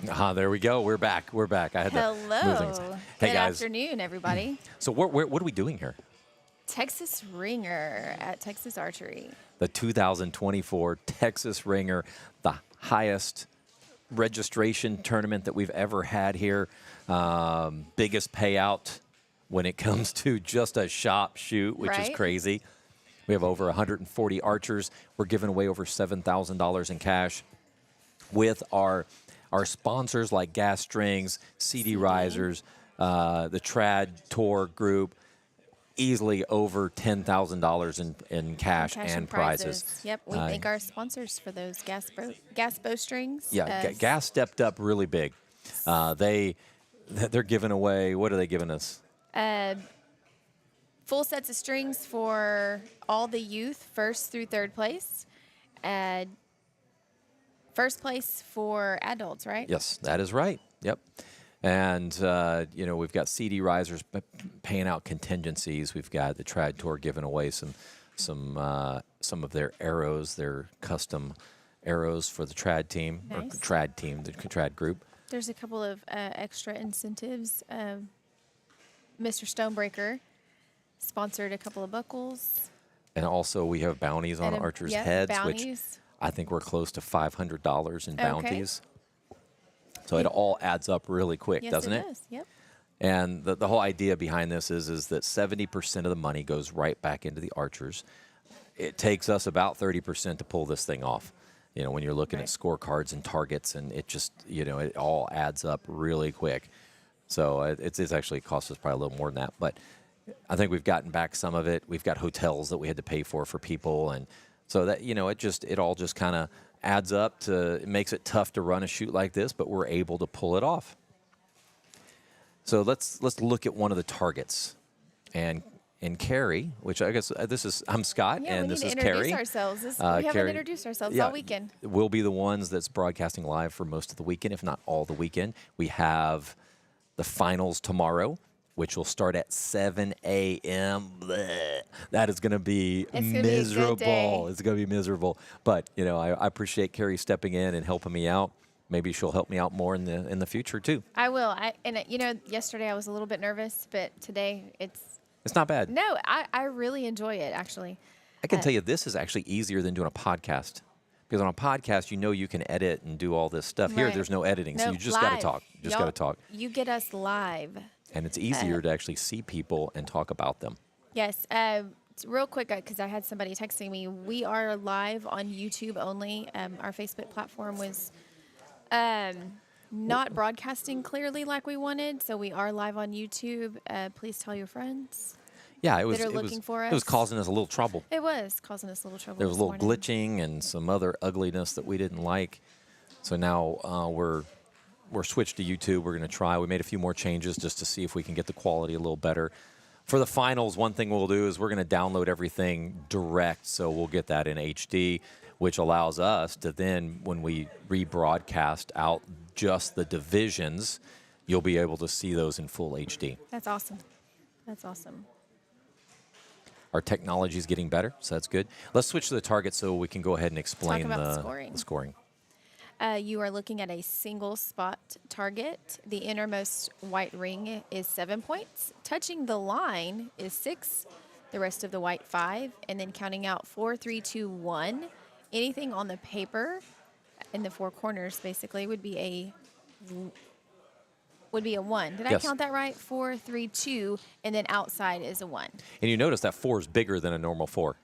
There we go. We're back. We're back. I had to move things. Hello. Hey, Good guys. afternoon, everybody. So what are we doing here? Texas Ringer at Texas Archery. The 2024 Texas Ringer, the highest registration tournament that we've ever had here. Biggest payout when it comes to just a shop shoot, which is Right. crazy. We have over 140 archers. We're giving away over $7,000 in cash with our sponsors like Gas Strings, CD Risers, the Trad Tour Group. Easily over $10,000 in cash and prizes. Yep, we thank our sponsors for those gas bowstrings. Yeah, Gas stepped up really big. They're giving away, what are they giving us? Full sets of strings for all the youth, first through third place. First place for adults, right? Yes, that is right. Yep. And, we've got CD Risers paying out contingencies. We've got the Trad Tour giving away some of their arrows, their custom arrows for the Trad team, Nice. or Trad team, the Trad group. There's a couple of extra incentives. Mr. Stonebreaker sponsored a couple of buckles. And also we have bounties on archers' heads, which bounties. I think we're close to $500 in Okay. bounties. So it all adds up really quick, Yes, doesn't it it? does. Yep. And the whole idea behind this is that 70% of the money goes right back into the archers. It takes us about 30% to pull this thing off. When you're looking at scorecards and targets, and it just, it all adds up really quick. So it's actually cost us probably a little more than that. But I think we've gotten back some of it. We've got hotels that we had to pay for people. And so that, it all just kind of adds up to, it makes it tough to run a shoot like this, but we're able to pull it off. So let's look at one of the targets. And Carrie, which I guess I'm Scott, Yeah, and we this need is to Carrie. introduce ourselves. We haven't Carrie, introduced ourselves all weekend. We'll be the ones that's broadcasting live for most of the weekend, if not all the weekend. We have the finals tomorrow, which will start at 7 a.m. Bleh. That is going to be miserable. It's going to be miserable. But, I appreciate Carrie stepping in and helping me out. Maybe she'll help me out more in the future, too. I will. Yesterday I was a little bit nervous, but today It's not bad. No, I really enjoy it, actually. I can tell you this is actually easier than doing a podcast. Because on a podcast, you can edit and do all this stuff. Here, Right. there's no editing, so No, you just got to live. talk. You just got to talk. You get us live. And it's easier to actually see people and talk about them. Yes. Real quick, because I had somebody texting me, we are live on YouTube only. Our Facebook platform was not broadcasting clearly like we wanted, so we are live on YouTube. Please tell your friends. Yeah, it was. That are looking for It was us. causing us a little trouble. It was causing us a little trouble. There was a this little morning. glitching and some other ugliness that we didn't like. So now we're switched to YouTube. We're going to try. We made a few more changes just to see if we can get the quality a little better. For the finals, one thing we'll do is we're going to download everything direct, so we'll get that in HD, which allows us to then, when we rebroadcast out just the divisions, you'll be able to see those in full HD. That's awesome. That's awesome. Our technology is getting better, so that's good. Let's switch to the target so we can go ahead and explain about the the scoring. You are looking at a single spot target. The innermost white ring is 7 points. Touching the line is 6. The rest of the white 5. And then counting out 4, 3, 2, 1. Anything on the paper in the four corners basically would be a 1. Did I Yes. count that right? 4, 3, 2, and then outside is a 1. And you notice that 4 is bigger than a normal 4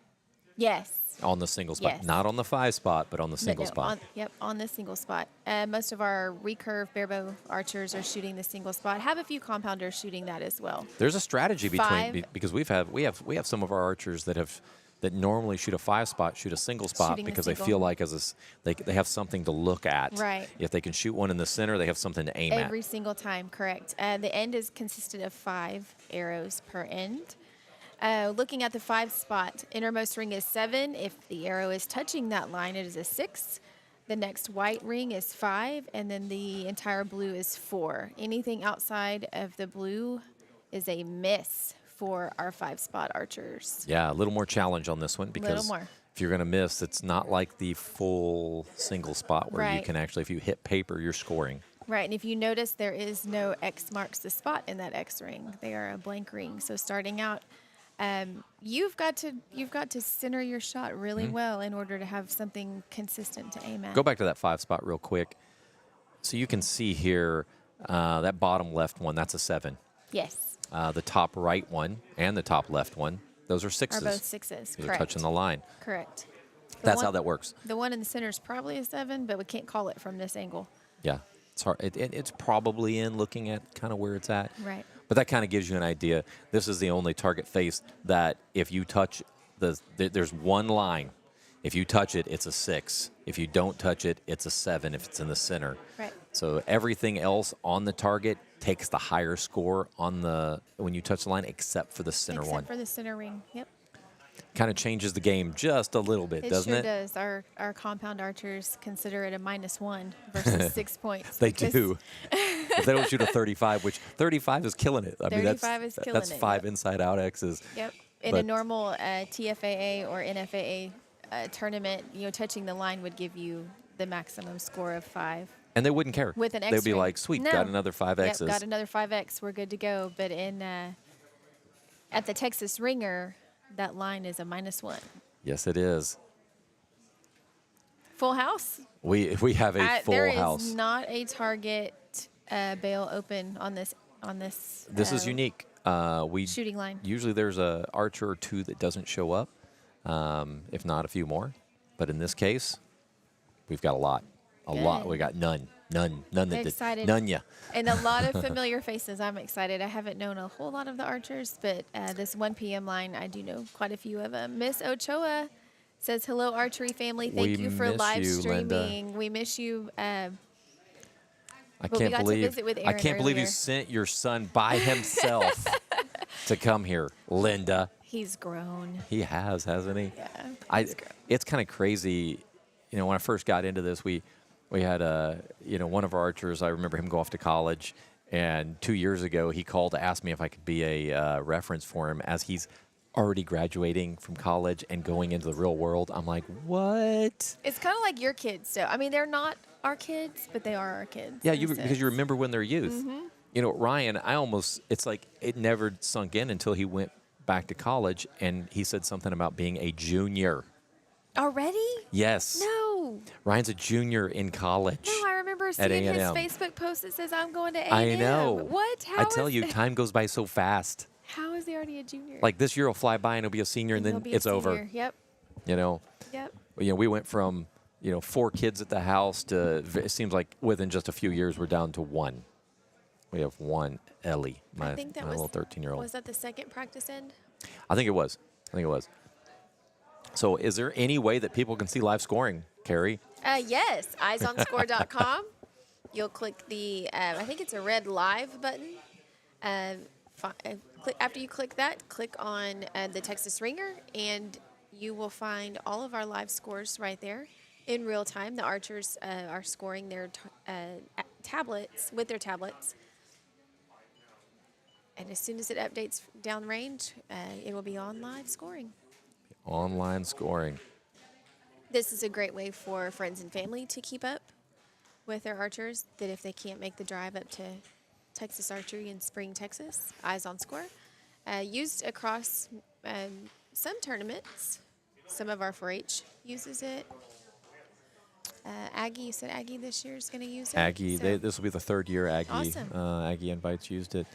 Yes. on the single spot. Yes. Not on the 5 spot, but on the But single no, spot. on the single spot. Most of our recurve barebow archers are shooting the single spot. Have a few compounders shooting that as well. There's a strategy Five. because we have some of our archers that normally shoot a 5 spot, shoot a single spot Shooting the because they single. feel like they have something to look at. Right. If they can shoot one in the center, they have something to aim Every single time, correct. The end is consisted of 5 arrows per end. Looking at the 5 spot, innermost ring is 7. If the arrow is touching that line, it is a 6. The next white ring is 5, and then the entire blue is 4. Anything outside of the blue is a miss for our 5 spot archers. Yeah, a little more challenge on this one because Little more. if you're going to miss, it's not like the full single spot where you Right. can actually, if you hit paper, you're scoring. Right, and if you notice, there is no X marks the spot in that X ring. They are a blank ring. So starting out, you've got to center your shot really well in order to have something consistent to aim at. Go back to that 5 spot real quick. So you can see here that bottom left one, that's a 7. Yes, The top right one and the top left one, those are 6s. are both 6s. Those are Correct. touching the line. Correct. The That's one- how that works. The one in the center is probably a 7, but we can't call it from this angle. Yeah, it's hard. It's probably in looking at kind of where it's at. Right. But that kind of gives you an idea. This is the only target face that if you touch there's one line. If you touch it, it's a 6. If you don't touch it, it's a 7 if it's in the center. Right. So everything else on the target takes the higher score when you touch the line, except for the center one. Except for the center ring. Yep. Kind of changes the game just a little bit, doesn't sure it? does. Our compound archers consider it a -1 versus 6 points. They because do. If they don't shoot a 35, which 35 is killing it. I mean, 35 is killing that's it, 5 yep. inside out X's. Yep. In a But- normal TFAA or NFAA tournament, touching the line would give you the maximum score of 5. And they wouldn't care. With an X They'd be ring. like, sweet, No. got another 5 X's. Yep, got another 5X. We're good to go. But at the Texas Ringer, that line is a -1. Yes, it is. Full house. We have a full there house. is not a target bail open on this. This is unique. We shooting line. Usually there's a archer or 2 that doesn't show up, if not a few more. But in this case, we've got a lot. A lot. We got none that Excited. did. None ya. And a lot of familiar faces. I'm excited. I haven't known a whole lot of the archers, but this 1 p.m. line, I do know quite a few of them. Miss Ochoa says, hello, archery family. Thank We you for miss live you, Linda. streaming. We miss you. I we can't got to believe visit with I Aaron can't believe you earlier. sent your son by himself to come here, Linda. He's grown. He has, hasn't he? Yeah. It's kind of crazy. When I first got into this, we had one of our archers. I remember him go off to college, and 2 years ago he called to ask me if I could be a reference for him as he's already graduating from college and going into the real world. I'm like, what? It's kind of like your kids. So I mean, they're not our kids, but they are our kids. Yeah, in a because sense. you remember when they're youth. Ryan, it's like it never sunk in until he went back to college and he said something about being a junior. Already? Yes. No. Ryan's a junior in college. No, I remember At seeing his A&M. Facebook post that says, I'm going to A&M. I know. What? I tell you, time goes by so fast. How is he already a junior? Like this year will fly by and he'll be a senior and He'll then be a it's over. senior. Yep. Yep. We went from 4 kids at the house to it seems like within just a few years we're down to 1. We have 1 Ellie, my little 13-year-old. Was that the second practice end? I think it was. So is there any way that people can see live scoring, Carrie? Yes. eyesonscore.com. You'll click the, I think it's a red live button. After you click that, click on the Texas Ringer, and you will find all of our live scores right there in real time. The archers are scoring their tablets with their tablets. And as soon as it updates downrange, it will be on live scoring. Online scoring. This is a great way for friends and family to keep up with their archers, that if they can't make the drive up to Texas Archery in Spring, Texas, Eyes on Score. Used across some tournaments. Some of our 4-H uses it. Aggie, you said Aggie this year is going to use it? Aggie, So- this will be the 3rd year Aggie. Awesome. Aggie Invites used it.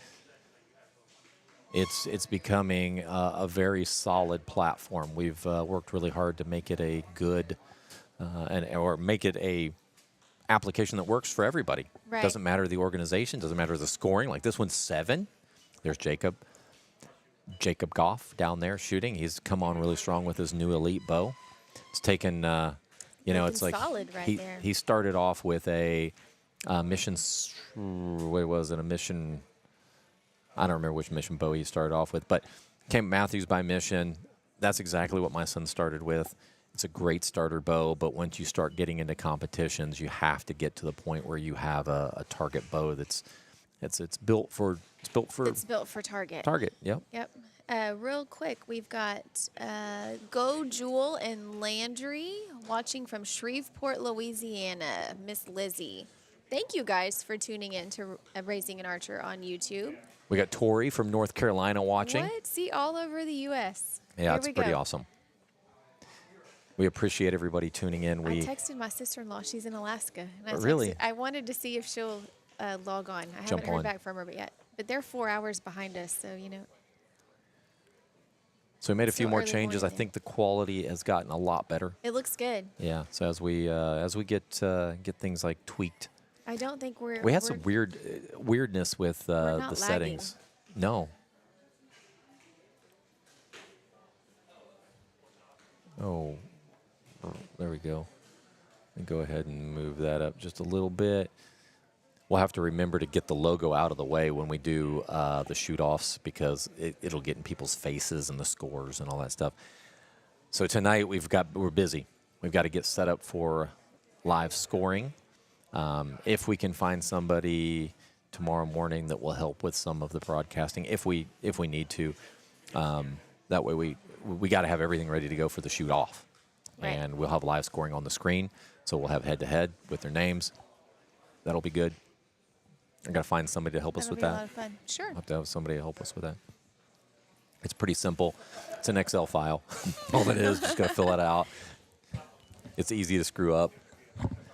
It's becoming a very solid platform. We've worked really hard to make it a good or make it a application that works for everybody. Right. Doesn't matter the organization, doesn't matter the scoring. Like this one's 7. There's Jacob Goff down there shooting. He's come on really strong with his new elite bow. It's taken, it's like solid right he, there. he started off with a mission. What was it? A mission. I don't remember which mission bow he started off with, but came Matthews by mission. That's exactly what my son started with. It's a great starter bow, but once you start getting into competitions, you have to get to the point where you have a target bow that's built for target. target. Yep. Yep. Real quick, we've got Go Jewel and Landry watching from Shreveport, Louisiana. Miss Lizzie. Thank you guys for tuning in to Raising an Archer on YouTube. We got Tori from North Carolina watching. What? See, all over the U.S. Yeah, Here it's we pretty go. awesome. We appreciate everybody tuning in. I texted my sister-in-law. She's in Alaska. And Really? I wanted to see if she'll log on. I Jump haven't heard on. back from her yet. But they're 4 hours behind us, so, you know. So we made a few Still more early changes. I morning. think the quality has gotten a lot better. It looks good. Yeah. So as we get things like tweaked, I don't think we had we're- some weirdness with not the lagging. settings. No. Oh, there we go. And go ahead and move that up just a little bit. We'll have to remember to get the logo out of the way when we do the shoot-offs because it'll get in people's faces and the scores and all that stuff. So tonight we're busy. We've got to get set up for live scoring. If we can find somebody tomorrow morning that will help with some of the broadcasting, if we need to, that way we got to have everything ready to go for the shoot-off. Right. And we'll have live scoring on the screen, so we'll have head-to-head with their names. That'll be good. I got to find somebody to help us That'll with be a that. lot of fun. Sure. I'll have to have somebody to help us with that. It's pretty simple. It's an Excel file. All it is, just got to fill it out. It's easy to screw up.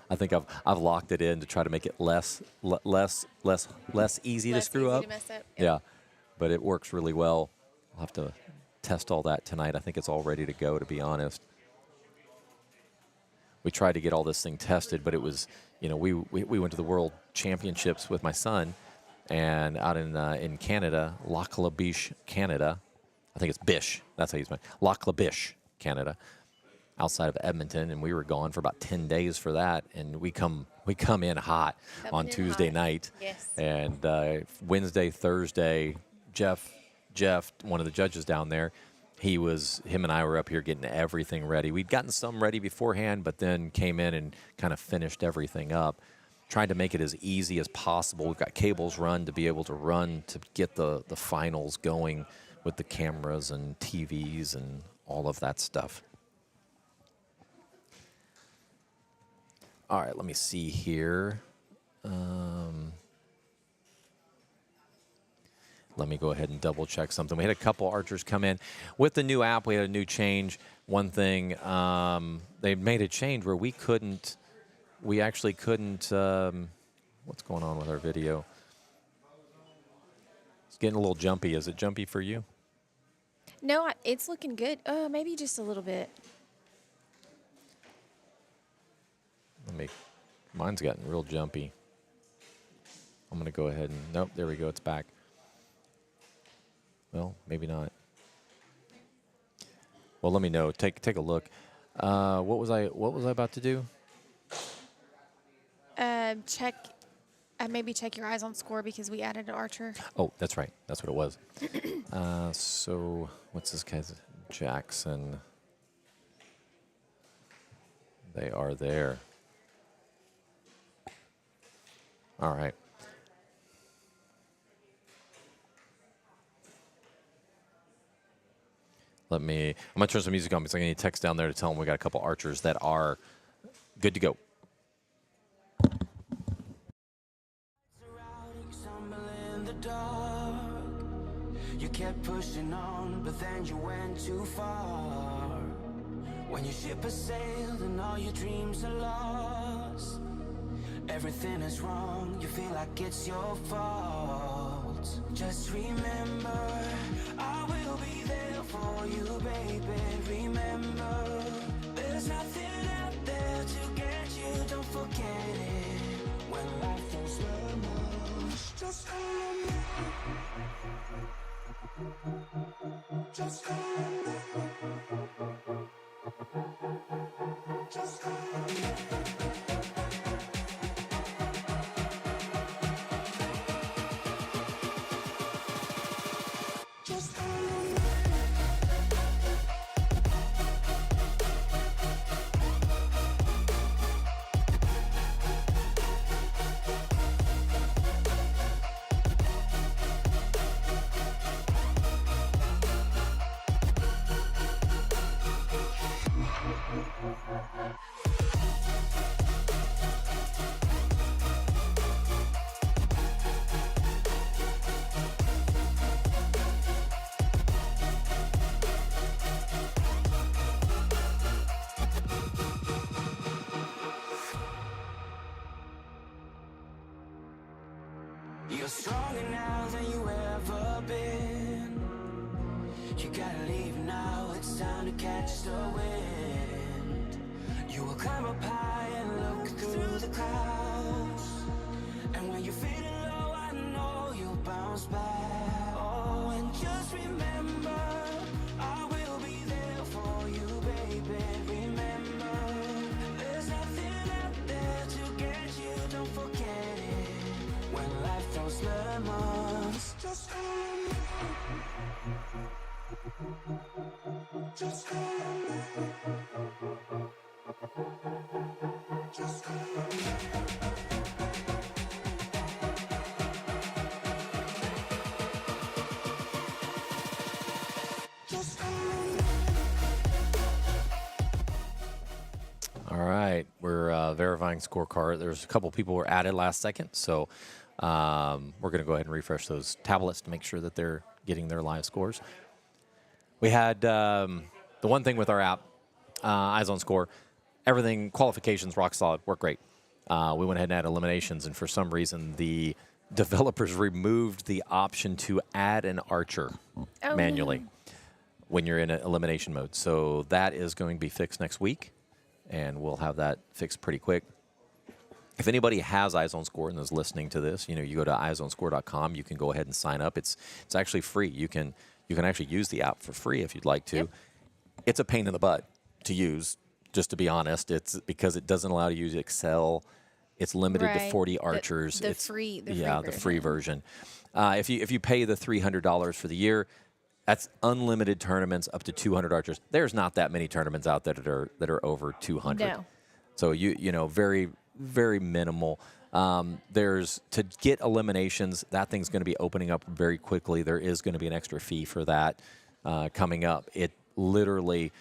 I think I've locked it in to try to make it less easy to Less screw easy up. to mess up. Yeah, but it works really well. I'll have to test all that tonight. I think it's all ready to go, to be honest. We tried to get all this thing tested, but it was, we went to the World Championships with my son, and out in Canada, Lac La Biche, Canada. I think it's Biche. That's how you say it. Lac La Biche, Canada, outside of Edmonton, and we were gone for about 10 days for that, and we come in hot on Coming in Tuesday hot. night. Yes. And Wednesday, Thursday, Jeff, one of the judges down there, him and I were up here getting everything ready. We'd gotten some ready beforehand, but then came in and kind of finished everything up, trying to make it as easy as possible. We've got cables run to be able to run to get the finals going with the cameras and TVs and all of that stuff. All right, let me see here. Let me go ahead and double check something. We had a couple archers come in. With the new app, we had a new change. One thing, they made a change where we actually couldn't, what's going on with our video? It's getting a little jumpy. Is it jumpy for you? No, it's looking good. Maybe just a little bit. Mine's gotten real jumpy. I'm going to go ahead and, nope, there we go. It's back. Well, maybe not. Well, let me know. Take a look. What was I about to do? Maybe check your eyes on score because we added an archer. Oh, that's right. That's what it was. So what's this guy's? Jackson. They are there. All right. I'm going to turn some music on because I'm going to text down there to tell them we got a couple archers that are good to go. You kept pushing on, but then you went too far. When your ship has sailed and all your dreams are lost, everything is wrong, you feel like it's your fault. Just remember, I will be there for you, baby. Remember, there's nothing out there to get you, don't forget it. When life throws lemons, just remember. Just remember. Just remember. Just remember. stronger now than you ever been. You gotta leave now, it's time to catch the wind. You will climb up high and look through the clouds. And when you're feeling low, I know you'll bounce back. Oh, and just remember, I will be there for you, baby. Remember, there's nothing out there to get you, don't forget it. When life throws lemons, just remember. Just remember. Just remember. All right, we're verifying scorecard. There's a couple people who were added last second, so we're going to go ahead and refresh those tablets to make sure that they're getting their live scores. We had the one thing with our app, Eyes on Score, everything, qualifications, rock solid, work great. We went ahead and added eliminations, and for some reason, the developers removed the option to add an archer manually when you're in elimination mode. So that is going to be fixed next week, and we'll have that fixed pretty quick. If anybody has Eyes on Score and is listening to this, you go to eyesonscore.com. You can go ahead and sign up. It's actually free. You can actually use the app for free if you'd like to. Yep. It's a pain in the butt to use, just to be honest. It's because it doesn't allow you to use Excel. It's limited to 40 archers. The free version. If you pay the $300 for the year, that's unlimited tournaments up to 200 archers. There's not that many tournaments out there that are over 200. No. So very, very minimal. There's to get eliminations. That thing's going to be opening up very quickly. There is going to be an extra fee for that coming up. It literally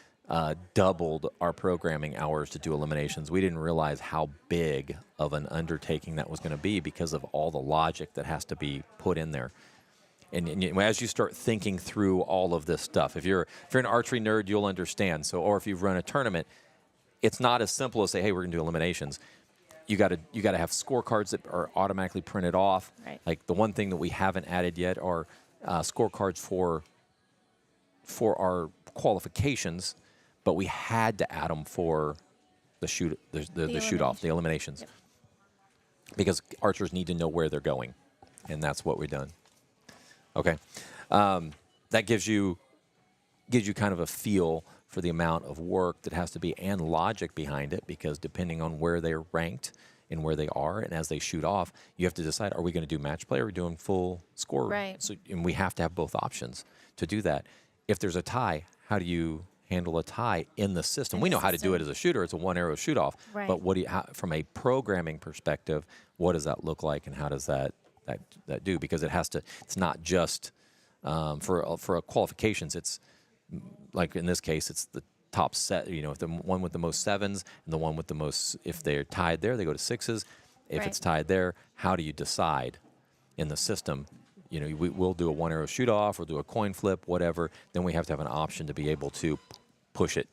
doubled our programming hours to do eliminations. We didn't realize how big of an undertaking that was going to be because of all the logic that has to be put in there. And as you start thinking through all of this stuff, if you're an archery nerd, you'll understand. So, or if you've run a tournament, it's not as simple as say, "Hey, we're going to do eliminations." You got to have scorecards that are automatically printed off. Right. Like the one thing that we haven't added yet are scorecards for our qualifications, but we had to add them for the shoot off, the eliminations, yep. Because archers need to know where they're going, and that's what we've done. Okay, that gives you kind of a feel for the amount of work that has to be and logic behind it, because depending on where they're ranked and where they are, and as they shoot off, you have to decide: are we going to do match play or are we doing full score? Right. So, and we have to have both options to do that. If there's a tie, how do you handle a tie in the system? We know how to do it as a shooter. It's a one-arrow shoot-off. Right. But from a programming perspective, what does that look like, and how does that do? Because it has to. It's not just for a qualifications. It's like in this case, it's the top set. If the one with the most sevens and the one with the most, if they're tied there, they go to sixes. If it's tied there, how do you decide in the system? We'll do a one-arrow shoot-off, we'll do a coin flip, whatever. Then we have to have an option to be able to push it,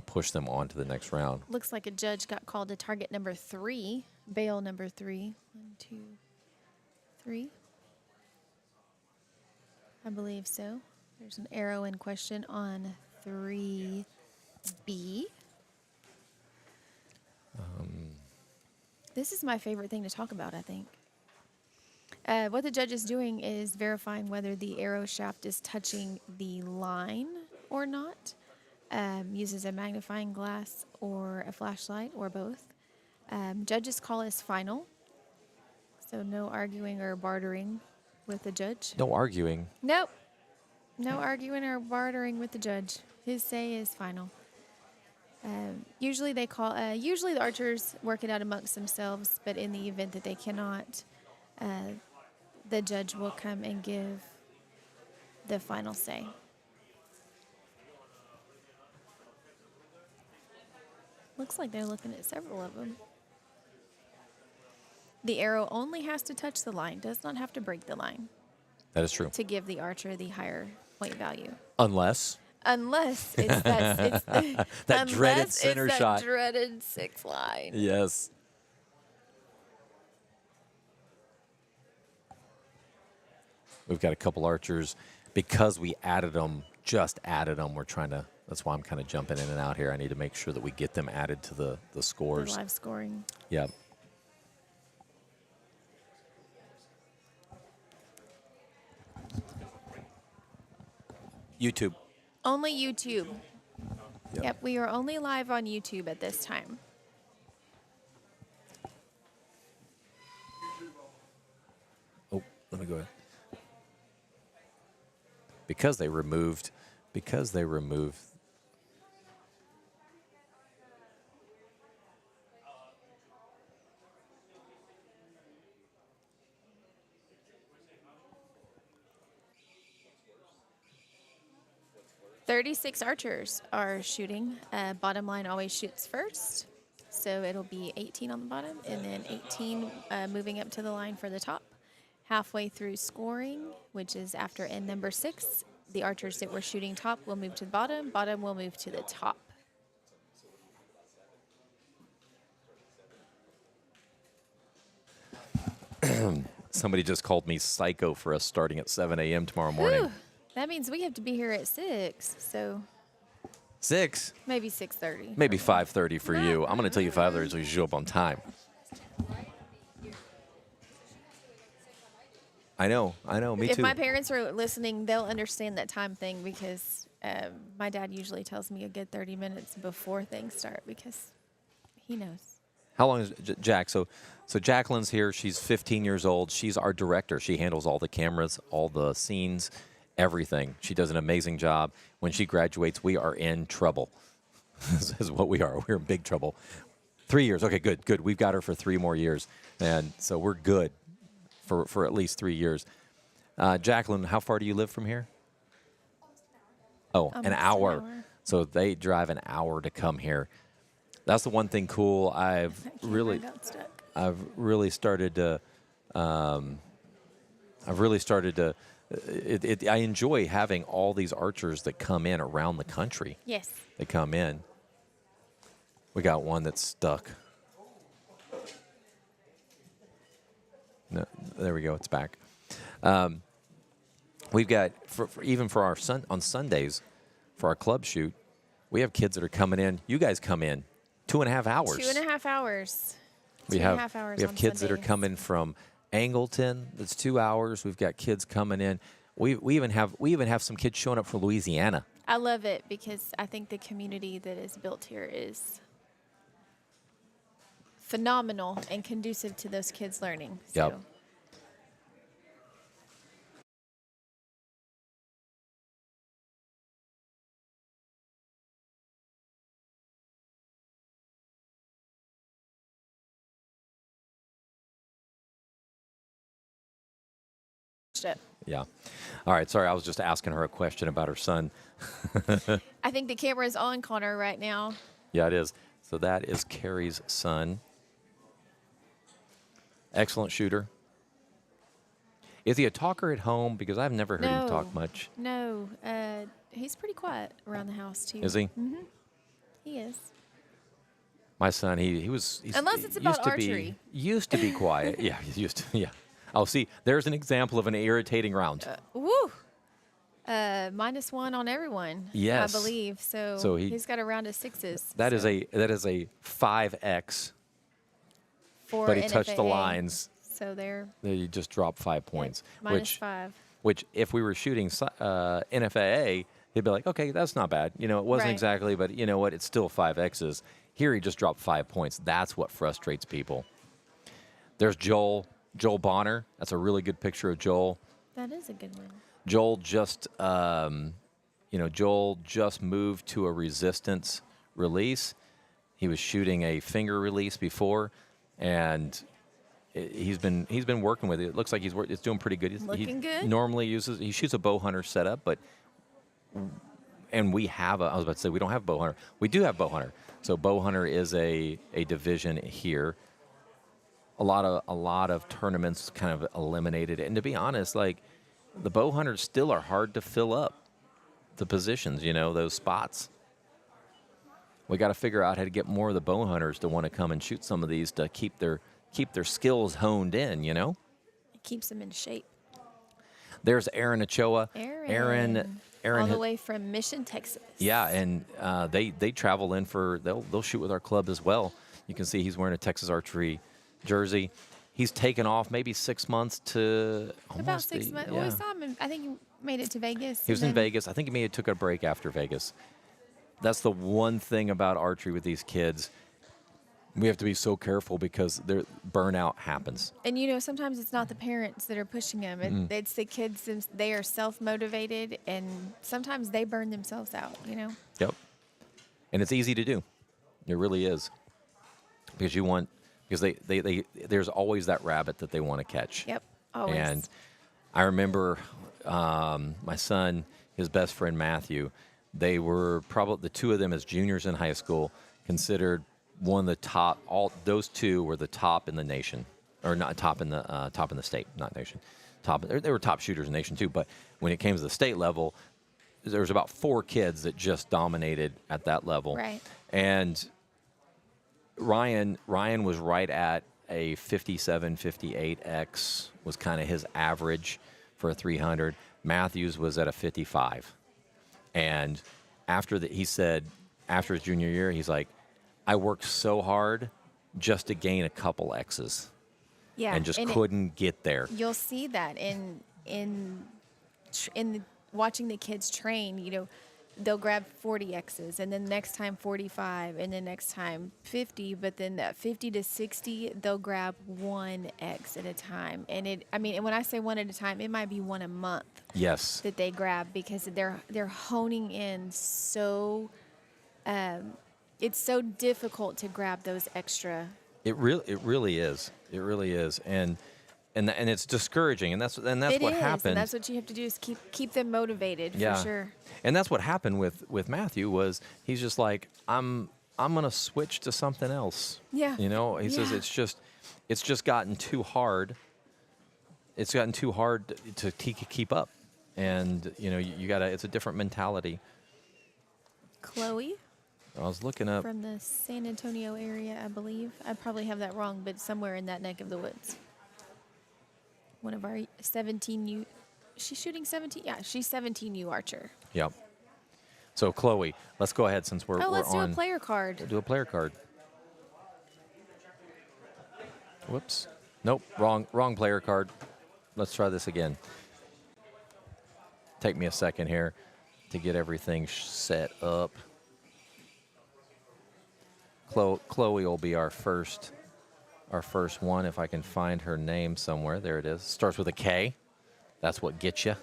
push them on to the next round. Looks like a judge got called to target number 3, bail number 3. 1, 2, 3. I believe so. There's an arrow in question on 3B. This is my favorite thing to talk about, I think. What the judge is doing is verifying whether the arrow shaft is touching the line or not. Uses a magnifying glass or a flashlight or both. Judge's call is final. So no arguing or bartering with the judge. No arguing. Nope. No arguing or bartering with the judge. His say is final. Usually the archers work it out amongst themselves, but in the event that they cannot, the judge will come and give the final say. Looks like they're looking at several of them. The arrow only has to touch the line, does not have to break the line. That is true. To give the archer the higher point value. Unless it's that dreaded center shot. That dreaded 6 line. Yes. We've got a couple archers because we added them. Just added them. We're trying to. That's why I'm kind of jumping in and out here. I need to make sure that we get them added to the scores. The live scoring. Yep. YouTube. Only YouTube. Yep, we are only live on YouTube at this time. Oh, let me go ahead. Because they removed. 36 archers are shooting. Bottom line always shoots first. So it'll be 18 on the bottom and then 18 moving up to the line for the top. Halfway through scoring, which is after end number 6, the archers that were shooting top will move to the bottom. Bottom will move to the top. Somebody just called me psycho for us starting at 7 a.m. tomorrow morning. Whew, that means we have to be here at 6. So 6? maybe 6:30. Maybe 5:30 for you. I'm going to tell you 5:30 so you show up on time. I know, me If too. my parents are listening, they'll understand that time thing because my dad usually tells me a good 30 minutes before things start because he knows. How long is Jack? So Jacqueline's here. She's 15 years old. She's our director. She handles all the cameras, all the scenes, everything. She does an amazing job. When she graduates, we are in trouble. This is what we are. We're in big trouble. 3 years. Okay, good. We've got her for 3 more years. And so we're good for at least 3 years. Jacqueline, how far do you live from here? Oh, an hour. So they drive an hour to come here. That's the one thing cool. I've really started to. I enjoy having all these archers that come in around the country. Yes. They come in. We got one that's stuck. No, there we go. It's back. We've got even for our on Sundays, for our club shoot, we have kids that are coming in. You guys come in 2.5 hours. 2.5 hours. We 2.5 hours. have on kids that are Sundays. coming from Angleton. That's 2 hours. We've got kids coming in. We even have some kids showing up from Louisiana. I love it because I think the community that is built here is phenomenal and conducive to those kids learning. So. Yep. Yeah. All right. Sorry, I was just asking her a question about her son. I think the camera is on Connor right now. Yeah, it is. So that is Carrie's son. Excellent shooter. Is he a talker at home? Because I've never heard him talk much. No. He's pretty quiet around the house, too. Is he? Mm-hmm. He is. My son, he's Unless it's about archery. Used to be quiet. Yeah, he's used to, yeah. Oh, see, there's an example of an irritating round. Woo! -1 on everyone. Yes. I believe. So he's got a round of 6s. That is a 5X, for but he touched the NFAA. lines. So they're He just dropped 5 points. -5. Which, if we were shooting NFAA, he'd be like, okay, that's not bad. You know, it wasn't Right. exactly, but you know what? It's still 5Xs. Here, he just dropped 5 points. That's what frustrates people. There's Joel Bonner. That's a really good picture of Joel. That is a good one. Joel just moved to a resistance release. He was shooting a finger release before, and he's been working with it. It looks like it's doing pretty good. Looking good. Normally he shoots a bow hunter setup, and we have I was about to say we don't have bow hunter. We do have bow hunter. So bow hunter is a division here. A lot of tournaments kind of eliminated it. And to be honest, like, the bow hunters still are hard to fill up the positions, those spots. We got to figure out how to get more of the bow hunters to want to come and shoot some of these to keep their skills honed in, It keeps them in shape. There's Aaron Ochoa. Aaron all the had- way from Mission, Texas. Yeah, and they travel in they'll shoot with our club as well. You can see he's wearing a Texas Archery jersey. He's taken off maybe 6 months to almost About 6 months. Yeah. Well, we saw him. I think he made it to Vegas. He was and in then- Vegas. I think he may have took a break after Vegas. That's the one thing about archery with these kids. We have to be so careful because their burnout happens. And sometimes it's not the parents that are pushing them. It's the kids. They are self-motivated, and sometimes they burn themselves out. Yep. And it's easy to do. It really is. Because there's always that rabbit that they want to catch. Yep. Always. And I remember my son, his best friend Matthew, they were probably the two of them as juniors in high school, considered one of the top. Those two were the top in the nation, or not top in the state, not nation. They were top shooters in the nation too. But when it came to the state level, there was about 4 kids that just dominated at that level. Right. And Ryan was right at a 57, 58X was kind of his average for a 300. Matthews was at a 55. And he said after his junior year, he's like, I worked so hard just to gain a couple X's. Yeah. And just couldn't get there. You'll see that in watching the kids train. They'll grab 40 X's, and then next time 45, and then next time 50. But then that 50 to 60, they'll grab 1 X at a time. And when I say one at a time, it might be one a month. Yes. That they grab because they're honing in so. It's so difficult to grab those extra. It really is. It really is. And it's discouraging, and that's what happened. And that's what you have to do is keep them motivated for sure. And that's what happened with Matthew was he's just like I'm gonna switch to something else. Yeah. He says it's just gotten too hard. It's gotten too hard to keep up, and you gotta. It's a different mentality. Chloe. I was looking up From the San Antonio area, I believe. I probably have that wrong, but somewhere in that neck of the woods. One of our 17U. She's shooting 17? Yeah, she's 17U archer. Yep. So, Chloe, let's go ahead since we're let's on. do a player card. Do a player card. Whoops. Nope, wrong player card. Let's try this again. Take me a second here to get everything set up. Chloe will be our first one if I can find her name somewhere. There it is. Starts with a K. That's what gets you.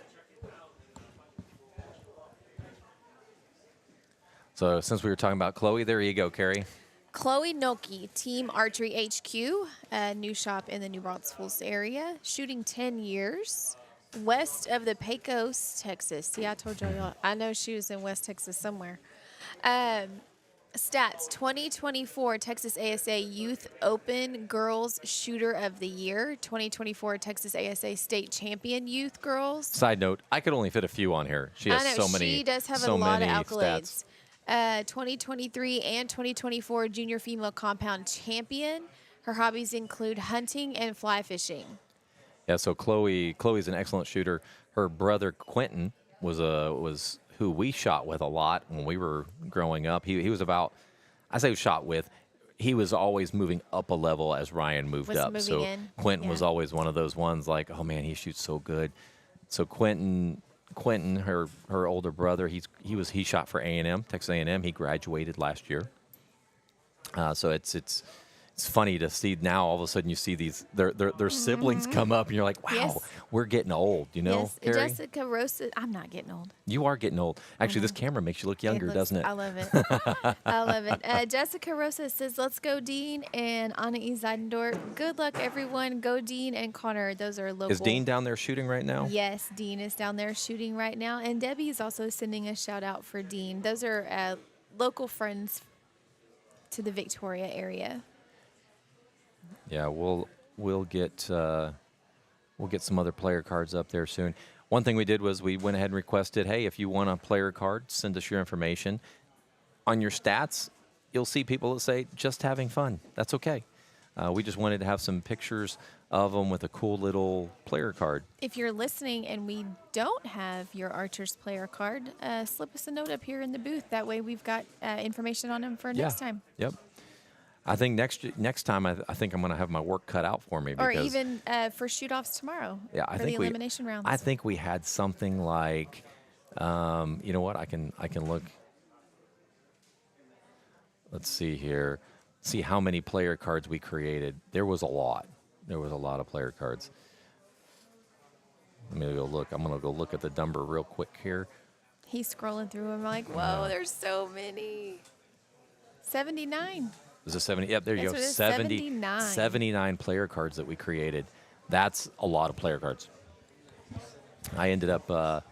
So since we were talking about Chloe, there you go, Carrie. Chloe Noki, Team Archery HQ, a new shop in the New Braunfels area, shooting 10 years, west of the Pecos, Texas. See, I told y'all. I know she was in West Texas somewhere. Stats, 2024 Texas ASA Youth Open Girls Shooter of the Year, 2024 Texas ASA State Champion Youth Girls. Side note, I could only fit a few on here. She has so many. She does have a lot of accolades. 2023 and 2024 Junior Female Compound Champion. Her hobbies include hunting and fly fishing. Yeah, so Chloe's an excellent shooter. Her brother Quentin was who we shot with a lot when we were growing up. He was about, I say shot with, he was always moving up a level as Ryan moved up. So Quentin was always one of those ones like, oh man, he shoots so good. So Quentin, her older brother, he shot for A&M, Texas A&M. He graduated last year. So it's funny to see now. All of a sudden, you see their siblings come up, and you're like, wow, we're getting old. Yes, Carrie? Jessica Rosa. I'm not getting old. You are getting old. Actually, this camera makes you look younger, doesn't it? I love it. I love it. Jessica Rosa says, let's go, Dean and Anna E. Zeidendorf. Good luck, everyone. Go, Dean and Connor. Those are local. Is Dean down there shooting right now? Yes, Dean is down there shooting right now. And Debbie is also sending a shout out for Dean. Those are local friends to the Victoria area. Yeah, we'll get some other player cards up there soon. One thing we did was we went ahead and requested, hey, if you want a player card, send us your information. On your stats, you'll see people that say just having fun. That's okay. We just wanted to have some pictures of them with a cool little player card. If you're listening and we don't have your Archer's player card, slip us a note up here in the booth. That way we've got information on them for next time. Yep. I think next time I think I'm going to have my work cut out for me. Or because, even for shoot-offs tomorrow I for think the elimination rounds. I think we had something like, you know what? I can look. Let's see here. See how many player cards we created. There was a lot. There was a lot of player cards. Let me go look. I'm going to go look at the number real quick here. He's scrolling through them like, whoa, there's so many. 79. Is it 70? Yep, there you That's go. what it is, 79. 79 player cards that we created. That's a lot of player cards. I ended up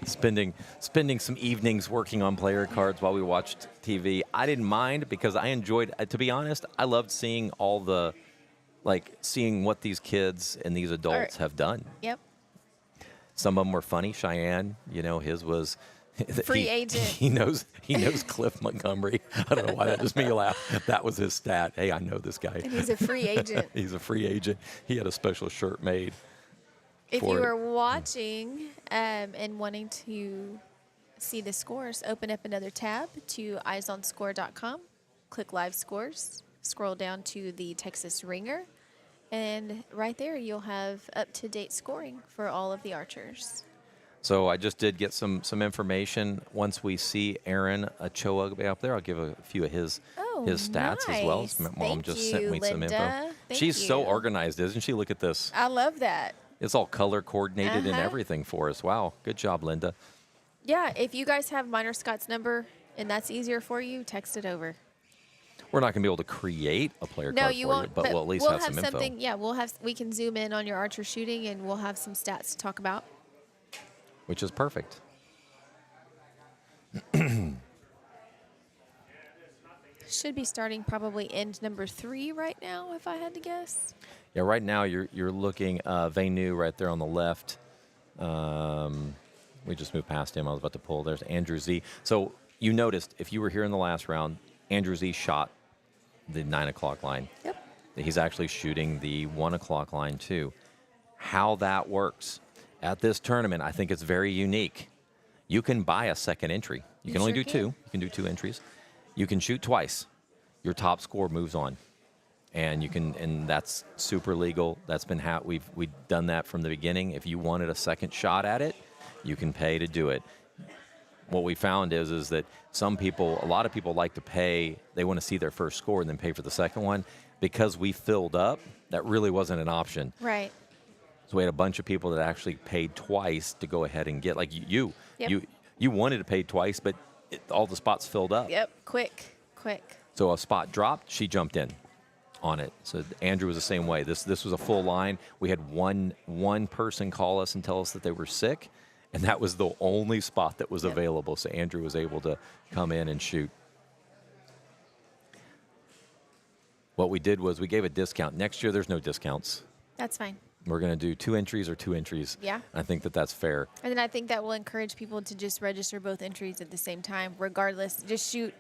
spending some evenings working on player cards while we watched TV. I didn't mind because I enjoyed, to be honest, I loved seeing all the, seeing what these kids and these adults have done. Yep. Some of them were funny. Cheyenne, his was Free agent. He knows Cliff Montgomery. I don't know why that just made me laugh. That was his stat. Hey, I know this guy. And he's a free agent. He's a free agent. He had a special shirt made. If you are watching and wanting to see the scores, open up another tab to eyesonscore.com, click Live Scores, scroll down to the Texas Ringer, and right there you'll have up-to-date scoring for all of the archers. So I just did get some information. Once we see Aaron Ochoa up there, I'll give a few of his stats as well. Nice. Mom just sent me some info. Linda. She's so organized, isn't she? Look at this. I love that. It's all color coordinated and everything for us. Wow. Good job, Linda. Yeah, if you guys have Minor Scott's number and that's easier for you, text it over. We're not going to be able to create a player card for you, but we'll at least have some info. Yeah, we can zoom in on your archer shooting and we'll have some stats to talk about. Which is perfect. Should be starting probably end number 3 right now, if I had to guess. Yeah, right now you're looking Venu right there on the left. We just moved past him. I was about to pull. There's Andrew Z. So you noticed, if you were here in the last round, Andrew Z shot the 9 o'clock line. Yep. He's actually shooting the 1 o'clock line too. How that works at this tournament, I think it's very unique. You can buy a second entry. You can only do 2. You can do 2 entries. You can shoot twice. Your top score moves on. And you can, and that's super legal. That's been we've done that from the beginning. If you wanted a second shot at it, you can pay to do it. What we found is that a lot of people like to pay. They want to see their first score and then pay for the second one. Because we filled up, that really wasn't an option. Right. So we had a bunch of people that actually paid twice to go ahead and get, like you wanted to pay twice, but all the spots filled up. Yep, quick. So a spot dropped, she jumped in on it. So Andrew was the same way. This was a full line. We had one person call us and tell us that they were sick, and that was the only spot that was available. So Andrew was able to come in and shoot. What we did was we gave a discount. Next year, there's no discounts. That's fine. We're going to do 2 entries or 2 entries. Yeah. I think that's fair. And then I think that will encourage people to just register both entries at the same time, regardless. Just shoot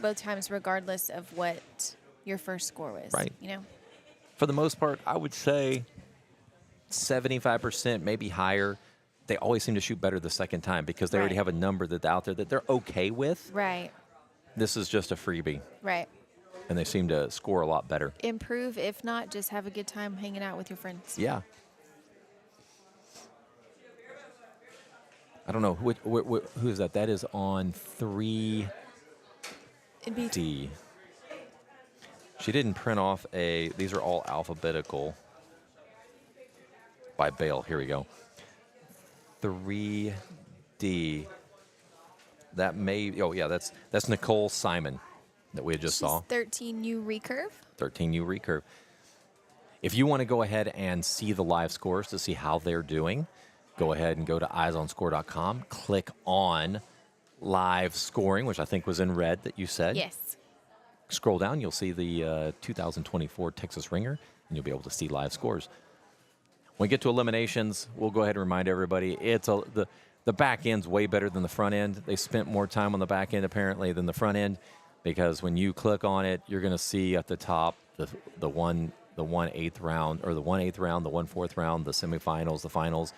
both times regardless of what your first score was. Right. You know? For the most part, I would say 75%, maybe higher. They always seem to shoot better the second time because they already have a number that's out there that they're okay with. Right. This is just a freebie. Right. And they seem to score a lot better. Improve. If not, just have a good time hanging out with your friends. Yeah. I don't know. Who is that? That is on 3D. She didn't print off these are all alphabetical by Bale. Here we go. 3D. That may, that's Nicole Simon that we just saw. 13U recurve. 13U recurve. If you want to go ahead and see the live scores to see how they're doing, go ahead and go to eyesonscore.com, click on live scoring, which I think was in red that you said. Yes. Scroll down, you'll see the 2024 Texas Ringer, and you'll be able to see live scores. When we get to eliminations, we'll go ahead and remind everybody the back end's way better than the front end. They spent more time on the back end apparently than the front end. because when you click on it, you're going to see at the top the 1/8 round, or the 1/8 round, the 1/4 round, the semifinals, the finals.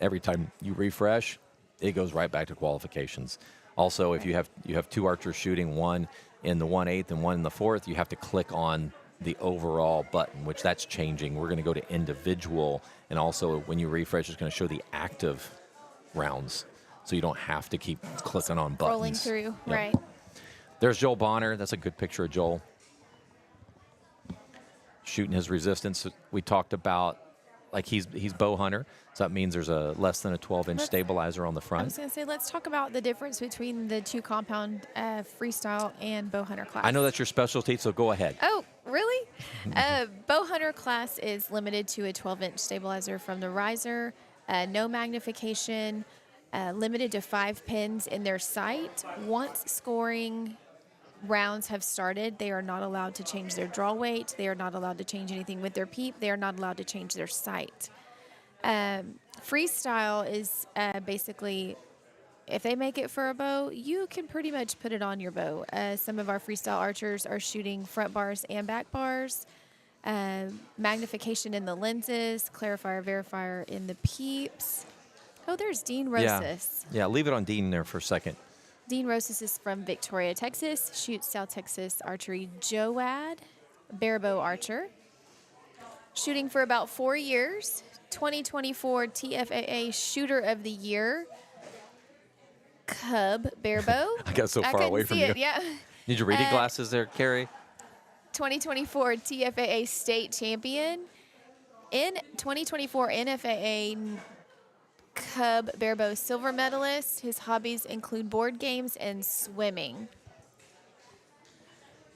Every time you refresh, it goes right back to qualifications. Also, if you have two archers shooting, one in the 1/8 and one in the 4th, you have to click on the overall button, which that's changing. We're going to go to individual, and also when you refresh, it's going to show the active rounds, so you don't have to keep clicking on buttons. Rolling through, Yep. right. There's Joel Bonner. That's a good picture of Joel. Shooting his resistance. We talked about, like, he's bow hunter, so that means there's a less than a 12-inch stabilizer on the I front. was going to say, let's talk about the difference between the two compound freestyle and bow hunter class. I know that's your specialty, so go ahead. Oh, really? Bow hunter class is limited to a 12-inch stabilizer from the riser, no magnification, limited to 5 pins in their sight. Once scoring rounds have started, they are not allowed to change their draw weight. They are not allowed to change anything with their peep. They are not allowed to change their sight. Freestyle is basically, if they make it for a bow, you can pretty much put it on your bow. Some of our freestyle archers are shooting front bars and back bars, magnification in the lenses, clarifier, verifier in the peeps. Oh, there's Dean Rosas. Yeah, leave it on Dean there for a second. Dean Rosas is from Victoria, Texas, shoots South Texas Archery Joad, barebow archer. Shooting for about 4 years, 2024 TFAA Shooter of the Year, Cub barebow. I got so far away from you. It, yeah. Need your reading glasses there, Carrie? 2024 TFAA State Champion. In 2024 NFAA Cub barebow silver medalist. His hobbies include board games and swimming.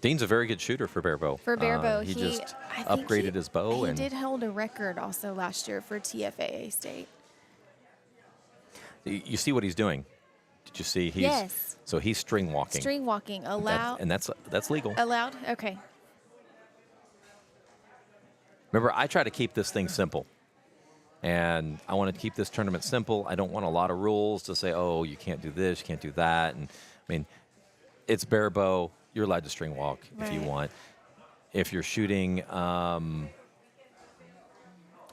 Dean's a very good shooter for barebow. For barebow, he just I think upgraded his bow. He and did hold a record also last year for TFAA State. You see what he's doing? Did you see? Yes. So he's string walking. String walking allowed. And that's legal. Allowed? Okay. Remember, I try to keep this thing simple. And I want to keep this tournament simple. I don't want a lot of rules to say, oh, you can't do this, you can't do that. And I mean, it's barebow. You're allowed to string walk if you Right. want. If you're shooting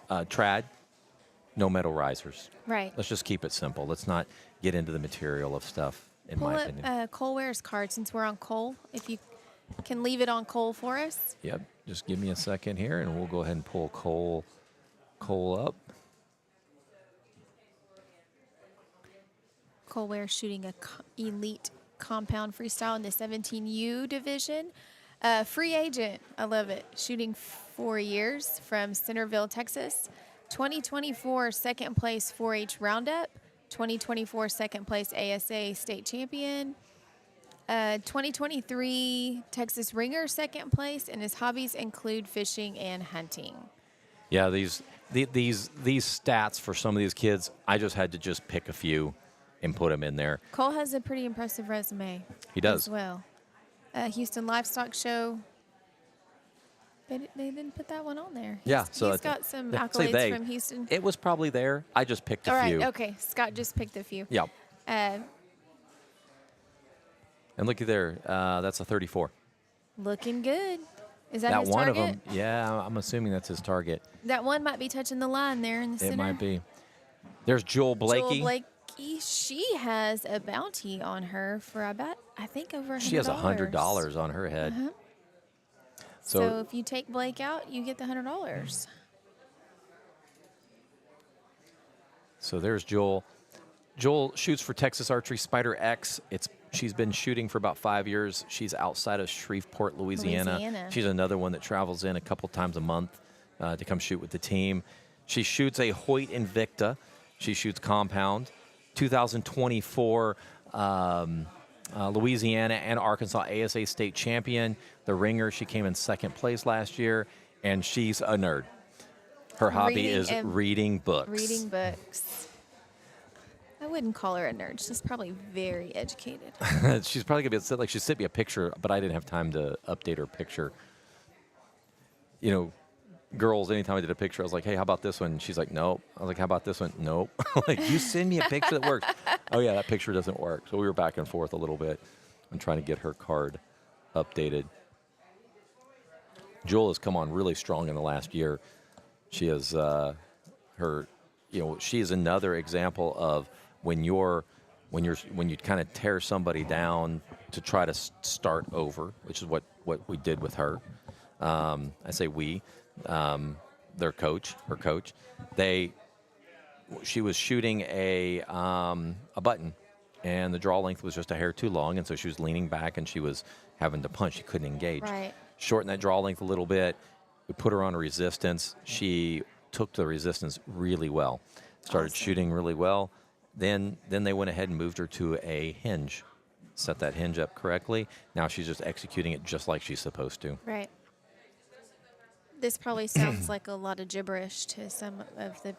trad, no metal risers. Right. Let's just keep it simple. Let's not get into the material of stuff, in Pull my up opinion. Cole Ware's card since we're on Cole. If you can leave it on Cole for us. Yep. Just give me a second here, and we'll go ahead and pull Cole up. Cole Ware shooting a elite compound freestyle in the 17U division. Free agent, I love it. Shooting 4 years from Centerville, Texas. 2024 second place 4-H Roundup. 2024 second place ASA state champion. 2023 Texas Ringer second place, and his hobbies include fishing and hunting. Yeah, these stats for some of these kids, I just had to just pick a few and put them in there. Cole has a pretty impressive resume. He does. As well. Houston Livestock Show. They didn't put that one on there. Yeah, so he's got some accolades from Houston. It was probably there. I just picked All a right, few. okay. Scott just picked a few. Yeah. Uh, And looky there, that's a 34. looking good. Is that his one target? of them, yeah, I'm assuming that's his target. That one might be touching the line there in the center. It might be. There's Joel Blakey. Joel Blakey, she has a bounty on her for I think over $100. She has $100 on her head. Uh-huh. So if you take Blake out, you get the $100. So there's Joel. Joel shoots for Texas Archery Spider X. She's been shooting for about 5 years. She's outside of Shreveport, Louisiana. She's another one that travels in a couple times a month to come shoot with the team. She shoots a Hoyt Invicta. She shoots compound. 2024 Louisiana and Arkansas ASA state champion. The Ringer, she came in second place last year, and she's a nerd. Her hobby is reading books. Reading books. I wouldn't call her a nerd. She's probably very educated. She's probably going to be like, she sent me a picture, but I didn't have time to update her picture. You know, girls, anytime I did a picture, I was like, hey, how about this one? She's like, nope. I was like, how about this one? Nope. Like, you send me a picture that works. Oh, yeah, that picture doesn't work. So we were back and forth a little bit. I'm trying to get her card updated. Jewel has come on really strong in the last year. She is she is another example of when you kind of tear somebody down to try to start over, which is what we did with her. I say we, her coach. She was shooting a button, and the draw length was just a hair too long, and so she was leaning back and she was having to punch. She couldn't engage. Right. Shorten that draw length a little bit. We put her on a resistance. She took the resistance really well. Started shooting really well. Then they went ahead and moved her to a hinge. Set that hinge up correctly. Now she's just executing it just like she's supposed to. Right. This probably sounds like a lot of gibberish to some of the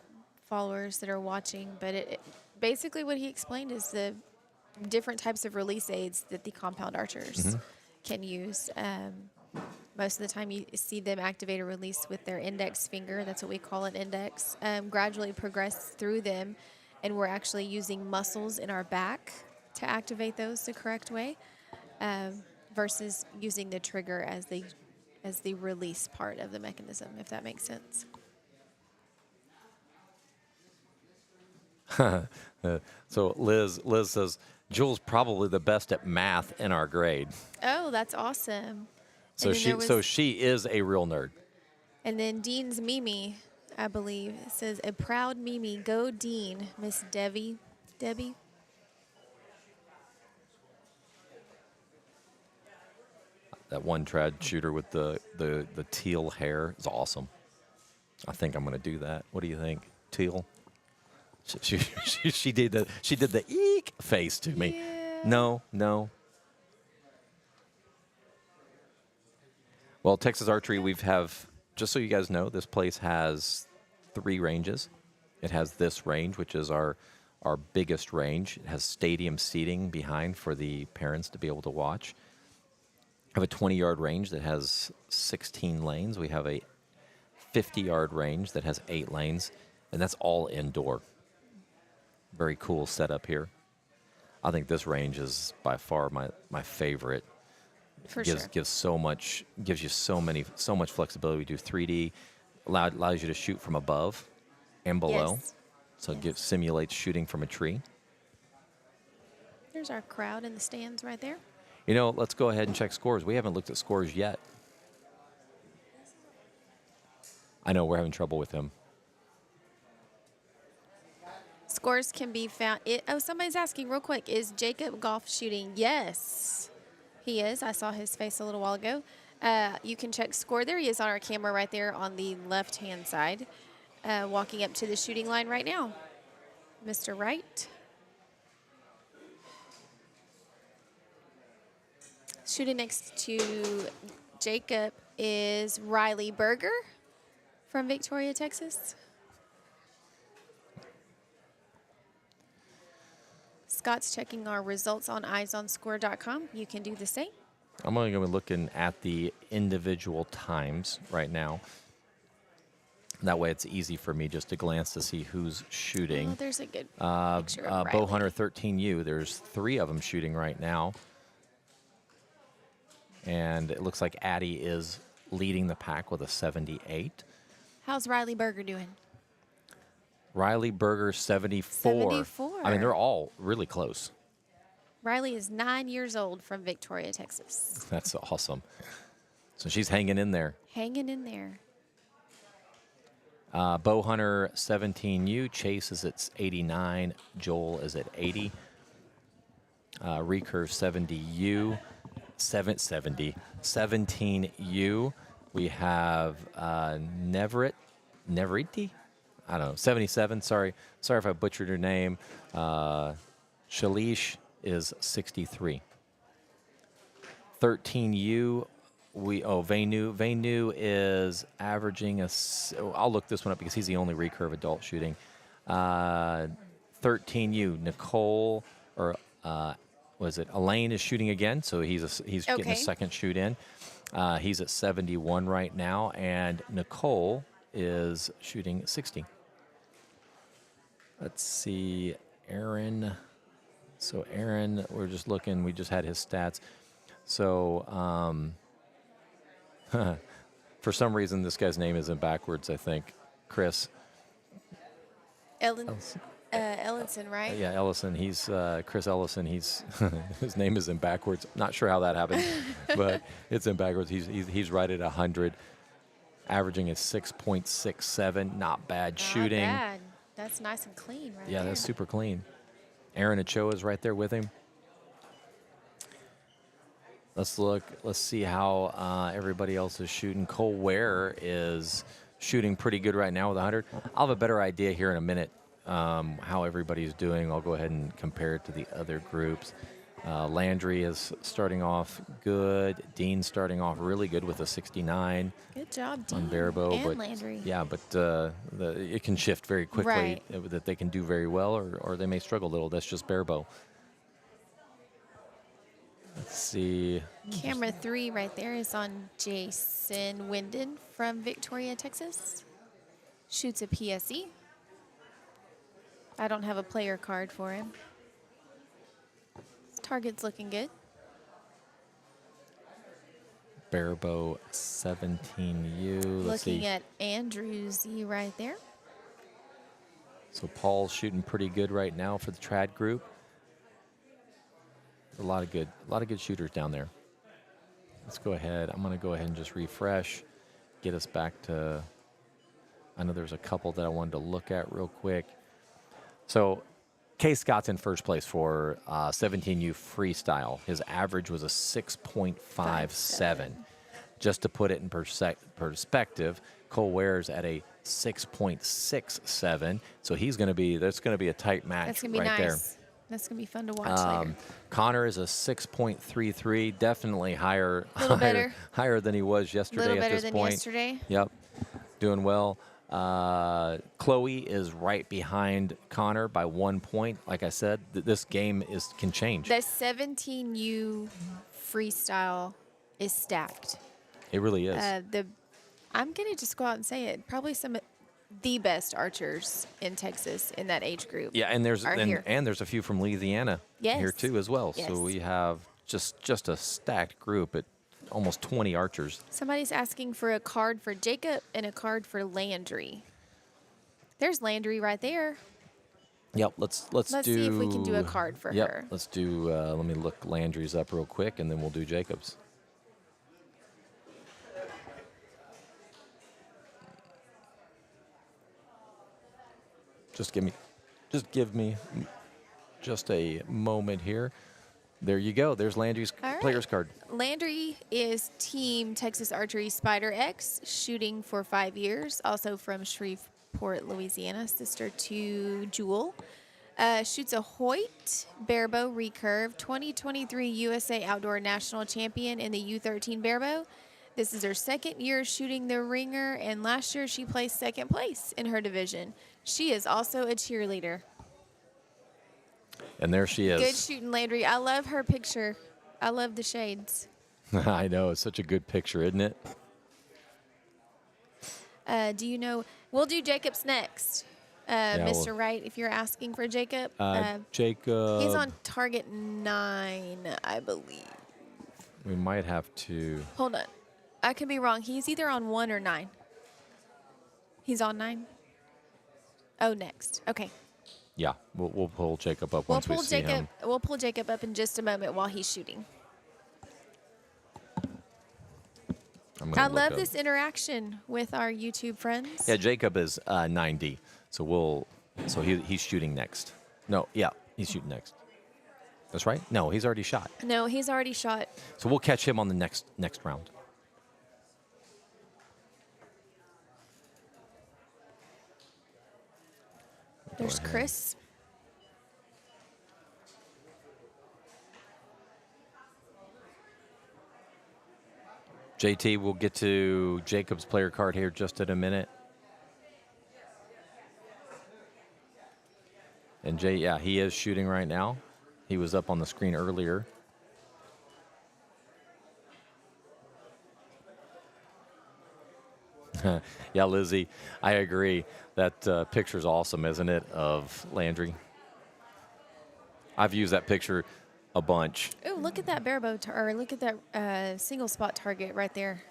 followers that are watching, but basically what he explained is the different types of release aids that the compound archers can use. Most of the time you see them activate a release with their index finger. That's what we call an index. Gradually progress through them, and we're actually using muscles in our back to activate those the correct way, versus using the trigger as the release part of the mechanism, if that makes sense. So Liz says, Jewel's probably the best at math in our grade. Oh, that's awesome. So she is a real nerd. And then Dean's Mimi, I believe, says, a proud Mimi. Go Dean, Miss Debbie. That one trad shooter with the teal hair is awesome. I think I'm going to do that. What do you think? Teal? She did the eek face to me. Yeah. No. Well, Texas Archery, just so you guys know, this place has 3 ranges. It has this range, which is our biggest range. It has stadium seating behind for the parents to be able to watch. We have a 20-yard range that has 16 lanes. We have a 50-yard range that has 8 lanes, and that's all indoor. Very cool setup here. I think this range is by far my favorite. For sure. Gives you so much flexibility. We do 3D, allows you to shoot from above and below. Yes. So it simulates shooting from a tree. There's our crowd in the stands right there. Let's go ahead and check scores. We haven't looked at scores yet. I know we're having trouble with them. Scores can be found. Somebody's asking real quick, is Jacob golf shooting? Yes, he is. I saw his face a little while ago. You can check score. There he is on our camera right there on the left-hand side, walking up to the shooting line right now. Mr. Wright. Shooting next to Jacob is Riley Berger from Victoria, Texas. Scott's checking our results on eyesonscore.com. You can do the same. I'm only going to be looking at the individual times right now. That way it's easy for me just to glance to see who's shooting. Oh, there's a good picture of Riley. Bowhunter 13U, there's 3 of them shooting right now. And it looks like Addie is leading the pack with a 78. How's Riley Berger doing? Riley Berger, 74. 74. I mean, they're all really close. Riley is 9 years old from Victoria, Texas. That's awesome. So she's hanging in there. Hanging in there. Bowhunter 17U, Chase is at 89, Joel is at 80. Recurve 70U, 17U. We have Neveriti? I don't know, 77, sorry if I butchered her name. Shalish is 63. 13U, Venu is averaging I'll look this one up because he's the only recurve adult shooting. 13U, Nicole, Elaine is shooting again, so he's getting a second shoot in. He's at 71 right now, and Nicole is shooting 60. Let's see, Aaron. So Aaron, we're just looking. We just had his stats. So, for some reason, this guy's name isn't backwards, I think. Chris. Ellison, right? Yeah, Ellison. He's Chris Ellison. He's his name is in backwards. Not sure how that happened, but it's in backwards. He's right at 100, averaging at 6.67. Not bad shooting. Not bad. That's nice and clean, right? Yeah, there. that's super clean. Aaron Ochoa is right there with him. Let's look. Let's see how everybody else is shooting. Cole Ware is shooting pretty good right now with 100. I'll have a better idea here in a minute how everybody's doing. I'll go ahead and compare it to the other groups. Landry is starting off good. Dean's starting off really good with a 69. Good job, Dean. On Barabo, and but Landry. yeah, but it can shift very quickly. Right. That they can do very well, or they may struggle a little. That's just Barabo. Let's see. Camera 3 right there is on Jason Winden from Victoria, Texas. Shoots a PSE. I don't have a player card for him. His target's looking good. Barabo 17U. Let's Looking see. at Andrew Z right there. So Paul's shooting pretty good right now for the trad group. A lot of good shooters down there. Let's go ahead. I'm going to go ahead and just refresh, get us back to. I know there's a couple that I wanted to look at real quick. So, K. Scott's in first place for 17U freestyle. His average was a 6.57. Just to put it in perspective, Cole Ware's at a 6.67. So that's going to be a tight match. That's going to be right nice. there. That's going to be fun to watch later. Connor is a 6.33, definitely higher, Little better. higher than he was yesterday. Little at better this than point. yesterday. Yep, doing well. Chloe is right behind Connor by 1 point. Like I said, this game can change. The 17U freestyle is stacked. It really is. I'm going to just go out and say it. Probably some of the best archers in Texas in that age group. Yeah, and there's here. and there's a few from Louisiana Yes. here too as well. Yes. So we have just a stacked group at almost 20 archers. Somebody's asking for a card for Jacob and a card for Landry. There's Landry right there. Yep, let's see if we can do a card for yep, her. Let's do. Let me look Landry's up real quick, and then we'll do Jacob's. Just give me just a moment here. There you go. There's Landry's All right. player's card. Landry is Team Texas Archery Spider X, shooting for 5 years, also from Shreveport, Louisiana, sister to Jewel. Shoots a Hoyt Barebow recurve, 2023 USA Outdoor National Champion in the U13 Barebow. This is her second year shooting the ringer, and last year she placed second place in her division. She is also a cheerleader. And there she is. Good shooting, Landry. I love her picture. I love the shades. I know. It's such a good picture, isn't it? Do you know? We'll do Jacob's next. Mr. Wright, if you're asking for Jacob. Jacob. He's on target 9, I believe. We might have to. Hold on. I could be wrong. He's either on 1 or 9. He's on 9? Oh, next. Okay. Yeah, we'll pull Jacob up once we see him. We'll pull Jacob up in just a moment while he's shooting. I love this interaction with our YouTube friends. Yeah, Jacob is 9D, so he's shooting next. No, yeah, he's shooting next. That's right. No, he's already shot. No, he's already shot. So we'll catch him on the next round. There's Chris. JT, we'll get to Jacob's player card here just in a minute. And Jay, yeah, he is shooting right now. He was up on the screen earlier. Yeah, Lizzie, I agree. That picture's awesome, isn't it, of Landry? I've used that picture a bunch. Oh, look at that bare bow, or look at that single spot target right there.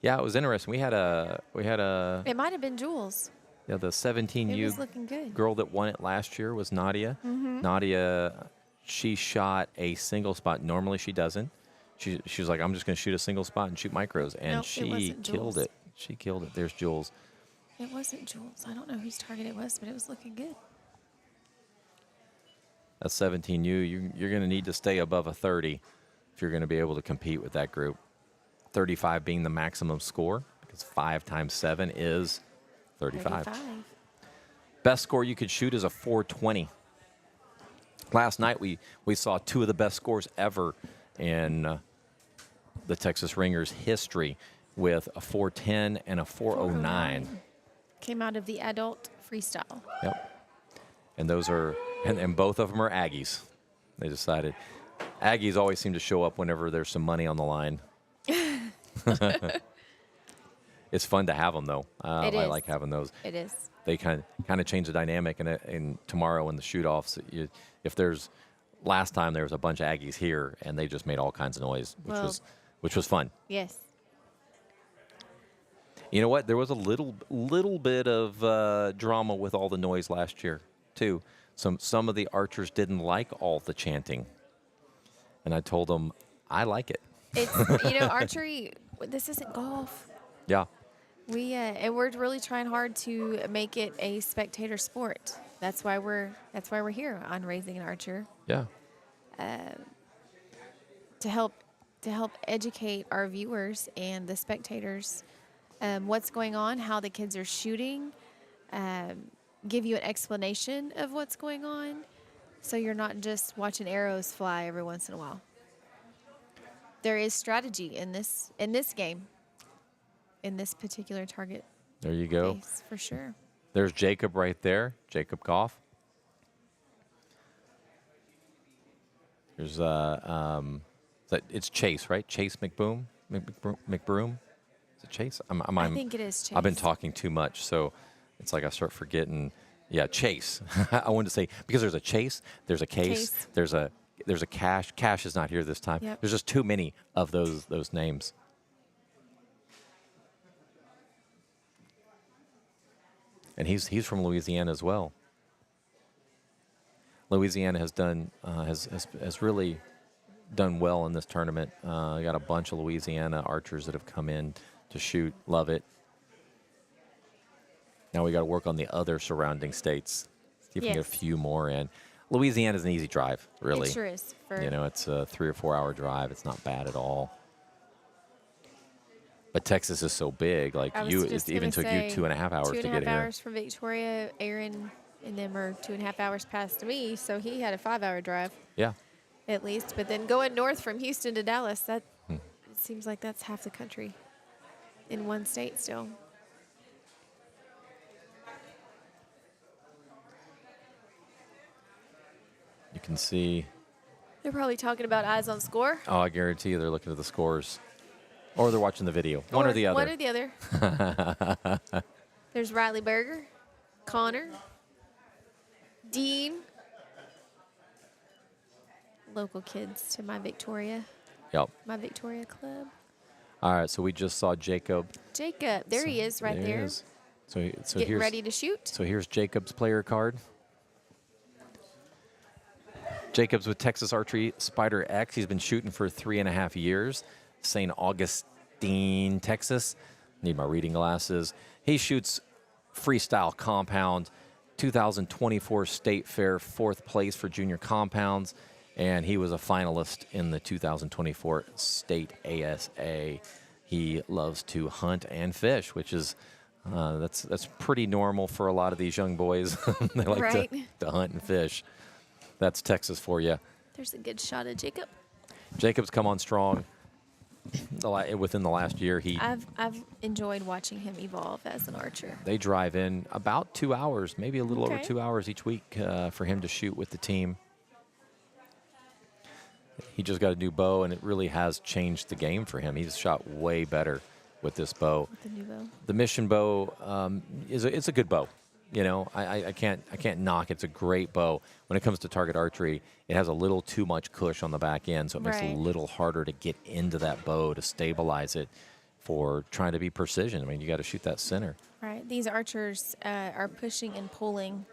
Yeah, it was interesting. We had a It might have been Jules. the It was 17U looking good. girl that won it last year was Nadia. Nadia, she shot a single spot. Normally she doesn't. She was like, I'm just going to shoot a single spot and shoot micros, and Nope, it she wasn't killed Jules. it. She killed it. There's Jules. It wasn't Jules. I don't know whose target it was, but it was looking good. That's 17U. You're going to need to stay above a 30 if you're going to be able to compete with that group. 35 being the maximum score, because 5 times 7 is 35. Best score you could shoot is a 420. Last night we saw 2 of the best scores ever in the Texas Ringers history, with a 410 and a 409. Came out of the adult freestyle. Yep. And those are, and both of them are Aggies. They decided. Aggies always seem to show up whenever there's some money on the line. It's fun to have them, though. I like having those. It is. They kind of change the dynamic. And tomorrow in the shoot-offs, if there's, last time there was a bunch of Aggies here, and they just made all kinds of noise, which was fun. Yes. You know what? There was a little bit of drama with all the noise last year, too. Some of the archers didn't like all the chanting, and I told them I like it. It's archery. This isn't golf. Yeah. And we're really trying hard to make it a spectator sport. That's why we're here on Raising an Archer, Yeah. to help educate our viewers and the spectators what's going on, how the kids are shooting, give you an explanation of what's going on, so you're not just watching arrows fly every once in a while. There is strategy in this game, in this particular target. There you go. Case, for sure. There's Jacob right there, Jacob Goff. There's it's Chase, right? Chase McBroom. Is it Chase? I think it is Chase. I've been talking too much, so it's like I start forgetting. Yeah, Chase. I wanted to say, because there's a Chase, there's a Case, there's a Cash. Cash is not here this time. Yep. There's just too many of those names. And he's from Louisiana as well. Louisiana has done has really done well in this tournament. Got a bunch of Louisiana archers that have come in to shoot. Love it. Now we got to work on the other surrounding states. See if we can get a few more in. Louisiana is an easy drive, really. It sure is. It's a 3 or 4 hour drive. It's not bad at all. But Texas is so big. Like it even took you 2.5 hours to get here. 2.5 hours from Victoria. Aaron and them are 2.5 hours past me, so he had a 5-hour drive. Yeah. At least. But then going north from Houston to Dallas, it seems like that's half the country in one state still. You can see. They're probably talking about eyes on score. Oh, I guarantee you they're looking at the scores. Or they're watching the video. One or the other. One or the other. There's Riley Berger, Connor, Dean. Local kids to my Victoria. Yep. My Victoria club. All right, so we just saw Jacob. Jacob, there he is right there. He is. So Getting here's, ready to shoot. So here's Jacob's player card. Jacob's with Texas Archery Spider X. He's been shooting for 3.5 years. St. Augustine, Texas. Need my reading glasses. He shoots freestyle compound, 2024 State Fair, 4th place for junior compounds, and he was a finalist in the 2024 State ASA. He loves to hunt and fish, which is that's pretty normal for a lot of these young boys. They like to hunt and fish. That's Texas for you. There's a good shot of Jacob. Jacob's come on strong. Within the last year, I've enjoyed watching him evolve as an archer. They drive in about 2 hours, maybe a little over 2 hours each week for him to shoot with the team. He just got a new bow, and it really has changed the game for him. He's shot way better with this bow. With the new bow. The Mission bow it's a good bow. You know, I can't knock. It's a great bow. When it comes to target archery, it has a little too much cush on the back end, so it makes it a Right. little harder to get into that bow to stabilize it for trying to be precision. I mean, you got to shoot that center. Right. These archers are pushing and pulling.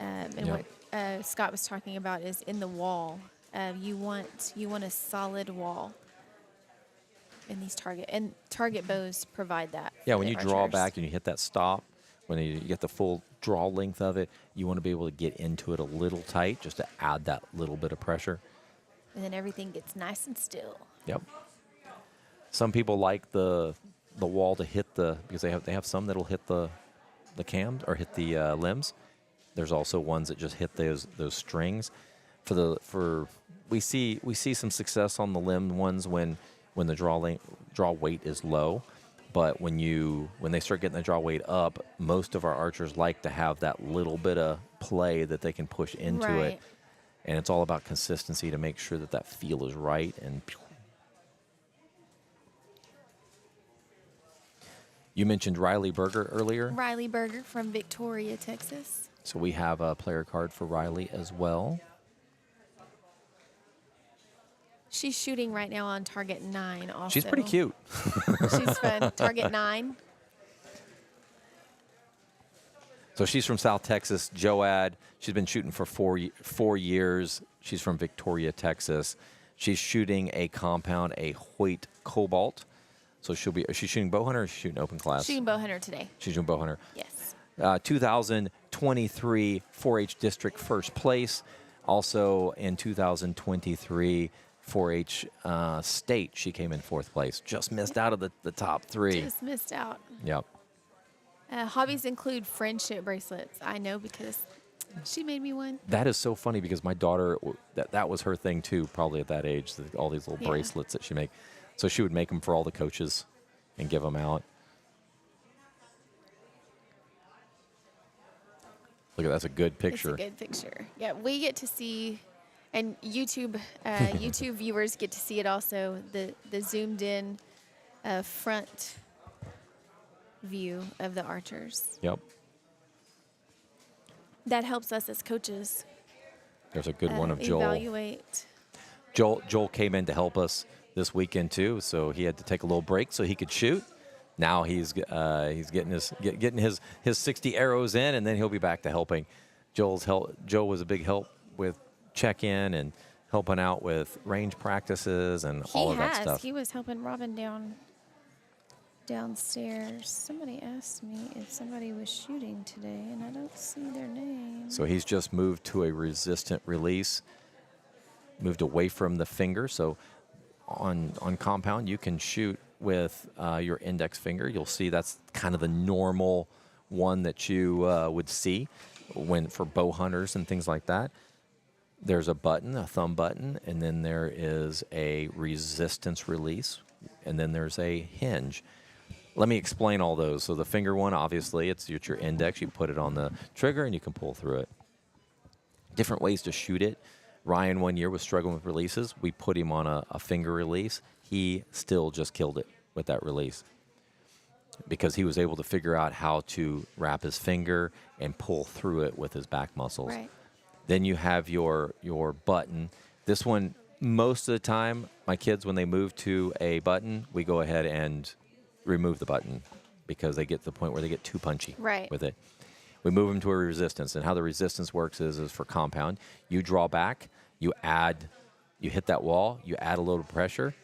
And Yeah. what Scott was talking about is in the wall. You want a solid wall in these target bows provide that. Yeah, for when the you draw archers. back and you hit that stop, when you get the full draw length of it, you want to be able to get into it a little tight just to add that little bit of pressure. And then everything gets nice and still. Yep. Some people like the wall to hit because they have some that'll hit the cams or hit the limbs. There's also ones that just hit those strings. We see some success on the limb ones when the draw weight is low, but when they start getting the draw weight up, most of our archers like to have that little bit of play that they can push into it, Right. and it's all about consistency to make sure that feel is right. And you mentioned Riley Berger earlier, Riley Berger from Victoria, Texas. so we have a player card for Riley as well. She's shooting right now on target 9 also. She's pretty cute. She's fun. Target 9. So she's from South Texas, Joad. She's been shooting for 4 years. She's from Victoria, Texas. She's shooting a compound, a Hoyt Cobalt. So is she shooting bow hunter or is she shooting open class? Shooting bow hunter today. She's doing bow hunter. Yes. 2023 4-H district first place. Also in 2023 4-H state, she came in 4th place. Just missed out of the top 3. Just missed out. Yep. Hobbies include friendship bracelets. I know because she made me one. That is so funny because my daughter, that was her thing too, probably at that age, all these little Yeah. bracelets that she make. So she would make them for all the coaches and give them out. Look at that's a good picture. It's a good picture. Yeah, we get to see, and YouTube viewers get to see it also. The zoomed in front view of the archers. Yep. That helps us as coaches There's a good one of Joel. evaluate. Joel came in to help us this weekend too, so he had to take a little break so he could shoot. Now he's getting his 60 arrows in, and then he'll be back to helping. Joel was a big help with check-in and helping out with range practices and all of that stuff. He was helping Robin downstairs. Somebody asked me if somebody was shooting today, and I don't see their name. So he's just moved to a resistant release, moved away from the finger. So on compound, you can shoot with your index finger. You'll see that's kind of the normal one that you would see for bow hunters and things like that. There's a button, a thumb button, and then there is a resistance release, and then there's a hinge. Let me explain all those. So the finger one, obviously, it's your index. You put it on the trigger, and you can pull through it. Different ways to shoot it. Ryan one year was struggling with releases. We put him on a finger release. He still just killed it with that release because he was able to figure out how to wrap his finger and pull through it with his back muscles. Right. Then you have your button. This one, most of the time, my kids, when they move to a button, we go ahead and remove the button because they get to the point where they get too punchy with it. We move them to a resistance, and how the resistance works is for compound. You draw back, you hit that wall, you add a little pressure,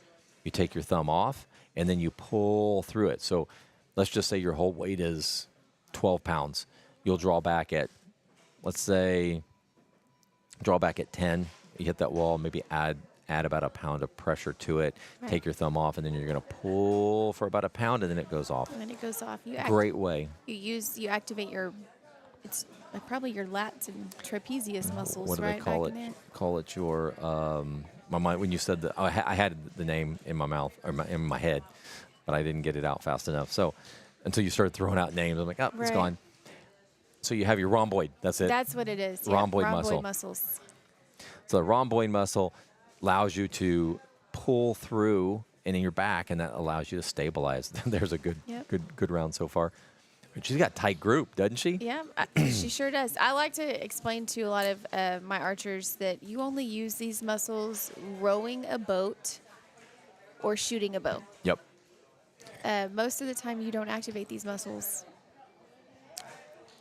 you take your thumb off, and then you pull through it. So let's just say your whole weight is 12 pounds. You'll draw back at, let's say, draw back at 10. You hit that wall, maybe add about a pound of pressure to it, take your thumb off, and then you're going to pull for about a pound, and then it goes off. And then it goes off. Great way. You activate it's probably your lats and trapezius muscles, What do right? they call back it? in there. Call it your my mind. When you said that, I had the name in my mouth or in my head, but I didn't get it out fast enough. So until you started throwing out names, I'm like, oh, it's gone. So you have your rhomboid. That's it. That's what it is. Yeah, Rhomboid muscle. muscles. So the rhomboid muscle allows you to pull through and in your back, and that allows you to stabilize. There's a good round so far. She's got a tight group, doesn't she? Yeah, she sure does. I like to explain to a lot of my archers that you only use these muscles rowing a boat or shooting a bow. Yep. Most of the time, you don't activate these muscles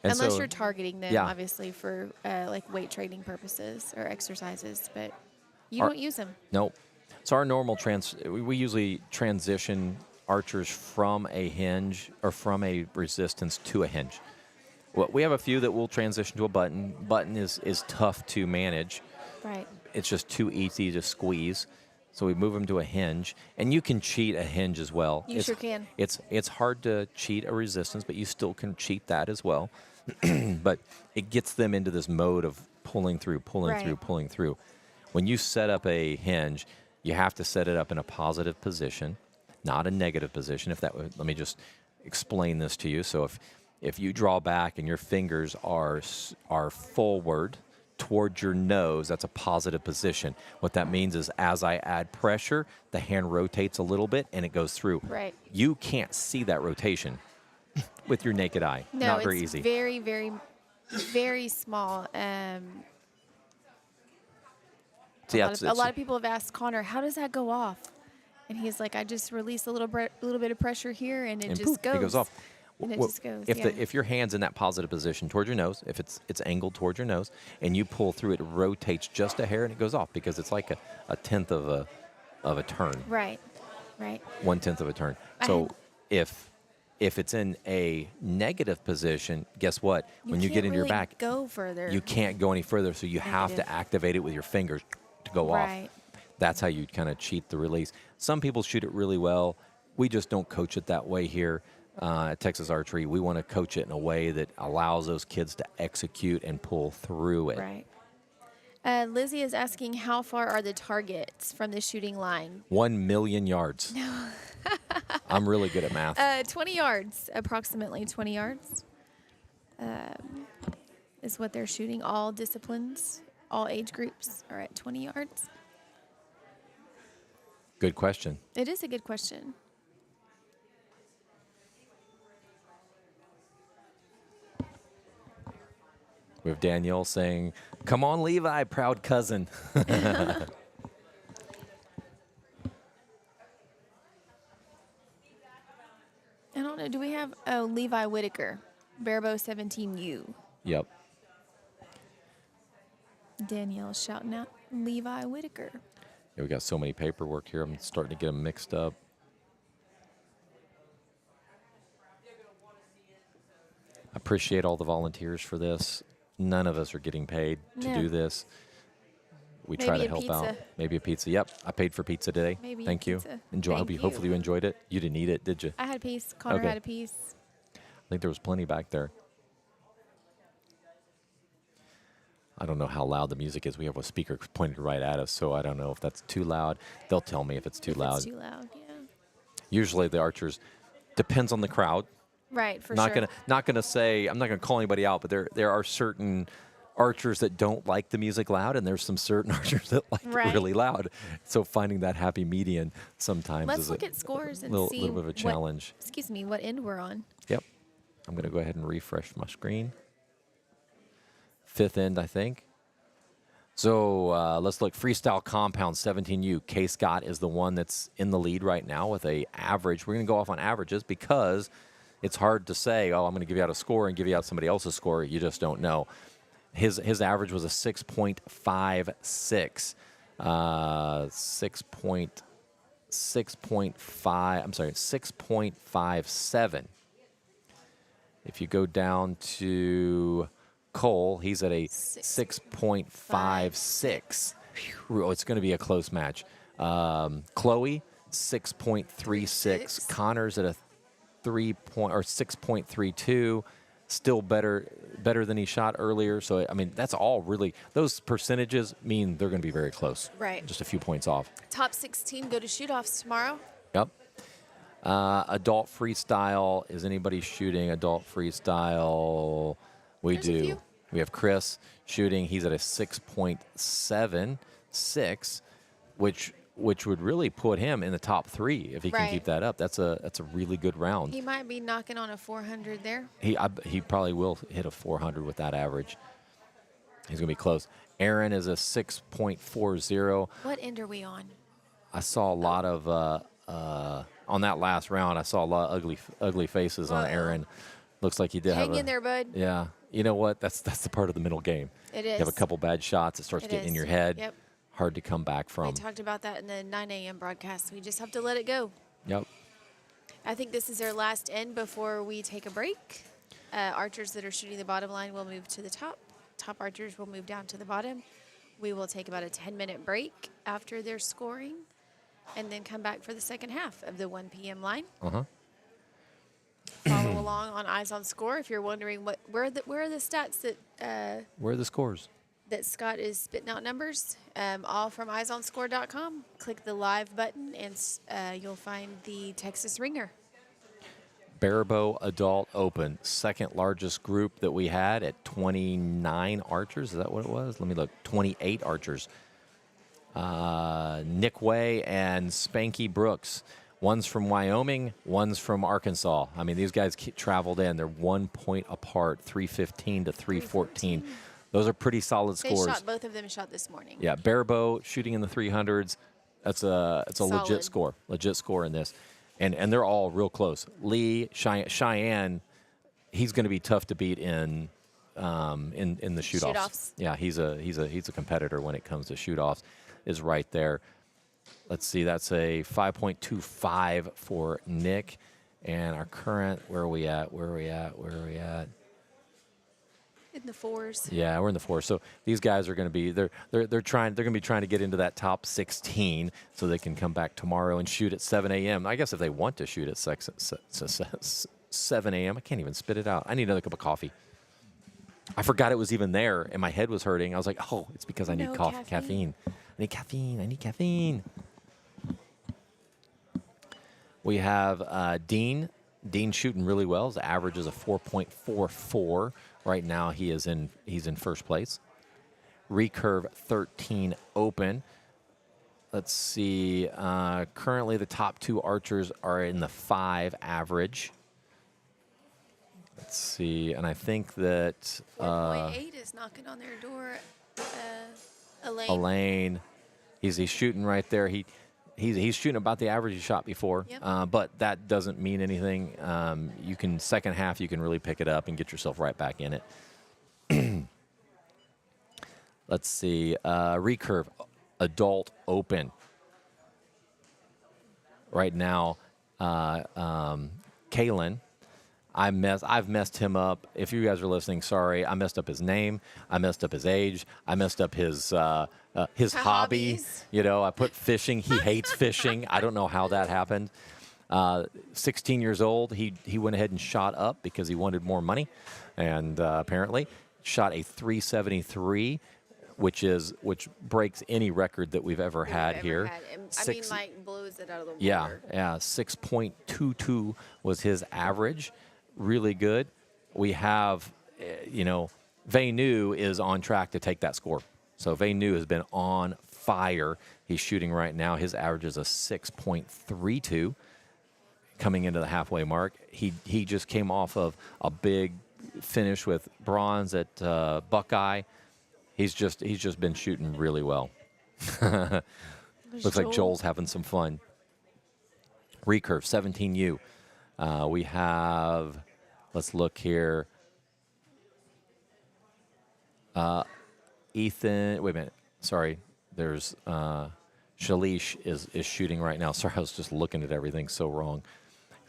And unless so- you're targeting them, yeah. obviously, for like weight training purposes or exercises, but you Our- don't use them. Nope. So our normal we usually transition archers from a hinge or from a resistance to a hinge. Well, we have a few that will transition to a button. Button is tough to manage. Right. It's just too easy to squeeze. So we move them to a hinge, and you can cheat a hinge as well. You sure can. It's hard to cheat a resistance, but you still can cheat that as well. But it gets them into this mode of pulling through, Right. pulling through. When you set up a hinge, you have to set it up in a positive position, not a negative position. Let me just explain this to you. So if you draw back and your fingers are forward towards your nose, that's a positive position. What that means is as I add pressure, the hand rotates a little bit and it goes through. Right. You can't see that rotation with your naked eye. No, Not very it's easy. very, very, very small. So yeah, A lot of people have asked Connor, how does that go off? And he's like, I just release a little bit of pressure here, and it and just poof, goes. it goes off. And it Well, just goes. If yeah. if your hand's in that positive position towards your nose, if it's angled towards your nose, and you pull through, it rotates just a hair and it goes off because it's like a tenth of a turn, Right. Right. 1/10 of a turn. I So had- if it's in a negative position, guess what? When you get can't into your really back, go further. you can't go any further. So you have to Negative. activate it with your fingers to go Right. off. That's how you kind of cheat the release. Some people shoot it really well. We just don't coach it that way here at Texas Archery. We want to coach it in a way that allows those kids to execute and pull through it. Right. Lizzie is asking, how far are the targets from the shooting line? 1 million yards. I'm really good at math. 20 yards, approximately 20 yards, is what they're shooting. All disciplines, all age groups are at 20 yards. Good question. It is a good question. We have Danielle saying, "Come on, Levi, proud cousin." I don't know. Do we have Levi Whitaker, Barebow 17U? Yep. Danielle shouting out Levi Whitaker. Yeah, we got so many paperwork here. I'm starting to get them mixed up. I appreciate all the volunteers for this. None of us are getting paid to No. do this. We try Maybe to a help out. pizza. Maybe a pizza. Yep, I paid for pizza today. Maybe a Thank you. pizza. Enjoy. Thank you. Hopefully you enjoyed it. You didn't eat it, did you? I had a piece. Connor Okay. had a piece. I think there was plenty back there. I don't know how loud the music is. We have a speaker pointed right at us, so I don't know if that's too loud. They'll tell me if it's too If loud. It's too loud, yeah. Usually the archers, depends on the crowd. Right, for not sure. gonna say, I'm not gonna call anybody out, but there are certain archers that don't like the music loud, and there's some certain archers that like Right. it really loud. So finding that happy median sometimes Let's is look a at scores and little see bit of a challenge. What end we're on. Yep. I'm gonna go ahead and refresh my screen. 5th end, I think. So let's look. Freestyle compound 17U. K. Scott is the one that's in the lead right now with a average. We're going to go off on averages because it's hard to say, oh, I'm going to give you out a score and give you out somebody else's score. You just don't know. His average was a 6.56. 6.57. If you go down to Cole, he's at a 6.56. Oh, it's going to be a close match. Chloe, 6.36. Connor's at a 6.32. Still better than he shot earlier. So I mean, that's all really. Those percentages mean they're going to be very close. Right. Just a few points off. Top 16 go to shoot-offs tomorrow. Yep. Adult freestyle. Is anybody shooting adult freestyle? We There's a do. few. We have Chris shooting. He's at a 6.76, which which would really put him in the top 3 if he can keep Right. that up. That's a really good round. He might be knocking on a 400 there. He probably will hit a 400 with that average. He's going to be close. Aaron is a 6.40. What end are we on? I saw a lot of on that last round. I saw a lot of ugly faces on Uh-oh. Aaron. Looks like he did have Hang in there, bud. Yeah. You know what? That's the part of the middle game. It You have a is. couple bad shots. It starts It getting in is. your head. Yep. Hard to come back We from. talked about that in the 9 a.m. broadcast. We just have to let it go. Yep. I think this is our last end before we take a break. Archers that are shooting the bottom line will move to the top. Top archers will move down to the bottom. We will take about a 10-minute break after their scoring and then come back for the second half of the 1 p.m. line. Uh-huh. Follow along on Eyes on Score if you're wondering where are the stats that Where are the scores? that Scott is spitting out numbers, all from eyesonscore.com. Click the live button and you'll find the Texas Ringer. Barebow Adult Open, second largest group that we had at 29 archers. Is that what it was? Let me look. 28 archers. Nick Way and Spanky Brooks. One's from Wyoming, one's from Arkansas. I mean, these guys traveled in. They're 1 point apart, 315 to 314. Those are pretty solid scores. Both of them shot this morning. Yeah, Barebow shooting in the 300s. It's a legit Solid. score in this, and they're all real close. Lee Cheyenne, he's going to be tough to beat in the shoot-offs. Shoot-offs. Yeah, he's a competitor when it comes to shoot-offs. Is right there. Let's see, that's a 5.25 for Nick, and our current. Where are we at? In the 4s. Yeah, we're in the 4. So these guys are going to be they're going to be trying to get into that top 16 so they can come back tomorrow and shoot at 7 a.m. I guess if they want to shoot at 7 a.m. I can't even spit it out. I need another cup of coffee. I forgot it was even there, and my head was hurting. I was like, oh, it's because I need No caffeine. I need caffeine. We have Dean. Dean shooting really well. His average is a 4.44. Right now he's in first place. Recurve 13 Open. Let's see. Currently the top 2 archers are in the 5 average. Let's see. And I think that 4.8 is knocking on their door. Elaine. Elaine, he's shooting right there. He's shooting about the average he shot before, Yep. but that doesn't mean anything. You can second half, you can really pick it up and get yourself right back in it. Let's see, Recurve Adult Open. Right now, Kalen. I've messed him up. If you guys are listening, sorry. I messed up his name. I messed up his age. I messed up his hobby. Hobbies. You know, I put fishing. He hates fishing. I don't know how that happened. 16 years old. He went ahead and shot up because he wanted more money, and apparently shot a 373, which breaks any record that we've ever had here. Blows it out of the water. Yeah, 6.22 was his average. Really good. We have, Venu is on track to take that score. So Venu has been on fire. He's shooting right now. His average is a 6.32 coming into the halfway mark. He just came off of a big finish with bronze at Buckeye. He's just been shooting really well. Looks like Joel's having some fun. Recurve, 17U. We have, let's look here. Ethan, wait a minute. Sorry. There's Shalish is shooting right now. Sorry, I was just looking at everything so wrong.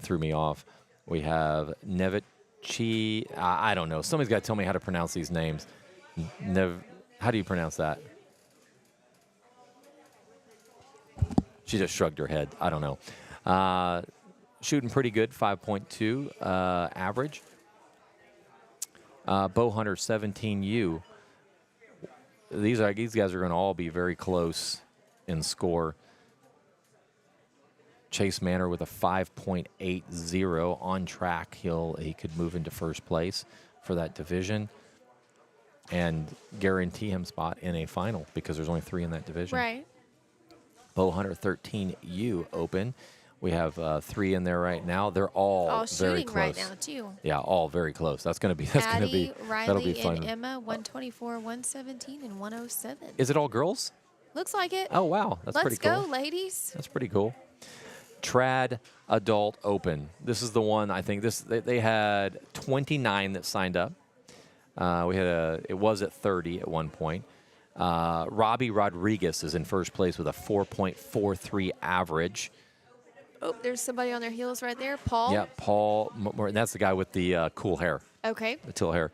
Threw me off. We have Nevichi. I don't know. Somebody's got to tell me how to pronounce these names. How do you pronounce that? She just shrugged her head. I don't know. Shooting pretty good, 5.2 average. Bowhunter, 17U. These guys are going to all be very close in score. Chase Manor with a 5.80 on track. He could move into first place for that division and guarantee him spot in a final because there's only 3 in that division. Right. Bowhunter 13U Open. We have 3 in there right now. They're all very shooting close. right now too. Yeah, all very close. That'll be Addie, that'll be Riley, fun. and Emma, 124, 117, and 107. Is it all girls? Looks like it. Oh wow, that's pretty Let's cool. go, ladies. That's pretty cool. Trad Adult Open. This is the one. I think they had 29 that signed up. It was at 30 at one point. Robbie Rodriguez is in first place with a 4.43 average. Oh, there's somebody on their heels right there. Paul. Yeah, Paul. And that's the guy with the cool hair, Okay. the teal hair.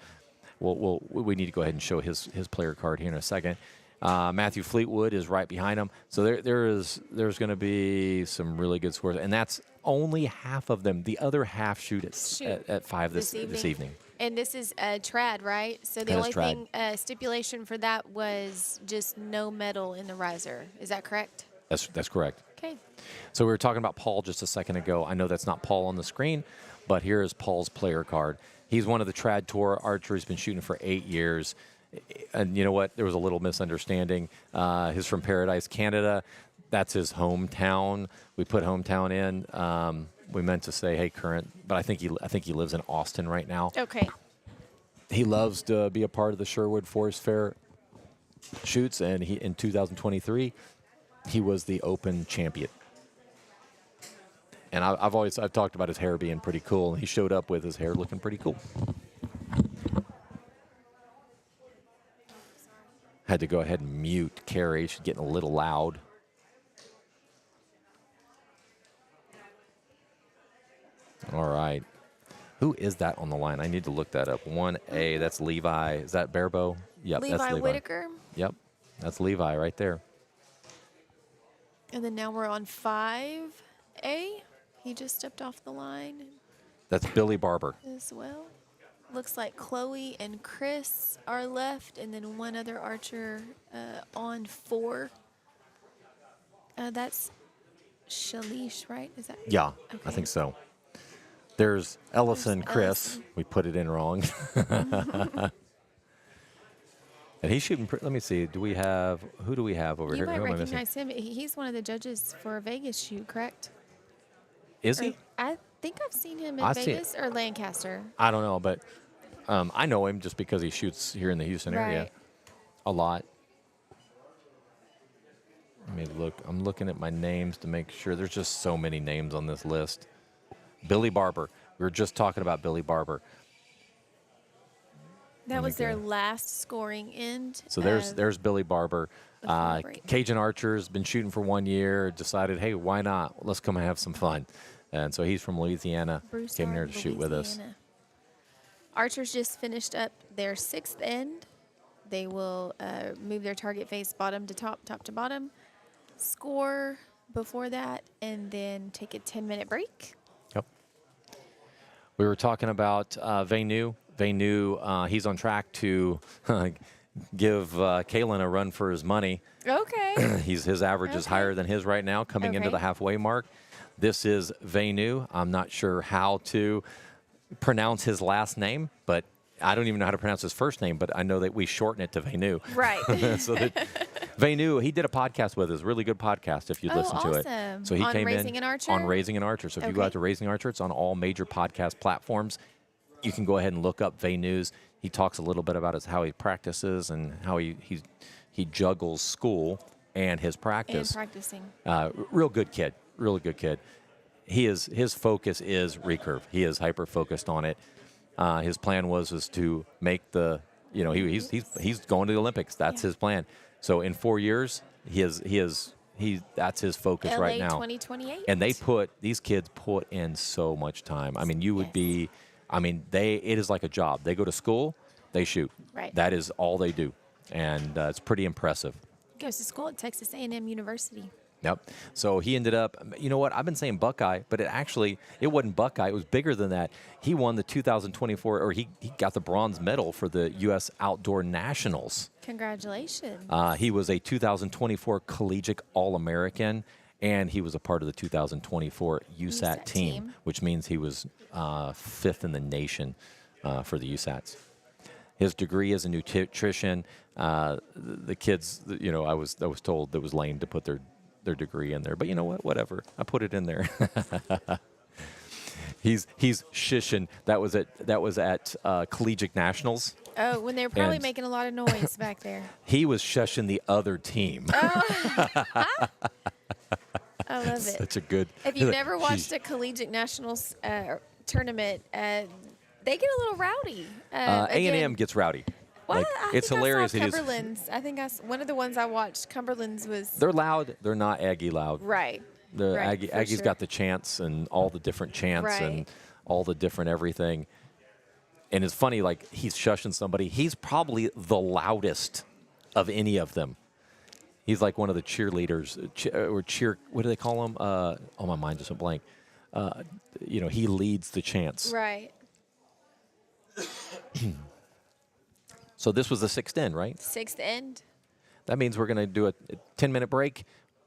We need to go ahead and show his player card here in a second. Matthew Fleetwood is right behind him. So there's going to be some really good scores, and that's only half of them. The other half shoot at 5 this evening. And this is trad, right? So the That is only trad. thing stipulation for that was just no metal in the riser. Is that correct? That's correct. Okay. So we were talking about Paul just a second ago. I know that's not Paul on the screen, but here is Paul's player card. He's one of the Trad Tour archers. He's been shooting for 8 years. And you know what? There was a little misunderstanding. He's from Paradise, Canada. That's his hometown. We put hometown in. We meant to say, hey, current, but I think he lives in Austin right now. Okay. He loves to be a part of the Sherwood Forest Fair shoots, and in 2023, he was the Open champion. And I've talked about his hair being pretty cool, and he showed up with his hair looking pretty cool. Had to go ahead and mute Carrie. She's getting a little loud. All right. Who is that on the line? I need to look that up. 1A, that's Levi. Is that Barebow? Yep, that's Levi Levi. Whitaker. Yep, that's Levi right there. And then now we're on 5A. He just stepped off the line That's Billy Barber. as well. Looks like Chloe and Chris are left, and then one other archer on 4. That's Shalish, right? Is that? Yeah, I Okay. think so. There's Ellison There's Chris. Ellison. We put it in wrong. And he's shooting. Let me see. Who do we have over You here? might Who am I missing? recognize him. He's one of the judges for a Vegas shoot, correct? Is Or- he? I think I've seen him in I see- Vegas or Lancaster. I don't know, but I know him just because he shoots here in the Houston area Right. a lot. Let me look. I'm looking at my names to make sure. There's just so many names on this list. Billy Barber. We were just talking about Billy Barber. That Let me was their go. last scoring end. So there's Billy Barber. before break. Cajun Archer's been shooting for 1 year. Decided, hey, why not? Let's come and have some fun. And so he's from Louisiana. Came here to shoot with us. Louisiana. Archers just finished up their 6th end. They will move their target face bottom to top, top to bottom, score before that, and then take a 10-minute break. Yep. We were talking about Venu. Venu, he's on track to give Kalen a run for his money. Okay. His average is Okay. higher than his right now, coming into Okay. the halfway mark. This is Venu. I'm not sure how to pronounce his last name, but I don't even know how to pronounce his first name, but I know that we shorten it to Venu. Right. So that Venu, he did a podcast with us, really good podcast if you'd Oh, listen to it. awesome. So he On came Raising in an Archer? on Raising an Archer. So if you go Okay. out to Raising an Archer, it's on all major podcast platforms. You can go ahead and look up Venu's. He talks a little bit about how he practices and how he juggles school and his And practice. practicing. Real good kid. Really good kid. His focus is recurve. He is hyper focused on it. His plan was to make he's going to the Olympics. That's Yeah. his plan. So in 4 years, that's his focus LA right now. 2028. And these kids put in so much time. I mean, it is like a job. They go to school, they shoot. Right. That is all they do, and it's pretty impressive. Goes to school at Texas A&M University. Yep. So he ended up, you know what? I've been saying Buckeye, but it wasn't Buckeye. It was bigger than that. He won the 2024, or he got the bronze medal for the U.S. Outdoor Nationals. Congratulations. He was a 2024 Collegiate All-American, and he was a part of the 2024 USAT team, which means he was 5th in the nation for the USATs. His degree is in nutrition. The kids, I was told that was lame to put their their degree in there. But you know what? Whatever. I put it in there. He's shishing. That was at Collegiate Nationals. Oh, when they were probably And- making a lot of noise back there. He was shushing the other team. I love it. Such a good. If you've never watched a collegiate nationals tournament, they get a little rowdy. A&M again, gets rowdy. well, Like, I it's think hilarious. I saw It is. Cumberland's. I think one of the ones I watched. Cumberland's was They're loud. They're not Aggie loud. right. The right, for Aggie's sure. got the chants and all the different chants Right. and all the different everything. And it's funny, like he's shushing somebody. He's probably the loudest of any of them. He's like one of the cheerleaders or cheer. What do they call him? Oh, my mind just went blank. He leads the chants. Right. So this was the sixth end, right? Sixth end. That means we're going to do a 10-minute break.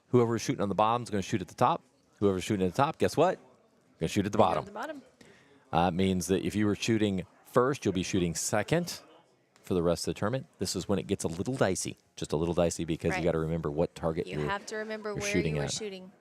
Whoever's shooting on the bottom is going to shoot at the top. Whoever's shooting at the top, guess what? Going to shoot at the bottom. The bottom. It means that if you were shooting first, you'll be shooting second for the rest of the tournament. This is when it gets a little dicey, just a little dicey because Right. you got to remember what target You have to remember where shooting you were at. shooting.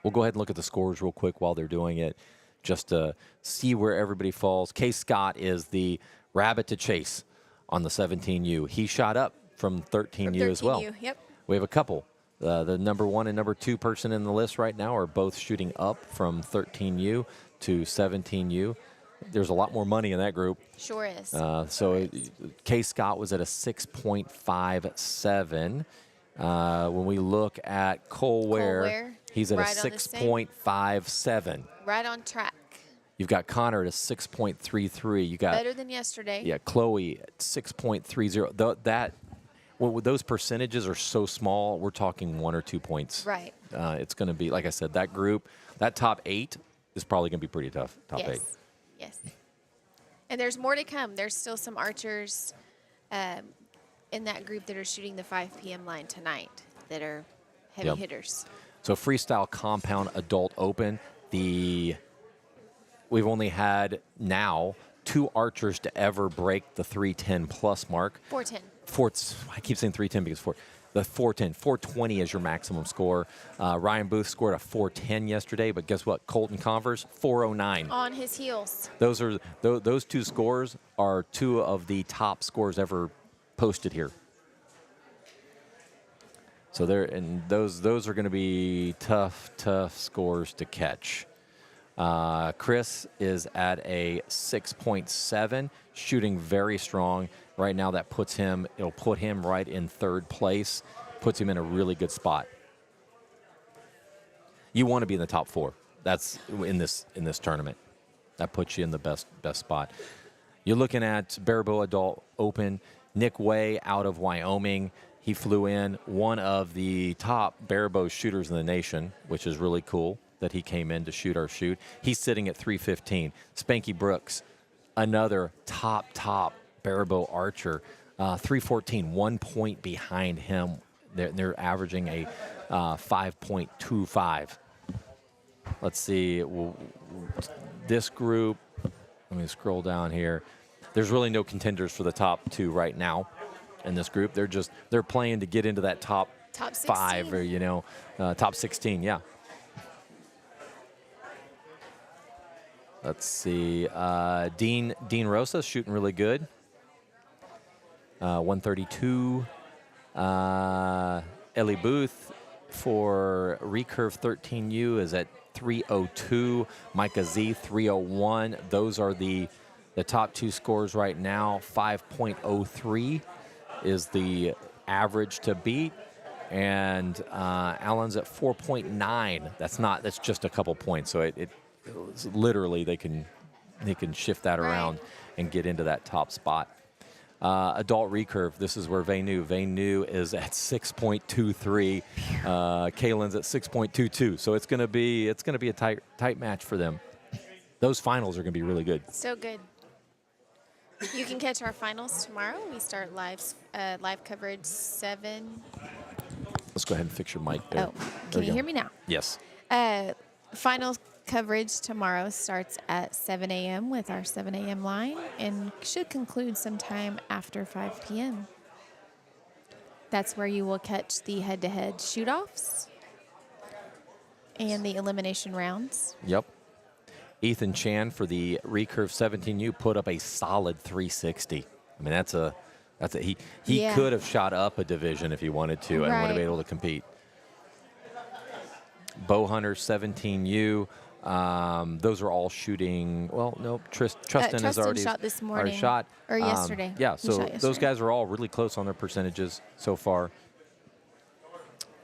We'll go ahead and look at the scores real quick while they're doing it, just to see where everybody falls. Case Scott is the rabbit to chase on the 17U. He shot up from 13U as well. 13U, yep. We have a couple. The number 1 and number 2 person in the list right now are both shooting up from 13U to 17U. There's a lot more money in that group. Sure is. Case Scott was at a 6.57. When we look at Cole Ware, he's at right a on the same. 6.57. Right on track. You've got Connor at a 6.33. You got Better than yesterday. yeah, Chloe at 6.30. Those percentages are so small. We're talking 1 or 2 points. Right. It's going to be, like I said, that group, that top 8 is probably going to be pretty tough. Top 8. Yes. And there's more to come. There's still some archers in that group that are shooting the 5 p.m. line tonight that are heavy Yep. hitters. So Freestyle Compound Adult Open, we've only had now 2 archers to ever break the 310 plus mark. 410. I keep saying 310 because the 410, 420 is your maximum score. Ryan Booth scored a 410 yesterday, but guess what? Colton Converse, 409. On his heels. Those 2 scores are 2 of the top scores ever posted here. So those are going to be tough scores to catch. Chris is at a 6.7, shooting very strong. Right now it'll put him right in 3rd place, puts him in a really good spot. You want to be in the top 4. That's in this tournament. That puts you in the best spot. You're looking at Baraboo Adult Open. Nick Way out of Wyoming. He flew in, one of the top Baraboo shooters in the nation, which is really cool that he came in to shoot our shoot. He's sitting at 315. Spanky Brooks, another top Baraboo archer, 314, 1 point behind him. They're averaging a 5.25. Let's see. This group, let me scroll down here. There's really no contenders for the top 2 right now in this group. They're playing to get into that top 5 or top 16. Yeah. Let's see. Dean Rosa shooting really good. 132. Ellie Booth for recurve 13U is at 302. Micah Z 301. Those are the top 2 scores right now. 5.03 is the average to beat, and Allen's at 4.9. That's just a couple points. So it's literally they can shift that around and get into that top spot. Adult recurve. This is where Vanu is at 6.23. Kaylin's at 6.22. So it's gonna be a tight match for them. Those finals are gonna be really good. So good. You can catch our finals tomorrow. We start live coverage 7. Let's go ahead and fix your mic there. Oh, can you hear me now? Yes. Final coverage tomorrow starts at 7 a.m. with our 7 a.m. line and should conclude sometime after 5 p.m. That's where you will catch the head-to-head shoot-offs and the elimination rounds. Yep. Ethan Chan for the recurve 17U put up a solid 360. I mean, he Yeah. could have shot up a division if he wanted to and would have Right. been able to compete. Bowhunter 17U. Those are all shooting. Well, no, Trustin has already shot this morning. shot. Or yesterday. Yeah, He so shot those yesterday. guys are all really close on their percentages so far.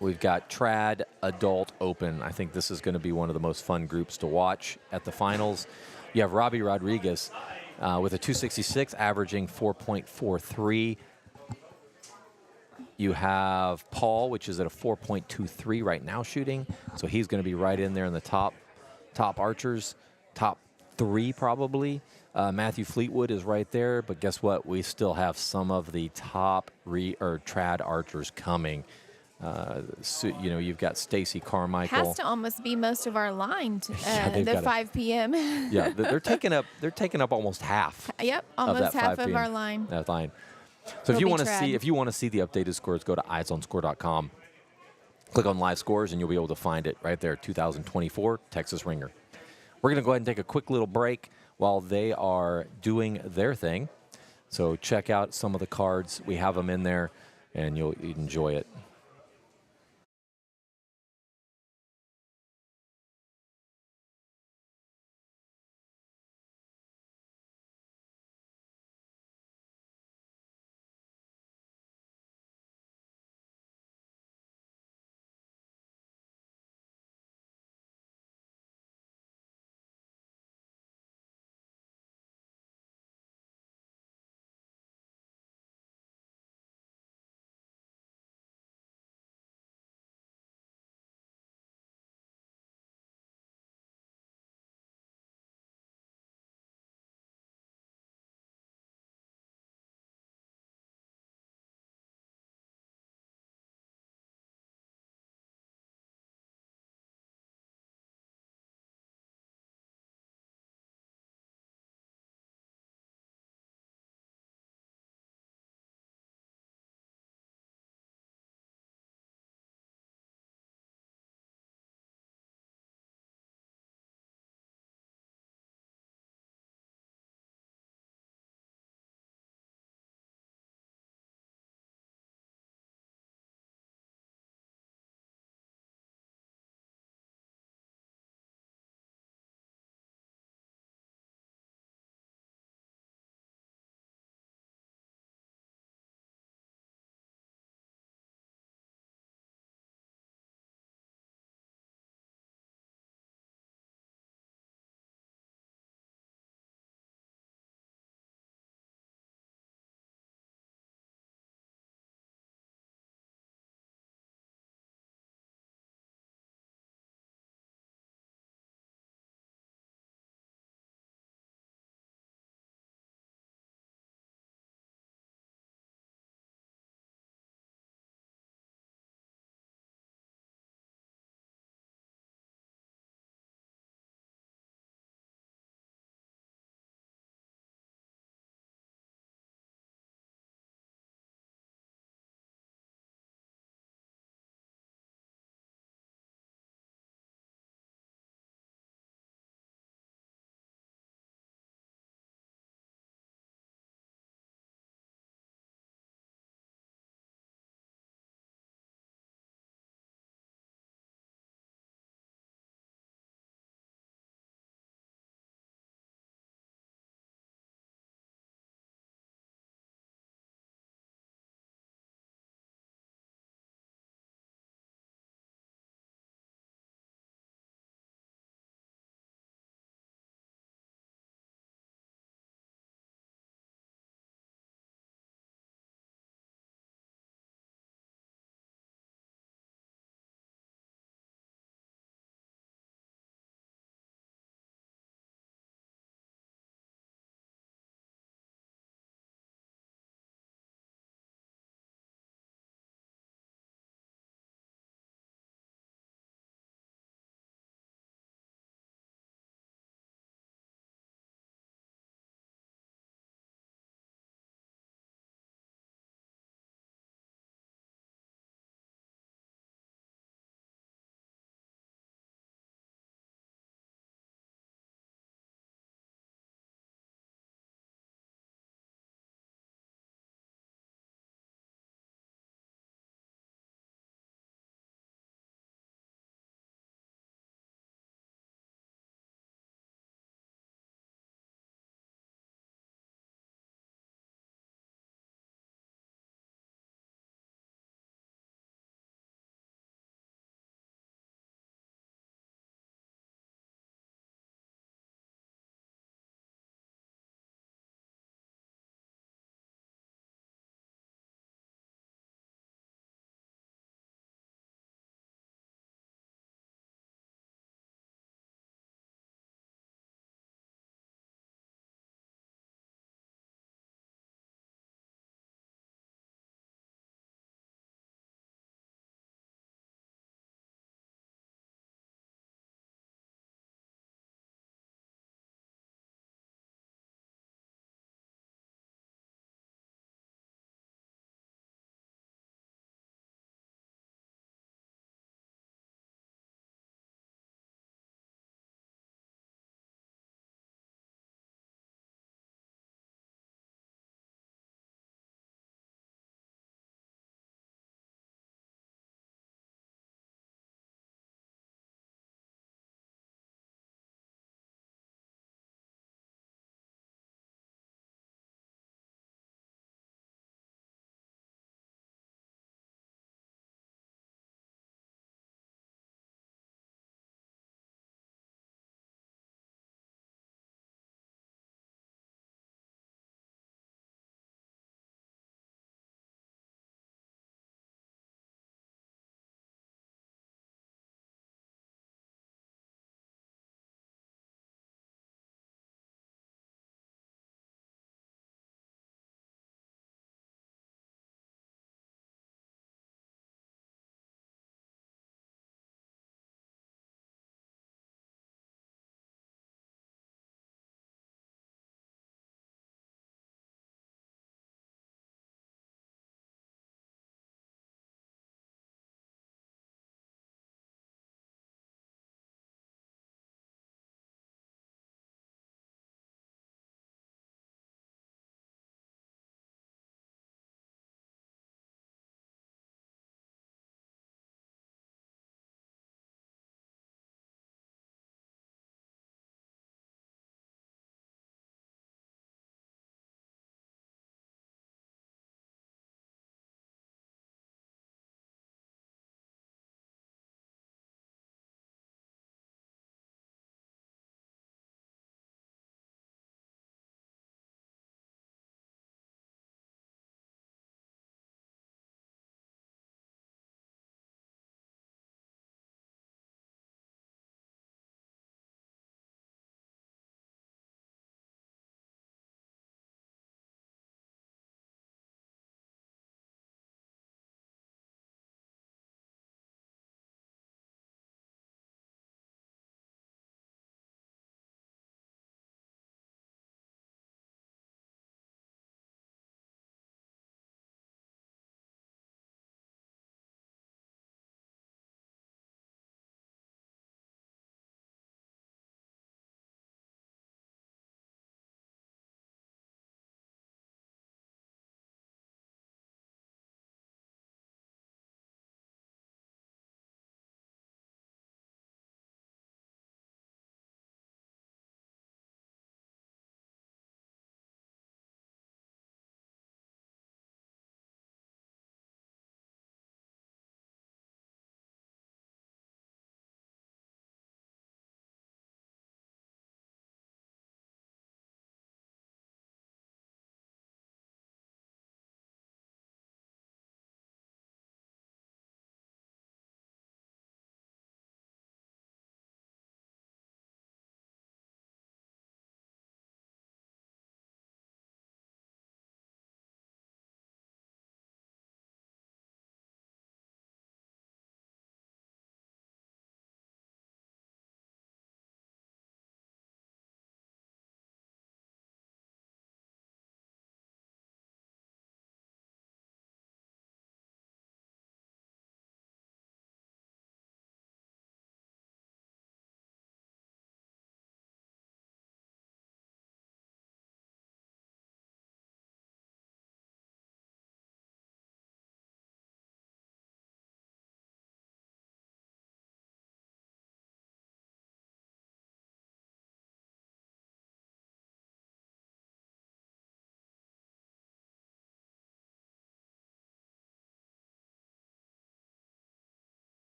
We've got Trad Adult Open. I think this is going to be one of the most fun groups to watch at the finals. You have Robbie Rodriguez with a 266, averaging 4.43. You have Paul, which is at a 4.23 right now shooting. So he's going to be right in there in the top archers, top 3 probably. Matthew Fleetwood is right there, but guess what? We still have some of the top trad archers coming. So, you've got Stacy Carmichael. Has to almost be most of our line they've the got 5 p.m. Yeah, they're taking up almost half. Yep, of almost that half 5 of our p.m. line. That line. So Will if you be want to trad. see the updated scores, go to eyesonscore.com. Click on live scores and you'll be able to find it right there. 2024 Texas Ringer. We're going to go ahead and take a quick little break while they are doing their thing. So check out some of the cards. We have them in there and you'll enjoy it.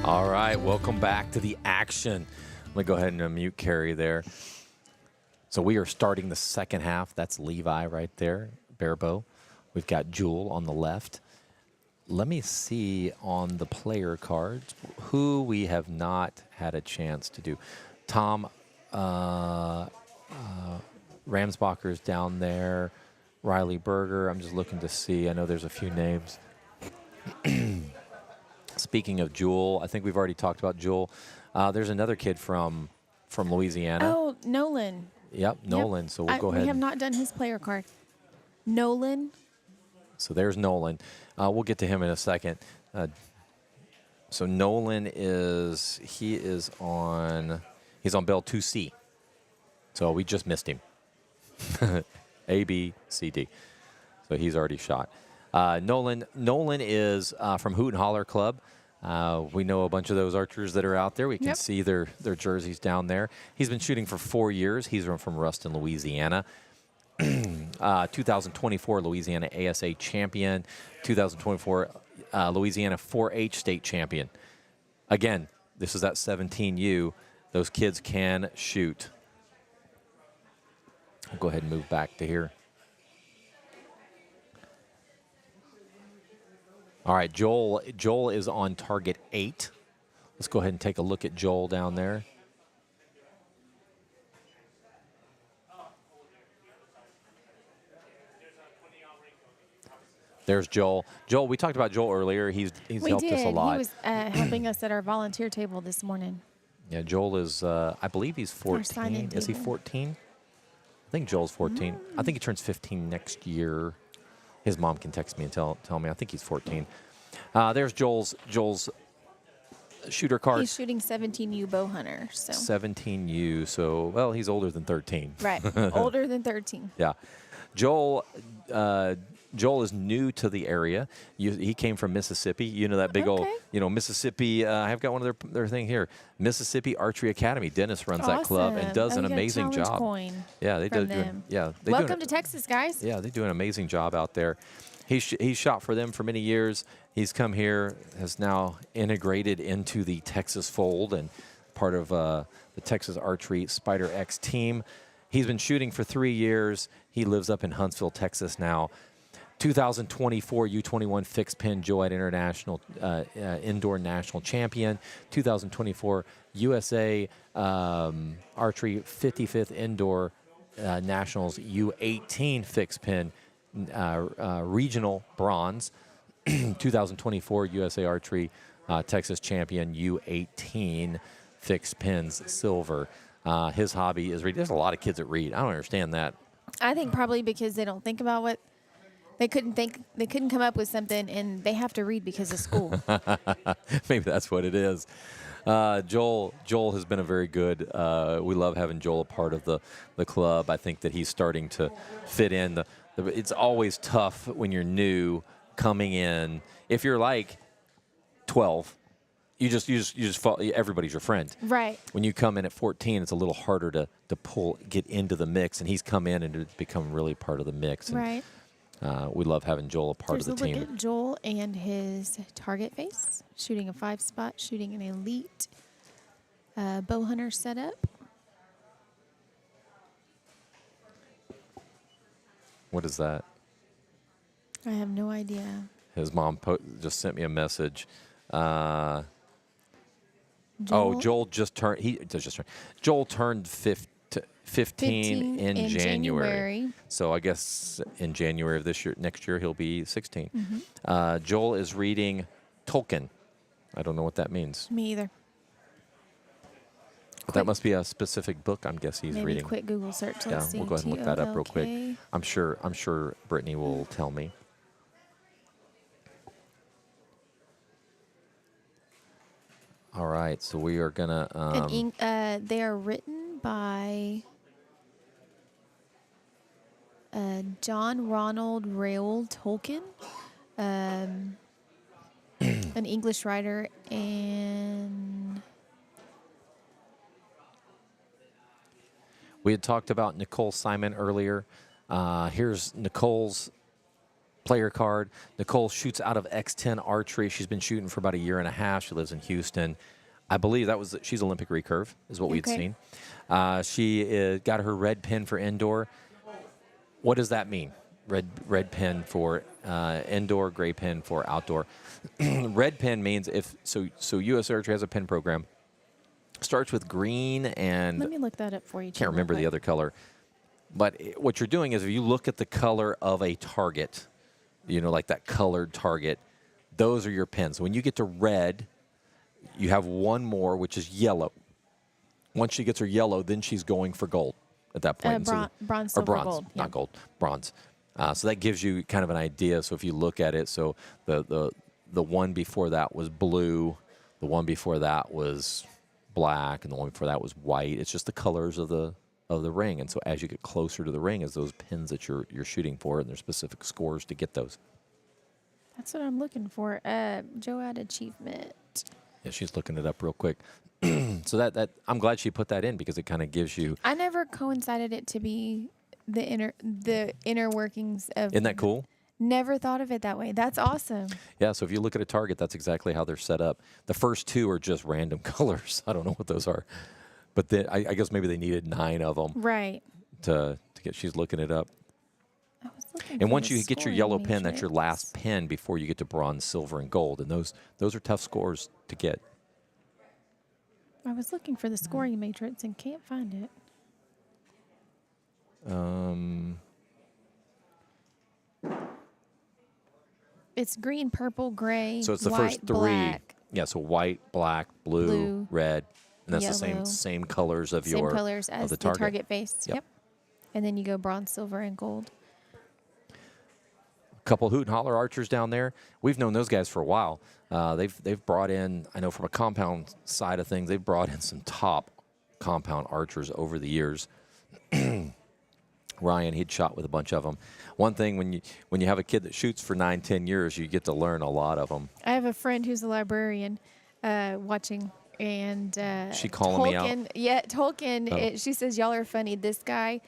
All right, welcome back to the action. I'm going to go ahead and unmute Carrie there. So we are starting the second half. That's Levi right there, Barebow. We've got Jewel on the left. Let me see on the player cards who we have not had a chance to do. Tom Ramsbacher's down there. Riley Berger. I'm just looking to see. I know there's a few names. Speaking of Jewel, I think we've already talked about Jewel. There's another kid from Louisiana. Oh, Nolan. Yep, Nolan. Yep. So we'll go ahead. We have not done his player card. Nolan. So there's Nolan. We'll get to him in a second. So Nolan he's on Bell 2C. So we just missed him. A, B, C, D. So he's already shot. Nolan is from Hoot and Holler Club. We know a bunch of those archers that are out there. We can see their jerseys down there. He's been shooting for 4 years. He's from Ruston, Louisiana. 2024 Louisiana ASA champion. 2024 Louisiana 4-H state champion. Again, this is that 17U. Those kids can shoot. I'll go ahead and move back to here. All right, Joel is on target 8. Let's go ahead and take a look at Joel down there. There's Joel. Joel, we talked about Joel earlier. He's helped us a lot. He was helping us at our volunteer table this morning. Yeah, Joel is, I believe he's 14. Is he 14? I think Joel's 14. I think he turns 15 next year. His mom can text me and tell me. I think he's 14. There's Joel's shooter card. He's shooting 17U bow hunter. So 17U. So, well, he's older than 13. Right. Older than 13. Yeah. Joel is new to the area. He came from Mississippi. You know that big old, Mississippi. I've got one of their thing here. Mississippi Archery Academy. Dennis runs that club and does an amazing job. Coin yeah, they do. Welcome to Texas, guys. Yeah, they do an amazing job out there. He's shot for them for many years. He's come here, has now integrated into the Texas fold and part of the Texas Archery Spider X team. He's been shooting for 3 years. He lives up in Huntsville, Texas now. 2024 U21 Fixed Pin Joet International Indoor National Champion. 2024 USA Archery 55th Indoor Nationals U18 Fixed Pin Regional Bronze. 2024 USA Archery Texas Champion U18 Fixed Pins Silver. His hobby is reading. There's a lot of kids that read. I don't understand that. I think probably because they don't think about what they couldn't come up with something, and they have to read because of school. Maybe that's what it is. Joel has been a very good. We love having Joel a part of the club. I think that he's starting to fit in. It's always tough when you're new coming in. If you're like 12, you just follow, everybody's your friend. Right. When you come in at 14, it's a little harder to get into the mix, and he's come in and become really part of the mix. And, right. We love having Joel a part of the team. Look at Joel and his target face, shooting a 5-spot, shooting an elite bow hunter setup. What is that? I have no idea. His mom just sent me a message. Joel? Oh, Joel just turned. Joel turned 15 in January. So I guess in January of next year, he'll be 16. Mm-hmm. Joel is reading Tolkien. I don't know what that means. Me either. But that must be a specific book, I'm guessing he's reading. Quick Google search. Yeah, we'll go ahead and look that up real quick. I'm sure Brittany will tell me. All right, so we are gonna. They are written by John Ronald Reuel Tolkien, an English writer, and we had talked about Nicole Simon earlier. Here's Nicole's player card. Nicole shoots out of X10 Archery. She's been shooting for about a year and a half. She lives in Houston. I believe she's Olympic recurve is what we'd Okay. seen. She got her red pin for indoor. What does that mean? Red pin for indoor, gray pin for outdoor. Red pin means so U.S. Archery has a pin program. Starts with green and Let me look that up for you. can't remember the other color. But what you're doing is if you look at the color of a target, like that colored target, those are your pins. When you get to red, you have one more, which is yellow. Once she gets her yellow, then she's going for gold at that point. Bronze, Or silver, bronze, gold. not gold, bronze. So that gives you kind of an idea. So if you look at it, so the one before that was blue, the one before that was black, and the one before that was white. It's just the colors of the ring. And so as you get closer to the ring, is those pins that you're shooting for, and there's specific scores to get those. That's what I'm looking for. Joad achievement. Yeah, she's looking it up real quick. So that I'm glad she put that in because it kind of gives you. I never coincided it to be the inner workings of. Isn't that cool? Never thought of it that way. That's awesome. Yeah, so if you look at a target, that's exactly how they're set up. The first two are just random colors. I don't know what those are. But then I guess maybe they needed 9 of them Right. to get. She's looking it up. I was looking And for once the you get your scoring yellow pin, that's your matrix. last pin before you get to bronze, silver, and gold. And those are tough scores to get. I was looking for the scoring matrix and can't find it. It's green, purple, gray, So it's the white, first 3. black, Yeah, so white, black, blue, Blue, red. And that's yellow. the same colors of same colors of as the the target. target face. Yep. Yep. And then you go bronze, silver, and gold. Couple hoot and holler archers down there. We've known those guys for a while. They've brought in, I know from a compound side of things, they've brought in some top compound archers over the years. Ryan, he'd shot with a bunch of them. One thing when you have a kid that shoots for 9-10 years, you get to learn a lot of them. I have a friend who's a librarian watching, and She calling me out? Tolkien. Yeah, Tolkien. Oh. She says y'all are funny. This guy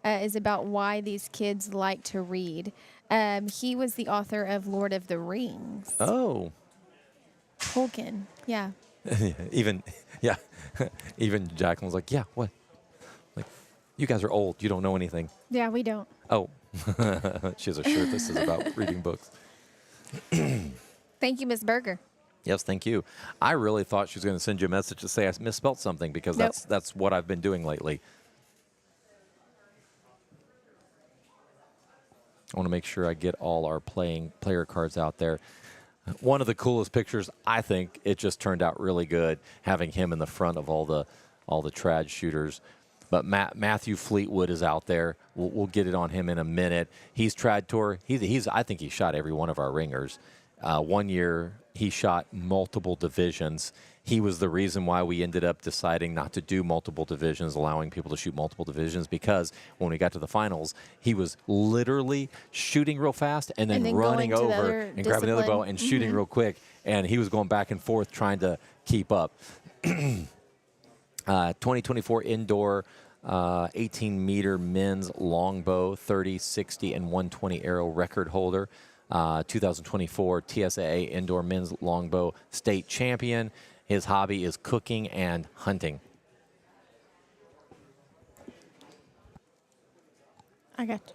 is about why these kids like to read. He was the author of Lord of the Rings. Oh, Tolkien. Yeah. even Jacqueline's like, yeah, what? Like, you guys are old. You don't know anything. Yeah, we don't. Oh, she has a shirt that says about reading books. Thank you, Miss Berger. Yes, thank you. I really thought she was going to send you a message to say I misspelled something because Nope. that's what I've been doing lately. I want to make sure I get all our player cards out there. One of the coolest pictures, I think, it just turned out really good having him in the front of all the trad shooters. But Matthew Fleetwood is out there. We'll get it on him in a minute. He's trad tour. I think he shot every one of our ringers. One year he shot multiple divisions. He was the reason why we ended up deciding not to do multiple divisions, allowing people to shoot multiple divisions, because when we got to the finals, he was literally shooting real fast and then running going to the over other and grabbing the other bow discipline. and shooting real quick. And he was going back and forth trying to keep up. 2024 indoor 18-meter men's longbow, 30, 60, and 120 arrow record holder. 2024 TSAA indoor men's longbow state champion. His hobby is cooking and hunting. I got you.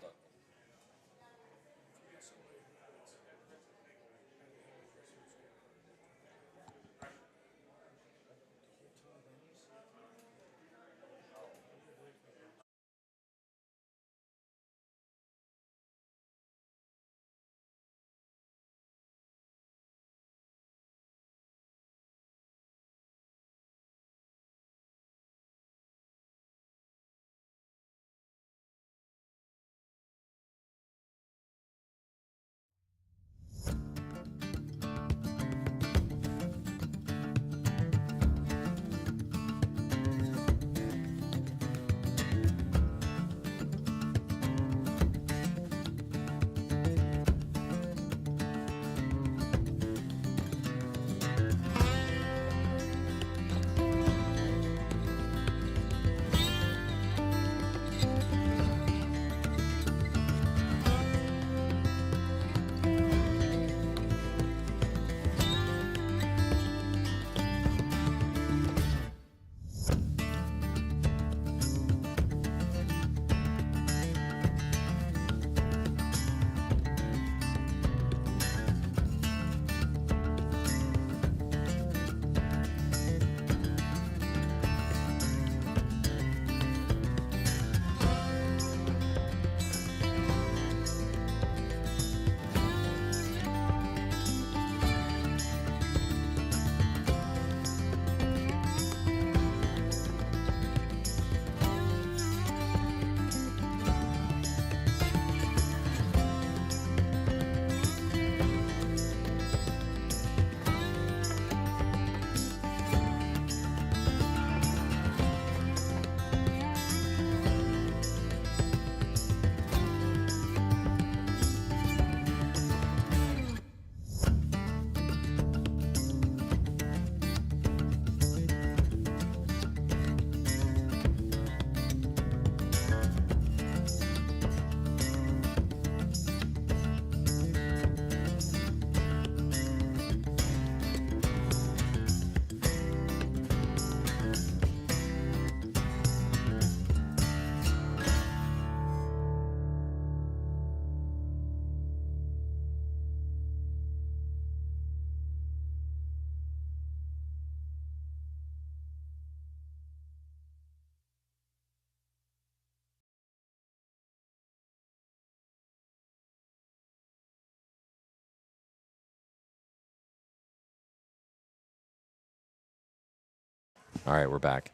All right, we're back.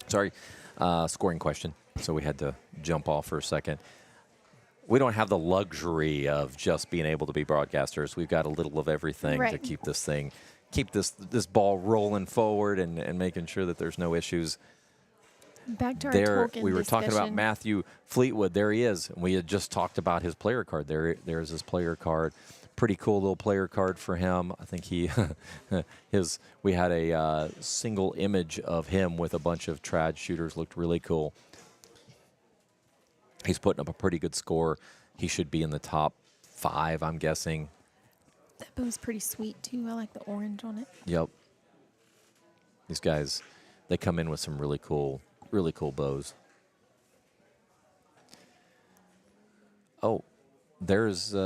Sorry, scoring question. So we had to jump off for a second. We don't have the luxury of just being able to be broadcasters. We've got a little of everything to Right. keep this ball rolling forward and making sure that there's no issues. Back to our There, Tolkien we were talking about discussion. Matthew Fleetwood. There he is. And we had just talked about his player card. There's his player card. Pretty cool little player card for him. I think we had a single image of him with a bunch of trad shooters. Looked really cool. He's putting up a pretty good score. He should be in the top 5, I'm guessing. That bow's pretty sweet, too. I like the orange on it. Yep. These guys, they come in with some really cool bows. Oh, there's we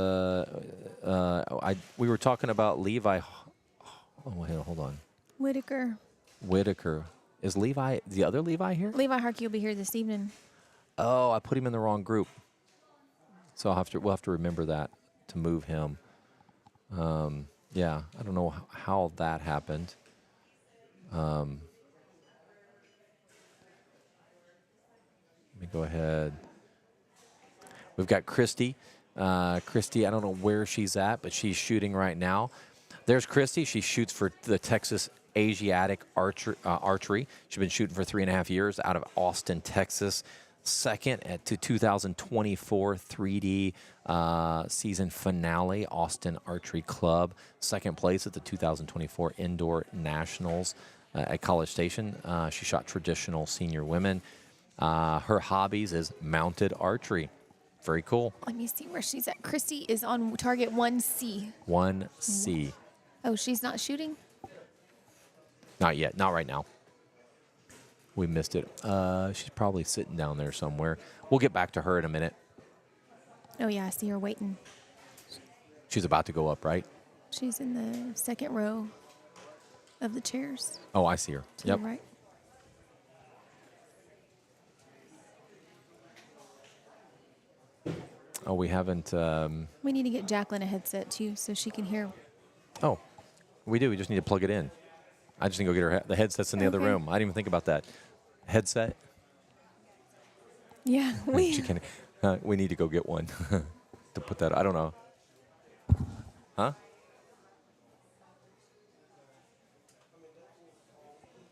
were talking about Levi. Oh, wait, hold on. Whitaker. Is Levi the other Levi here? Levi Harkey will be here this evening. Oh, I put him in the wrong group. So we'll have to remember that to move him. Yeah, I don't know how that happened. Let me go ahead. We've got Christy. Christy, I don't know where she's at, but she's shooting right now. There's Christy. She shoots for the Texas Asiatic Archery. She's been shooting for 3.5 years out of Austin, Texas. Second at the 2024 3D season finale, Austin Archery Club. Second place at the 2024 Indoor Nationals at College Station. She shot traditional senior women. Her hobbies is mounted archery. Very cool. Let me see where she's at. Christy is on target 1C. 1C. Oh, she's not shooting? Not yet. Not right now. We missed it. She's probably sitting down there somewhere. We'll get back to her in a minute. Oh, yeah, I see her waiting. She's about to go up, right? She's in the second row of the chairs Oh, I see her. to Yep. the right. Oh, we haven't. We need to get Jacqueline a headset, too, so she can hear. Oh, we do. We just need to plug it in. I just need to go get her the headsets in the other Okay. room. I didn't even think about that. Headset? Yeah, She can, we need to go get one to put that. I don't know. Huh?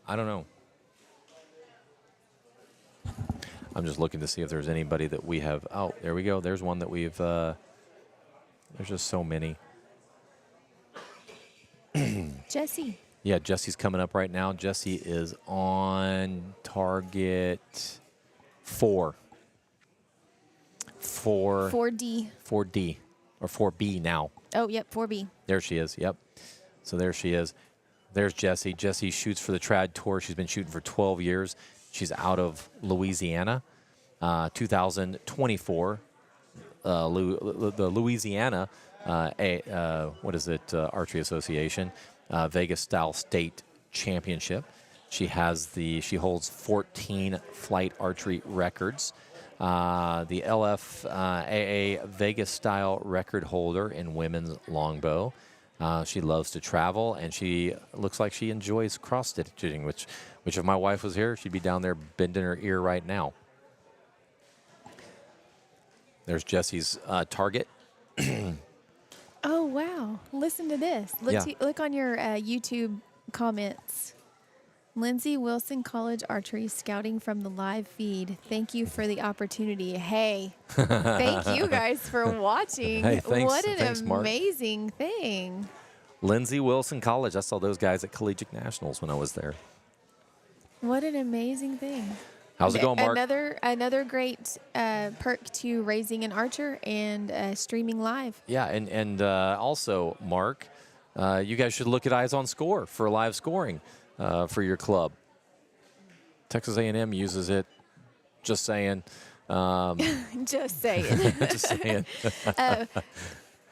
I don't know. I'm just looking to see if there's anybody that we have. Oh, there we go. There's one that we've. There's just so many. Jesse. Yeah, Jesse's coming up right now. Jesse is on target 4. 4D. 4D or 4B now. Oh, yep, 4B. There she is. Yep. So there she is. There's Jessie. Jessie shoots for the Trad Tour. She's been shooting for 12 years. She's out of Louisiana. 2024, the Louisiana, Archery Association, Vegas Style State Championship. She holds 14 flight archery records. The LFAA Vegas Style record holder in women's longbow. She loves to travel, and she looks like she enjoys cross-stitching, which if my wife was here, she'd be down there bending her ear right now. There's Jesse's target. Oh, wow. Listen to this. Look on your YouTube comments. Lindsay Wilson College Archery scouting from the live feed. Thank you for the opportunity. Hey, thank you guys for watching. Hey, thanks- what an thanks, Mark. amazing thing. Lindsay Wilson College. I saw those guys at Collegiate Nationals when I was there. What an amazing thing. How's it going, Mark? Another great perk to raising an archer and streaming live. Yeah, and also, Mark, you guys should look at Eyes on Score for live scoring for your club. Texas A&M uses it. Just saying. Just saying. Just saying.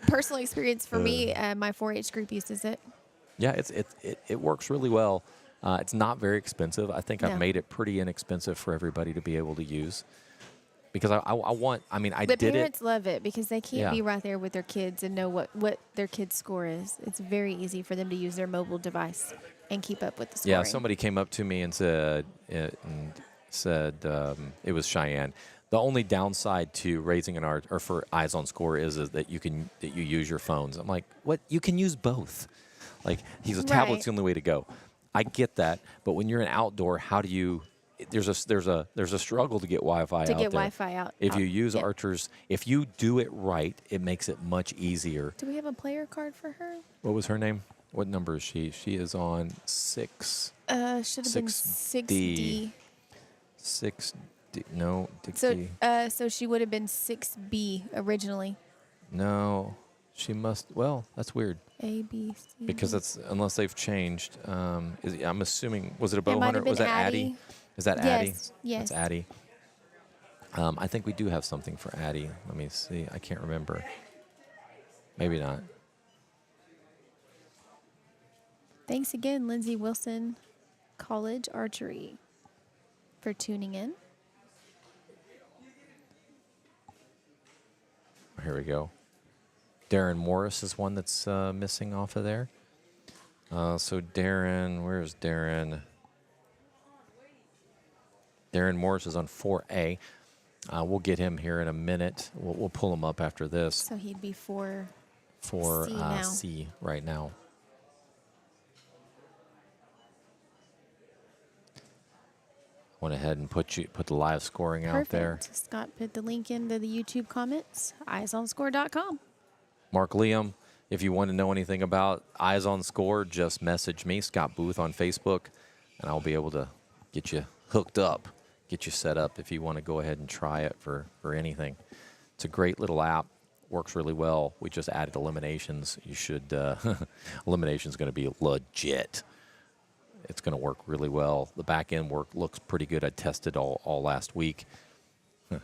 Personal experience for me, my 4-H group uses it. Yeah, it works really well. It's not very expensive. I think I've No. made it pretty inexpensive for everybody to be able to use. Because I But did parents it. love it because they can't Yeah. be right there with their kids and know what their kid's score is. It's very easy for them to use their mobile device. and keep up with the scoring. Yeah, somebody came up to me and said it was Cheyenne. The only downside to raising an art or for eyes on score is that you use your phones. I'm like, what? You can use both. Like, a tablet's the only way to go. I get that, but when you're an outdoor, how do you? There's a struggle to get Wi-Fi out there. To get Wi-Fi out. If you use Archers, if you do it right, it makes it much easier. Do we have a player card for her? What was her name? What number is she? She is on 6. Should have been 6D. 6D. No, Dixie. So she would have been 6B originally. No, she must. Well, that's weird. A, B, C. Because that's unless they've changed. I'm assuming, was it a bow might hunter? have been Was that Addie? Is that Addie? Yes. That's Addie. I think we do have something for Addie. Let me see. I can't remember. Maybe not. Thanks again, Lindsay Wilson College Archery, for tuning in. Here we go. Darren Morris is one that's missing off of there. So Darren, where's Darren? Darren Morris is on 4A. We'll get him here in a minute. We'll pull him up after this. So he'd be 4 For C now. C right now. Went ahead and put the live scoring out there. Perfect. Scott put the link into the YouTube comments. eyesonscore.com. Mark Liam, if you want to know anything about Eyes on Score, just message me, Scott Booth, on Facebook, and I'll be able to get you hooked up, get you set up if you want to go ahead and try it for anything. It's a great little app. Works really well. We just added eliminations. You should elimination's going to be legit. It's going to work really well. The back end work looks pretty good. I tested all last week.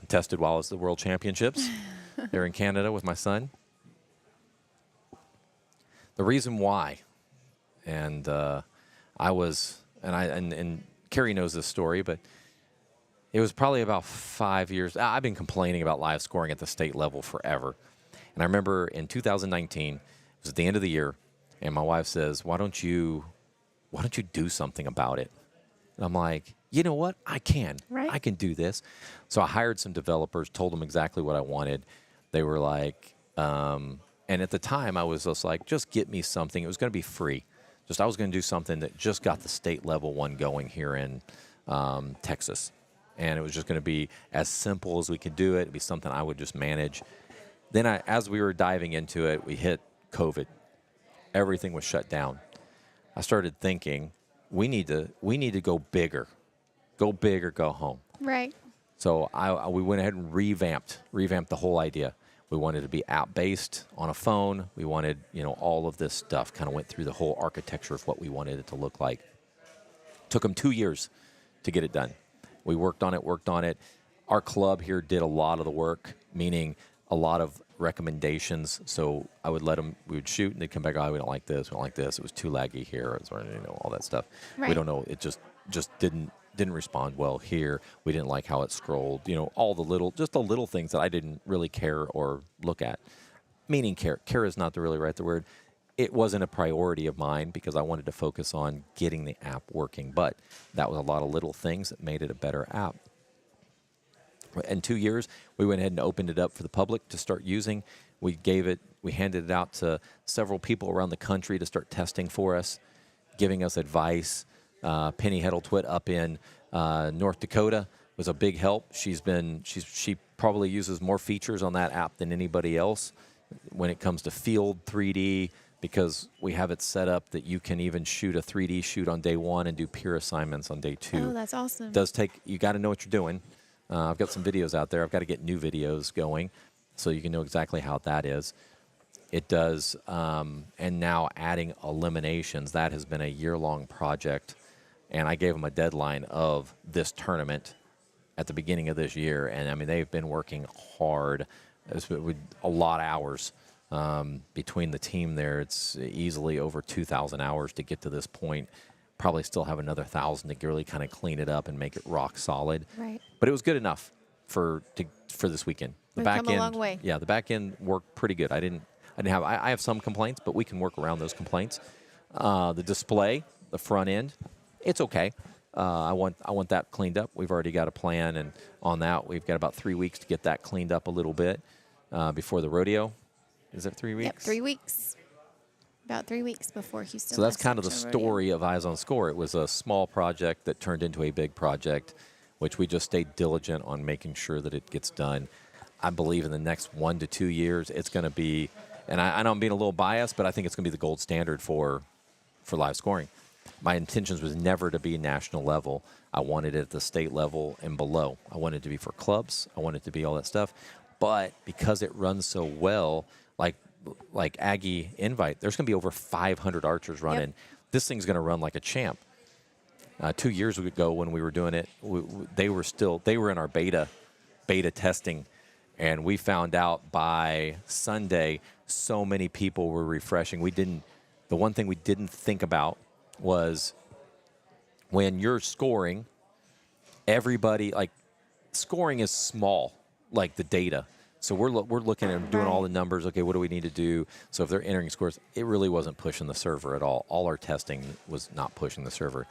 Tested while I was at the World Championships there in Canada with my son. The reason why, and Carrie knows this story, but it was probably about 5 years. I've been complaining about live scoring at the state level forever. And I remember in 2019, it was at the end of the year, and my wife says, why don't you do something about it? And I'm like, you know what? I can. Right. I can do this. So I hired some developers, told them exactly what I wanted. They were like, and at the time I was just like, just get me something. It was going to be free. I was going to do something that just got the state level one going here in Texas. And it was just going to be as simple as we could do it. It'd be something I would just manage. Then as we were diving into it, we hit COVID. Everything was shut down. I started thinking, we need to go bigger. Go big or go home. Right. So we went ahead and revamped the whole idea. We wanted to be app-based on a phone. We wanted, all of this stuff. Kind of went through the whole architecture of what we wanted it to look like. Took them 2 years to get it done. We worked on it. Our club here did a lot of the work, meaning a lot of recommendations. So I would let them, we would shoot, and they'd come back, oh, we don't like this, it was too laggy here, all that stuff. Right. We don't know, it just didn't respond well here. We didn't like how it scrolled, all the little things that I didn't really care or look at. Meaning care is not the right word. It wasn't a priority of mine because I wanted to focus on getting the app working, but that was a lot of little things that made it a better app. In 2 years, we went ahead and opened it up for the public to start using. We handed it out to several people around the country to start testing for us, giving us advice. Penny Heddletwit up in North Dakota was a big help. She probably uses more features on that app than anybody else when it comes to field 3D, because we have it set up that you can even shoot a 3D shoot on day 1 and do peer assignments on day 2. Oh, that's awesome. It does take, you got to know what you're doing. I've got some videos out there. I've got to get new videos going so you can know exactly how that is. It does, and now adding eliminations, that has been a year-long project. And I gave them a deadline of this tournament at the beginning of this year. And, I mean, they've been working hard. With a lot of hours between the team there. It's easily over 2,000 hours to get to this point. Probably still have another 1,000 to really kind of clean it up and make it rock solid. Right. But it was good enough for this weekend. The We've back come end, a long way. Yeah, the back end worked pretty good. I have some complaints, but we can work around those complaints. The display the front end, it's okay. I want that cleaned up. We've already got a plan, and on that, we've got about 3 weeks to get that cleaned up a little bit before the rodeo. Is it 3 weeks? Yep, 3 weeks. About 3 weeks before Houston. So that's kind of the Livestock story of Eyes on Score. It was a small project that turned into a big project, which we just stayed diligent on making sure that it gets done. I believe in the next 1 to 2 years, it's going to be, and I know I'm being a little biased, but I think it's going to be the gold standard for live scoring. My intentions was never to be national level. I wanted it at the state level and below. I wanted it to be for clubs. I wanted it to be all that stuff. But because it runs so well, like Aggie Invite, there's going to be over 500 archers running. Yep. This thing's going to run like a champ. 2 years ago when we were doing it, they were in our beta testing, and we found out by Sunday so many people were refreshing. The one thing we didn't think about was when you're scoring, everybody, like, scoring is small, like the data. So we're looking at doing all the numbers. Okay, what do we need to do? So if they're entering scores, it really wasn't pushing the server at all. All our testing was not pushing the server.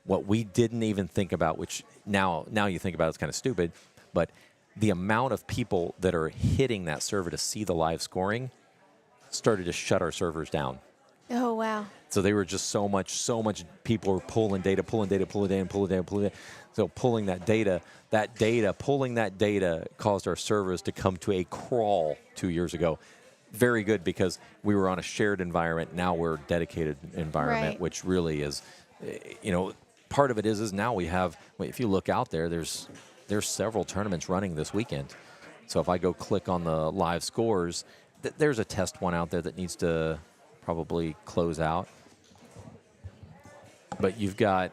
What we didn't even think about, which now you think about, it's kind of stupid, but the amount of people that are hitting that server to see the live scoring started to shut our servers down. Oh, wow. So they were just so much people were pulling data. So pulling that data caused our servers to come to a crawl 2 years ago. Very good, because we were on a shared environment. Now we're a dedicated environment, Right. which really is, part of it is now we have, if you look out there, there's several tournaments running this weekend. So if I go click on the live scores, there's a test one out there that needs to probably close out. But you've got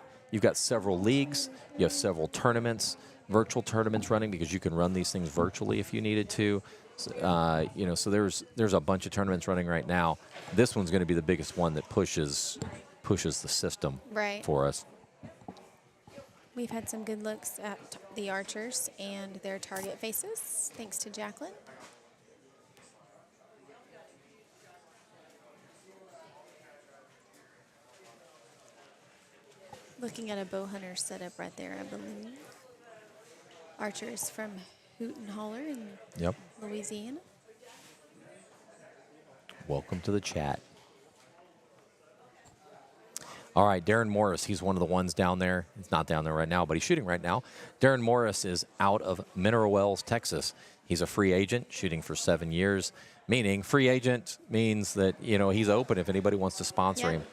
several leagues, you have several tournaments, virtual tournaments running, because you can run these things virtually if you needed to. So there's a bunch of tournaments running right now. This one's going to be the biggest one that pushes the system Right. for us. We've had some good looks at the archers and their target faces, thanks to Jacqueline. Looking at a bow hunter setup right there, I believe. Archers from Hoot and Holler in Yep. Louisiana. Welcome to the chat. All right, Darren Morris, he's one of the ones down there. He's not down there right now, but he's shooting right now. Darren Morris is out of Mineral Wells, Texas. He's a free agent shooting for 7 years, meaning free agent means that, he's open if anybody wants to sponsor him.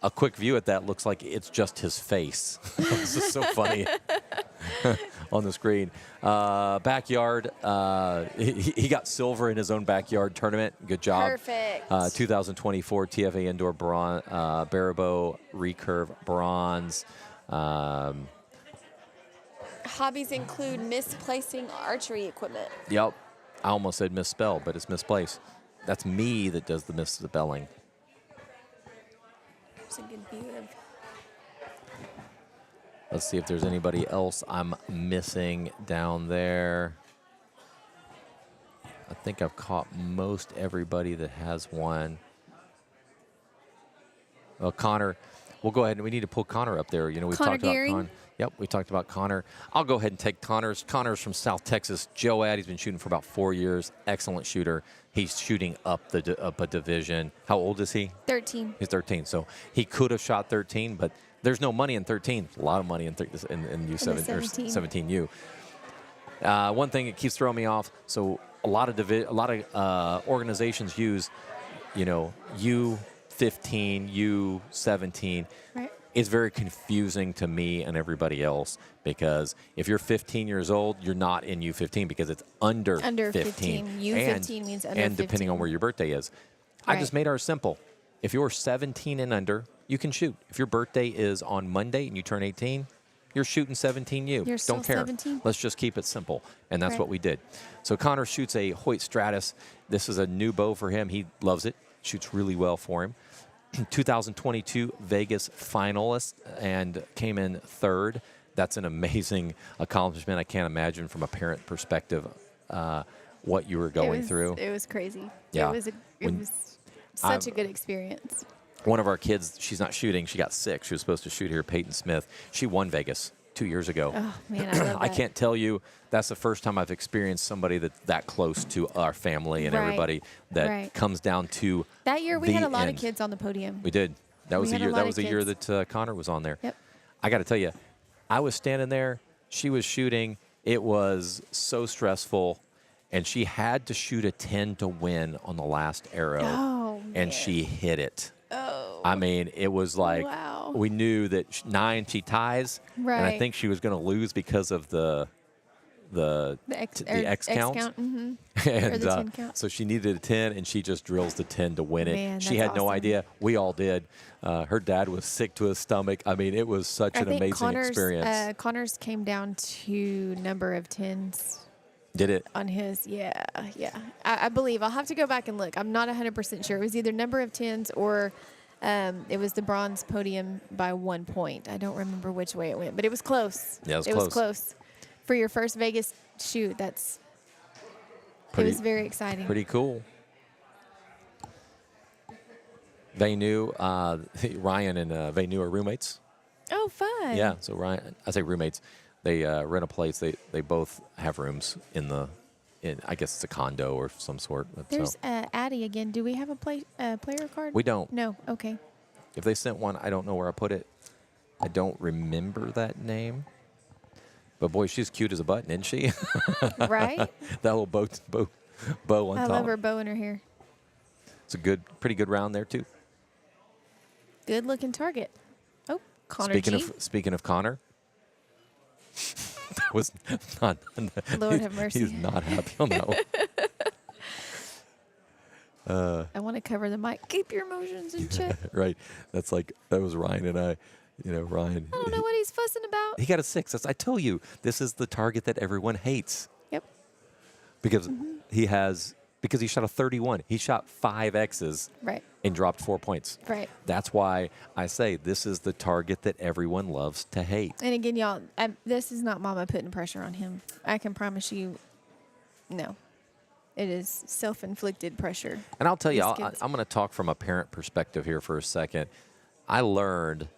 A quick view at that looks like it's just his face. This is so funny on the screen. Backyard, he got silver in his own backyard tournament. Good job. Perfect. 2024 TFA Indoor Barabo Recurve Bronze. Hobbies include misplacing archery equipment. Yep. I almost said misspell, but it's misplaced. That's me that does the misspelling. There's a good view of. Let's see if there's anybody else I'm missing down there. I think I've caught most everybody that has one. Well, Connor, we'll go ahead and we need to pull Connor up there. We've Connor talked about Gearing? Connor. Yep, we talked about Connor. I'll go ahead and take Connor's. Connor's from South Texas. Joad, he's been shooting for about 4 years. Excellent shooter. He's shooting up a division. How old is he? 13. He's 13. So he could have shot 13, but there's no money in 13. A lot of money in U7 or 17U. One thing that keeps throwing me off. So a lot of organizations use, U15, U17. Right. It's very confusing to me and everybody else, because if you're 15 years old, you're not in U15 because it's under 15. U15 means under 15. And depending on where your birthday is. I just made ours simple. If you're 17 and under, you can shoot. If your birthday is on Monday and you turn 18, you're shooting 17U. You're still Don't care. 17? Let's just keep it simple. And that's Right. what we did. So Connor shoots a Hoyt Stratus. This is a new bow for him. He loves it. Shoots really well for him. 2022 Vegas finalist and came in third. That's an amazing accomplishment. I can't imagine from a parent perspective what you were going through. It was crazy. Yeah. It was such a good experience. one of our kids, she's not shooting. She got sick. She was supposed to shoot here, Peyton Smith. She won Vegas 2 years ago. Oh, man, I love I that. can't tell you, that's the first time I've experienced somebody that close to our family and Right. everybody that Right. comes down to That year, we the had a lot end. of kids on the podium. We did. That was We the had a year. lot That of was the year kids. that Connor was on there. Yep. I got to tell you, I was standing there. She was shooting. It was so stressful, and she had to shoot a 10 to win on the last arrow, Oh, and man. she hit it. Oh. I mean, it was like Wow. we knew that 9 she ties, and I Right. think she was going to lose because of the X counts. count. Mm-hmm. And the 10 count. so she needed a 10, and she just drills the 10 to win it. Man, She that's had no awesome. idea. We all did. Her dad was sick to his stomach. I mean, it was such I an think amazing experience. Connors came down to number of 10s Did it? on his. Yeah. I believe. I'll have to go back and look. I'm not 100% sure. It was either number of 10s or it was the bronze podium by 1 point. I don't remember which way it went, but it was close. Yeah, it was was close. close. For your first Vegas shoot, it was very exciting. Pretty cool. Vanu, Ryan and Vanu are roommates. Oh, fun. Yeah, so Ryan, I say roommates. They rent a place. They both have rooms in I guess it's a condo or some sort. There's So Addie again. Do we have a player card? we don't. No. Okay. If they sent one, I don't know where I put it. I don't remember that name. But boy, she's cute as a button, isn't she? Right? That little bow on I top. love her bow in her hair. It's a pretty good round there too. Good looking target. Oh, Connor Speaking of Connor, that was not. Lord have mercy. He's not happy on that one. I want to cover the mic. Keep your emotions in check. Right. That was Ryan and I. Ryan. I don't know what he's fussing about. He got a 6. I tell you, this is the target that everyone hates Yep. because he shot a 31. He shot 5 X's Right. and dropped 4 points. Right. That's why I say this is the target that everyone loves to hate. And again, y'all, this is not Mama putting pressure on him. I can promise you, no. It is self-inflicted pressure. And I'll tell you, These I'm kids. going to talk from a parent perspective here for a second. I learned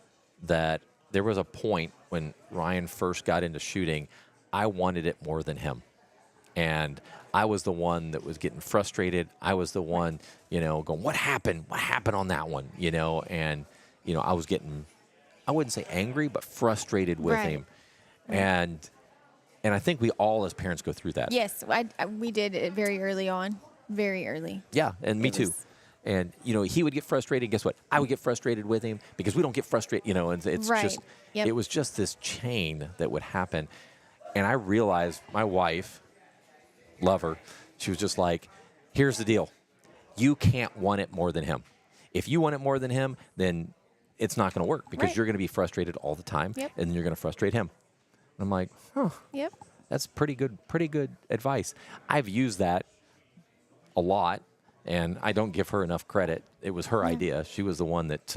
that there was a point when Ryan first got into shooting, I wanted it more than him. And I was the one that was getting frustrated. I was the one, going, what happened? What happened on that one? And, I was getting, I wouldn't say angry, but frustrated with Right. him. And I think we all as parents go through that. Yes, we did it very early on. Very early. Yeah, and me It too. was- And, he would get frustrated. Guess what? I would get frustrated with him because we don't get frustrated, and it's Right. just, Yep. it was just this chain that would happen. And I realized my wife, love her, she was just like, here's the deal. You can't want it more than him. If you want it more than him, then it's not going to work because Right. you're going to be frustrated all the time Yep. and you're going to frustrate him. And I'm like, huh, Yep. that's pretty good advice. I've used that a lot. And I don't give her enough credit. It was her idea. She was the one that.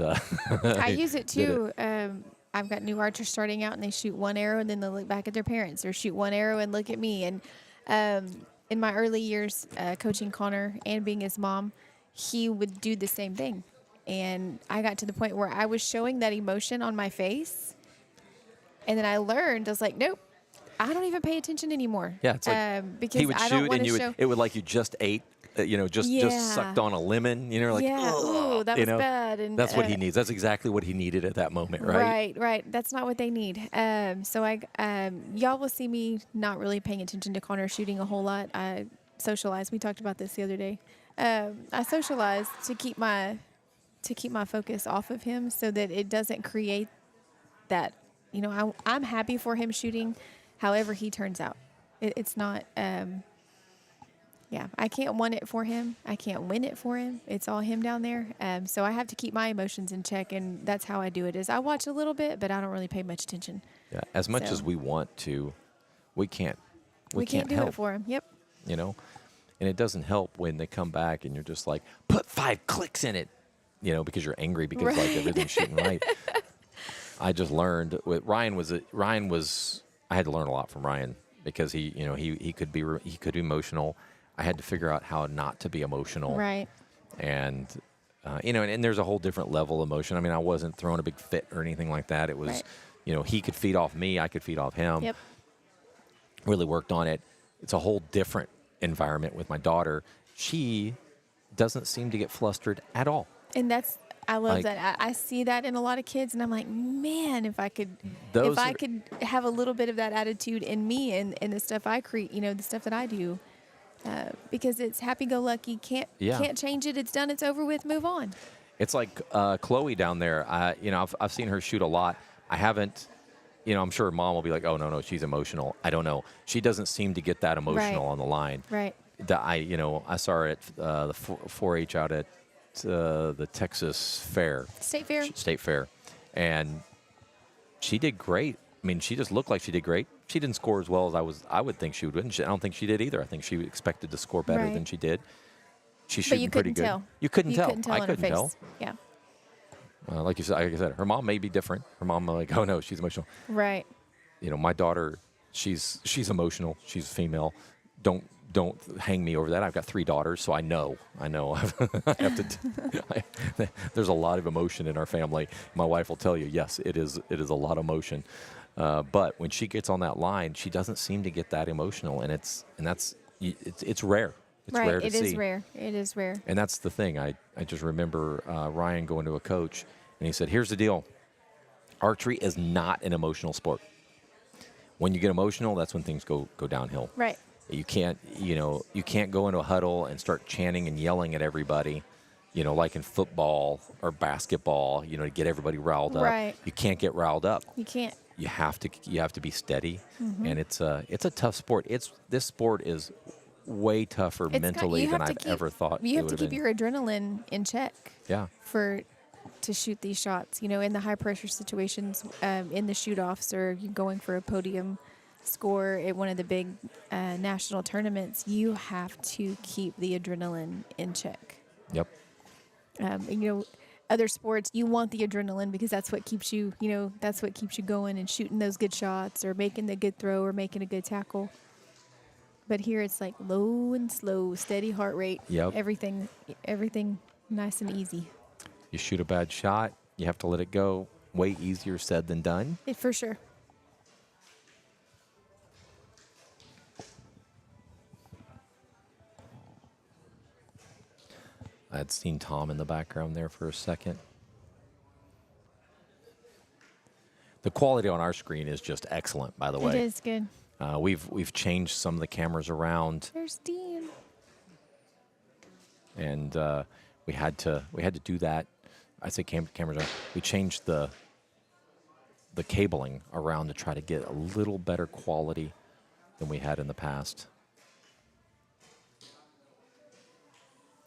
I use it did too. I've got new archers starting out, and they shoot one arrow, and then they look back at their parents, or shoot one arrow and look at me. And in my early years coaching Connor and being his mom, he would do the same thing. And I got to the point where I was showing that emotion on my face, and then I learned. I was like, nope, I don't even pay attention anymore. Yeah, it's like because he would I don't shoot, want and to you show. would. It would like you just ate. Just Yeah. sucked on a lemon. Like Yeah, "Ugh," ooh, that was bad. And that's what he needs. That's exactly what he needed at that moment, right? Right. That's not what they need. So y'all will see me not really paying attention to Connor shooting a whole lot. I socialize. We talked about this the other day. I socialize to keep my focus off of him so that it doesn't create that. I'm happy for him shooting, however he turns out. It's not. Yeah, I can't want it for him. I can't win it for him. It's all him down there. So I have to keep my emotions in check, and that's how I do it. Is I watch a little bit, but I don't really pay much attention. Yeah. As much So- as we want to, we can't. We can't do help. it for him. Yep. And it doesn't help when they come back and you're just like, put 5 clicks in it, because you're angry because like Right. everything's shooting right. I just learned with Ryan was I had to learn a lot from Ryan because he could be emotional. I had to figure out how not to be emotional. Right. And And there's a whole different level of emotion. I mean, I wasn't throwing a big fit or anything like that. It was, Right. he could feed off me, I could feed off him. Yep. Really worked on it. It's a whole different environment with my daughter. She doesn't seem to get flustered at all. And I love Like- that. I see that in a lot of kids, and I'm like, man, if I could have a little bit of that attitude in me and the stuff I create, the stuff that I do, because it's happy-go-lucky. Can't change it. It's done. It's over with. Move on. It's like Chloe down there. I've seen her shoot a lot. I haven't. I'm sure mom will be like, oh no, she's emotional. I don't know. She doesn't seem to get that emotional on the line. Right. I saw her at the 4-H out at the Texas Fair. State Fair. And she did great. I mean, she just looked like she did great. She didn't score as well as I would think she would. I don't think she did either. I think she expected to score better than she did. She's shooting pretty good. Tell. You couldn't tell. I couldn't tell. Yeah. Like I said, her mom may be different. Her mom like, oh no, she's emotional. Right. My daughter, she's emotional. She's female. Don't hang me over that. I've got 3 daughters, so I know. I have to. There's a lot of emotion in our family. My wife will tell you, yes, it is a lot of emotion. But when she gets on that line, she doesn't seem to get that emotional, and it's rare. It's rare to see. It is rare. It is rare. And that's the thing. I just remember Ryan going to a coach, and he said, here's the deal. Archery is not an emotional sport. When you get emotional, that's when things go downhill. Right. You can't go into a huddle and start chanting and yelling at everybody, like in football or basketball, to get everybody riled up. Right. You can't get riled up. You can't. You have to be steady, and it's a tough sport. This sport is way tougher mentally than I've ever thought. You have to keep your adrenaline in check. Yeah. To shoot these shots, in the high pressure situations, in the shoot offs, or you going for a podium score at one of the big national tournaments, you have to keep the adrenaline in check. Yep. Other sports, you want the adrenaline because that's what keeps you, that's what keeps you going and shooting those good shots or making the good throw or making a good tackle. But here it's like low and slow, steady heart rate. Yep. Everything nice and easy. You shoot a bad shot, you have to let it go. Way easier said than done. For sure. I had seen Tom in the background there for a second. The quality on our screen is just excellent, by the way. It is good. We've changed some of the cameras around, There's Dean. and we had to do that. I say cameras. We changed the cabling around to try to get a little better quality than we had in the past.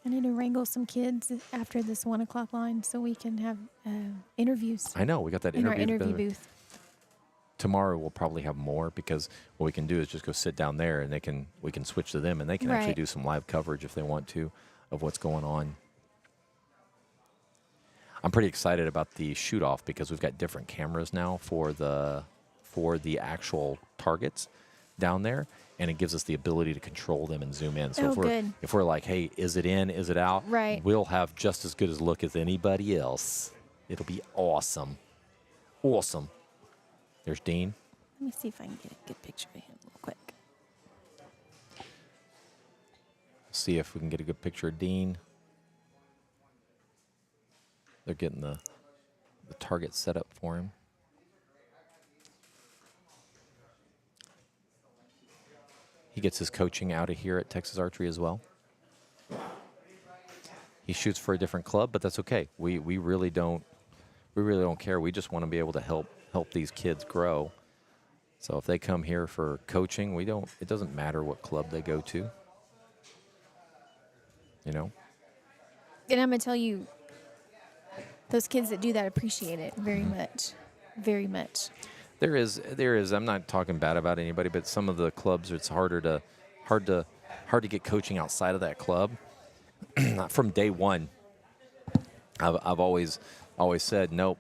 I need to wrangle some kids after this 1 o'clock line so we can have interviews I know we got that in our interview interview together. booth. Tomorrow we'll probably have more because what we can do is just go sit down there and we can switch to them and they can actually Right. do some live coverage if they want to of what's going on. I'm pretty excited about the shoot off because we've got different cameras now for the actual targets down there, and it gives us the ability to control them and zoom in. So good. if we're like, hey, is it in? Is it out? Right. We'll have just as good as look as anybody else. It'll be awesome. Awesome. There's Dean. Let me see if I can get a good picture of him real quick. See if we can get a good picture of Dean. They're getting the target set up for him. He gets his coaching out of here at Texas Archery as well. He shoots for a different club, but that's okay. We really don't care. We just want to be able to help these kids grow. So if they come here for coaching, it doesn't matter what club they go to. You know? And I'm going to tell you, those kids that do that appreciate it very much. Very much. There is. I'm not talking bad about anybody, but some of the clubs, it's hard to get coaching outside of that club. From day one, I've always said, nope.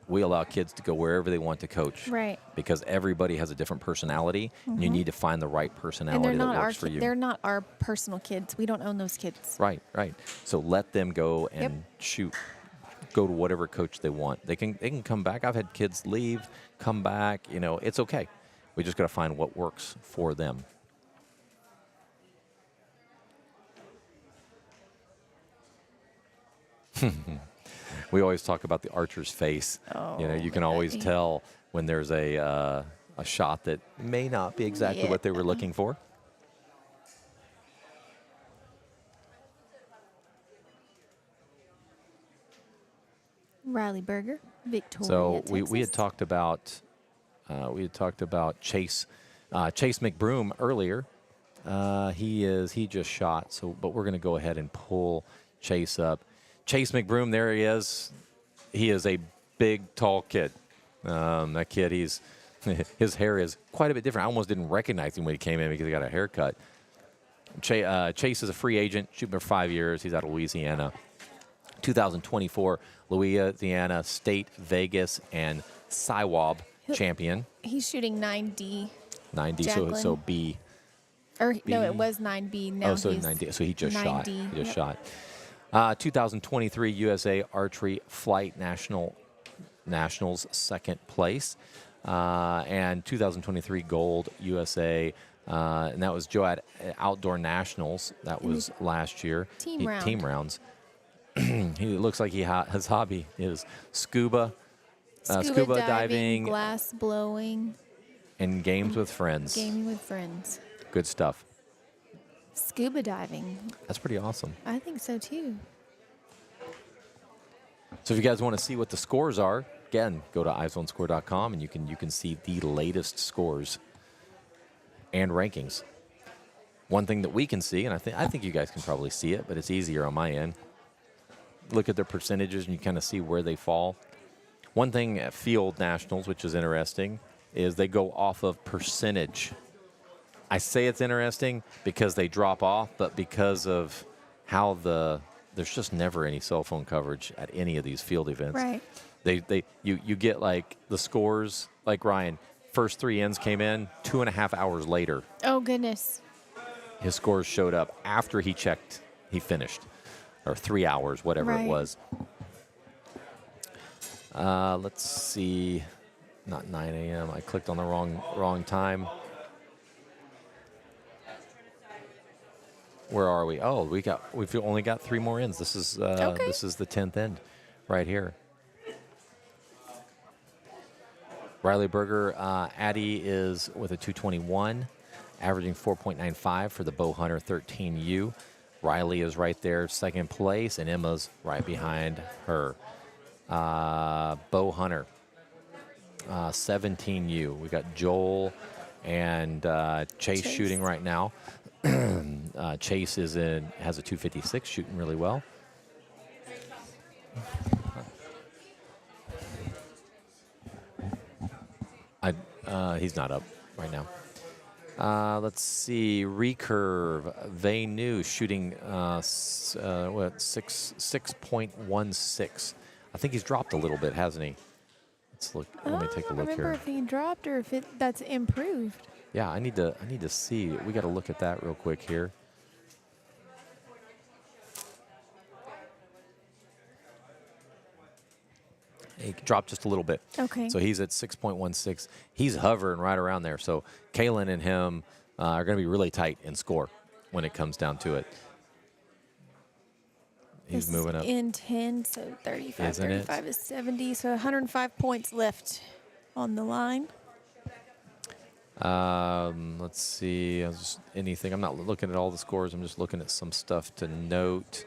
we allow kids to go wherever they want to coach. Right. Because everybody has a different personality, and you need to find the right And personality they're that not our works for you. they're not our personal kids. We don't own those kids. Right, right. So let them go and Yep. shoot, go to whatever coach they want. They can come back. I've had kids leave, come back. You know, it's okay. We just got to find what works for them. We always talk about the archer's face. You know, Oh, you can always right. tell when there's a shot that may not be exactly what they were looking for. Riley Berger, Victoria. So we had Texas. talked about Chase McBroom earlier. He just shot. So, but we're going to go ahead and pull Chase up. Chase McBroom, there he is. He is a big, tall kid. That kid, his hair is quite a bit different. I almost didn't recognize him when he came in because he got a haircut. Chase is a free agent, shooting for 5 years. He's out of Louisiana. 2024 Louisiana State, Vegas, and Siwab champion. He's shooting 9D. 90, Jacqueline. so B. Or no, B. it was 9B. Now So he's 90. So he just shot. 9D. He just Yep. shot. 2023 USA Archery Flight Nationals second place, and 2023 Gold USA, and that was Joad Outdoor Nationals. That was last year. Team round. Team rounds. He looks like his hobby is scuba diving, glass blowing, and games with friends. gaming with friends. Good stuff. Scuba diving. That's pretty awesome. I think so too. So if you guys want to see what the scores are, again, go to eyesonscore.com and you can see the latest scores and rankings. One thing that we can see, and I think you guys can probably see it, but it's easier on my end. Look at their percentages and you kind of see where they fall. One thing at Field Nationals, which is interesting, is they go off of percentage. I say it's interesting because they drop off, but because of how there's just never any cell phone coverage at any of these field events. Right. You get like the scores, like Ryan, first 3 ends came in 2.5 hours later. Oh goodness. His scores showed up after he checked, he finished, or 3 hours, whatever it Right. was. Let's see, not 9 a.m. I clicked on the wrong time. Where are we? Oh, we've only got 3 more ends. This is Okay. this is the 10th end, right here. Riley Berger, Addie is with a 221, averaging 4.95 for the Bow Hunter 13U. Riley is right there, second place, and Emma's right behind her. Bow Hunter, 17U. We got Joel and Chase shooting right now. Chase has a 256, shooting really well. He's not up right now. Let's see, recurve, Venu shooting 6.16. I think he's dropped a little bit, hasn't he? Let's look. Let me take a look I don't remember here. if he dropped or if that's improved. Yeah, I need to see. We got to look at that real quick here. He dropped just a little bit. Okay. So he's at 6.16. He's hovering right around there. So Kaylin and him are going to be really tight in score when it comes down to it. He's This moving up. is in 10, so 35, Isn't it? 35 is 70. So 105 points left on the line. Let's see. I'm not looking at all the scores. I'm just looking at some stuff to note.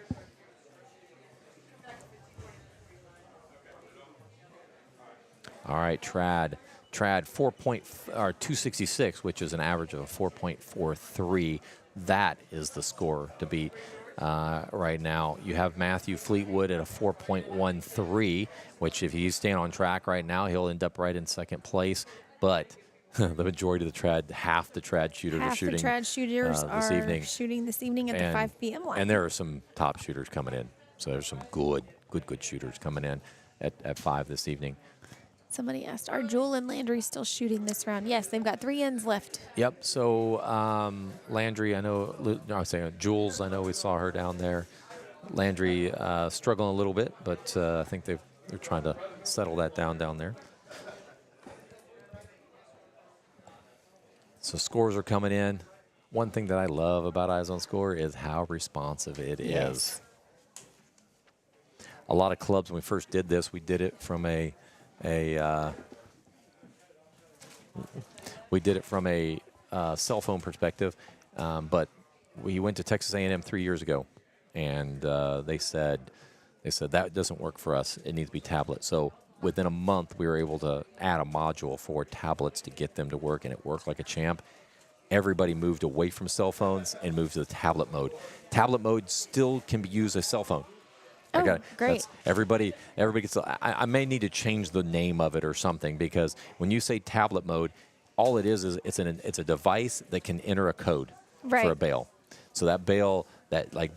All right, Trad 266, which is an average of a 4.43. That is the score to beat right now. You have Matthew Fleetwood at a 4.13, which if he's staying on track right now, he'll end up right in second place. But the majority of the Trad, half the Trad shooters are shooting Half the trad shooters this are evening. shooting this evening at the 5 p.m. line. And there are some top shooters coming in. So there's some good shooters coming in. at 5 this evening. Somebody asked, are Jewel and Landry still shooting this round? Yes, they've got 3 ends left. Yep. So Landry, I know. No, I'm saying Jules. I know we saw her down there. Landry struggling a little bit, but I think they're trying to settle that down there. So scores are coming in. One thing that I love about Eyes on Score is how responsive it is. A lot of clubs, when we first did this, we did it from a cell phone perspective, but we went to Texas A&M 3 years ago, and they said that doesn't work for us. It needs to be tablet. So within a month, we were able to add a module for tablets to get them to work, and it worked like a champ. Everybody moved away from cell phones and moved to the tablet mode. Tablet mode still can be used as cell phone. Oh, great. Everybody gets. I may need to change the name of it or something, because when you say tablet mode, all it is it's a device that can enter a code for a bail. So that bail,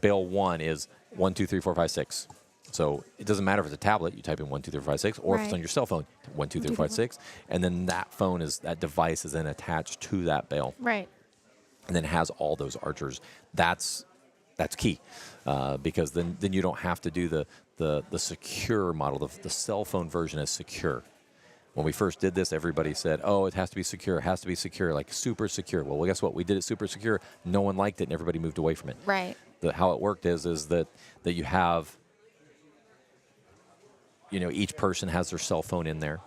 bail 1 is 1, 2, 3, 4, 5, 6. So it doesn't matter if it's a tablet, you type in 1, 2, 3, 4, 5, 6, or if it's on your cell phone, 1, 2, 3, 4, 5, 6, and then that device is then attached to that bail. Right. And then has all those archers. That's key, because then you don't have to do the secure model. The cell phone version is secure. When we first did this, everybody said, "Oh, it has to be secure. It has to be secure, like super secure." Well, guess what? We did it super secure. No one liked it, and everybody moved away from it. Right. How it worked is that you have, each person has their cell phone in there.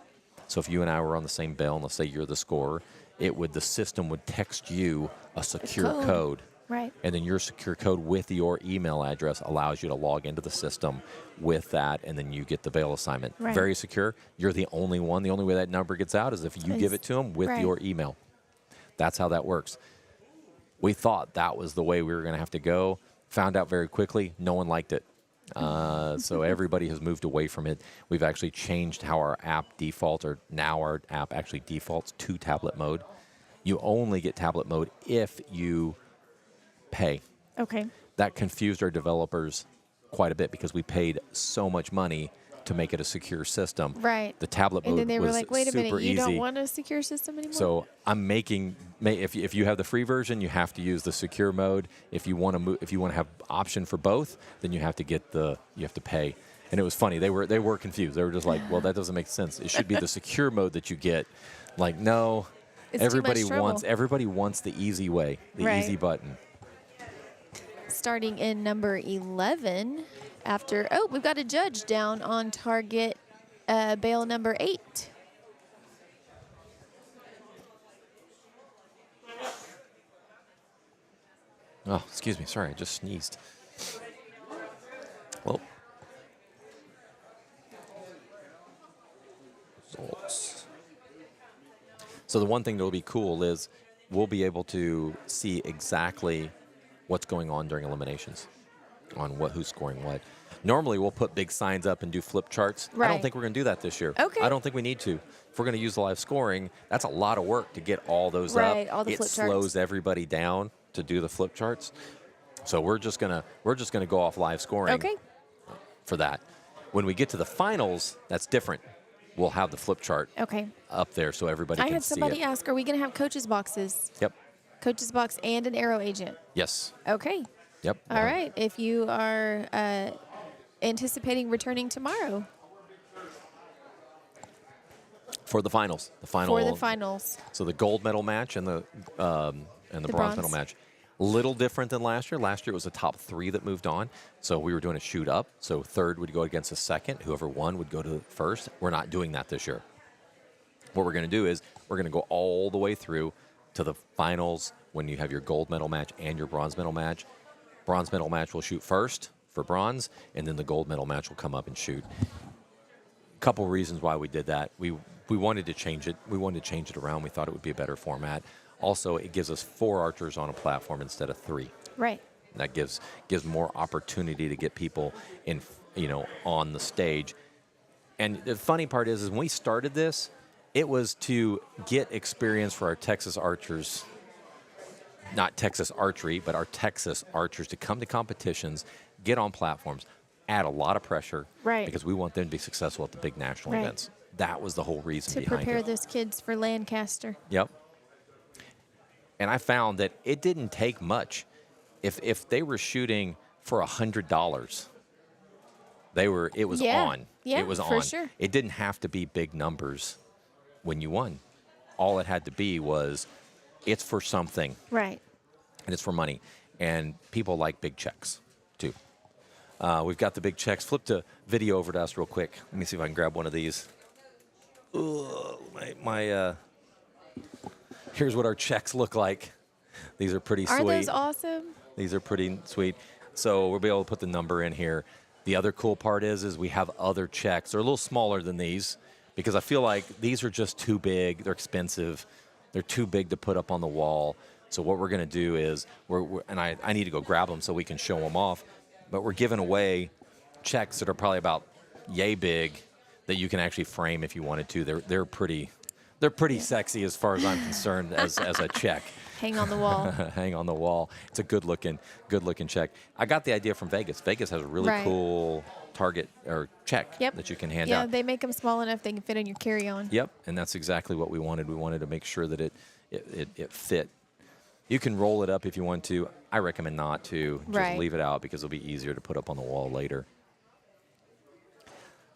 So if you and I were on the same bail, and let's say you're the scorer, the system would text you a secure code. Right. And then your secure code with your email address allows you to log into the system with that, and then you get the bail assignment. Right. Very secure. You're the only one. The only way that number gets out is if you give it to them with your email. That's how that works. We thought that was the way we were going to have to go. Found out very quickly, no one liked it. So everybody has moved away from it. We've actually changed how our app defaults, or now our app actually defaults to tablet mode. You only get tablet mode if you pay. Okay. That confused our developers quite a bit, because we paid so much money to make it a secure system. Right. The tablet mode was super easy. And then they were like, wait a minute, you don't want a secure system anymore? So I'm if you have the free version, you have to use the secure mode. If you want to have option for both, then you have to pay. And it was funny. They were confused. They were just like, well, that doesn't make sense. It should be the secure mode that you get. Like, no. It's everybody too much wants the easy way, the easy button. Starting in number 11 we've got a judge down on target, bail number 8. Oh, excuse me. Sorry, I just sneezed. Well, results. So the one thing that will be cool is we'll be able to see exactly what's going on during eliminations, on who's scoring what. Normally, we'll put big signs up and do flip charts. Right. I don't think we're going to do that this year. Okay. I don't think we need to. If we're going to use the live scoring, that's a lot of work to get all those up. Right, all the flip charts. It slows everybody down to do the flip charts. So we're just gonna go off live scoring. Okay. For that. When we get to the finals, that's different. We'll have the flip chart up there so everybody can see it. I had somebody ask, are we going to have coaches boxes? Yep. Coaches box and an arrow agent? Yes. Okay. Yep. All right. If you are anticipating returning tomorrow. For the finals. For the finals. So the gold medal match and the bronze medal match. A little different than last year. Last year it was the top 3 that moved on. So we were doing a shoot up. So third would go against the second. Whoever won would go to first. We're not doing that this year. What we're going to do is we're going to go all the way through to the finals when you have your gold medal match and your bronze medal match. Bronze medal match will shoot first for bronze, and then the gold medal match will come up and shoot. A couple reasons why we did that. We wanted to change it. We wanted to change it around. We thought it would be a better format. Also, it gives us 4 archers on a platform instead of 3. Right. That gives more opportunity to get people on the stage. And the funny part is when we started this, it was to get experience for our Texas archers, not Texas Archery, but our Texas archers to come to competitions, get on platforms, add a lot of pressure. Right. Because we want them to be successful at the big national Right. events. That was the whole reason To behind prepare it. those kids for Lancaster. Yep. And I found that it didn't take much. If they were shooting for $100, it was Yeah. on. Yeah, it was for on. sure. It didn't have to be big numbers when you won. All it had to be was it's for something Right. and it's for money. And people like big checks too. We've got the big checks. Flip the video over to us real quick. Let me see if I can grab one of these. Here's what our checks look like. These are pretty Aren't sweet. those awesome? These are pretty sweet. So we'll be able to put the number in here. The other cool part is we have other checks. They're a little smaller than these because I feel like these are just too big. They're expensive. They're too big to put up on the wall. So what we're going to do is, I need to go grab them so we can show them off, but we're giving away checks that are probably about yay big that you can actually frame if you wanted to. They're pretty sexy as far as I'm concerned as a check. Hang on the wall. Hang on the wall. It's a good looking check. I got the idea from Vegas. Vegas has a really Right. cool target or check Yep. that you can hand Yeah, out. they make them small enough they can fit in your carry-on. Yep, and that's exactly what we wanted. We wanted to make sure that it fit. You can roll it up if you want to. I recommend not to. Just Right. leave it out because it'll be easier to put up on the wall later.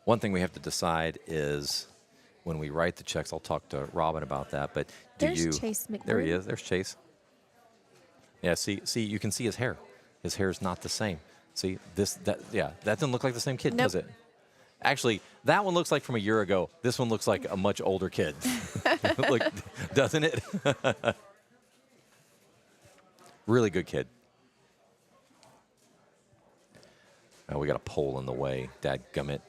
One thing we have to decide is when we write the checks, I'll talk to Robin about that, but There's Chase There he McBride. is. There's Chase. Yeah, see, you can see his hair. His hair's not the same. See, that doesn't look like the same kid, Nope. does it? Actually, that one looks like from a year ago. This one looks like a much older kid. Look, doesn't it? Really good kid. Oh, we got a pole in the way. Dadgummit.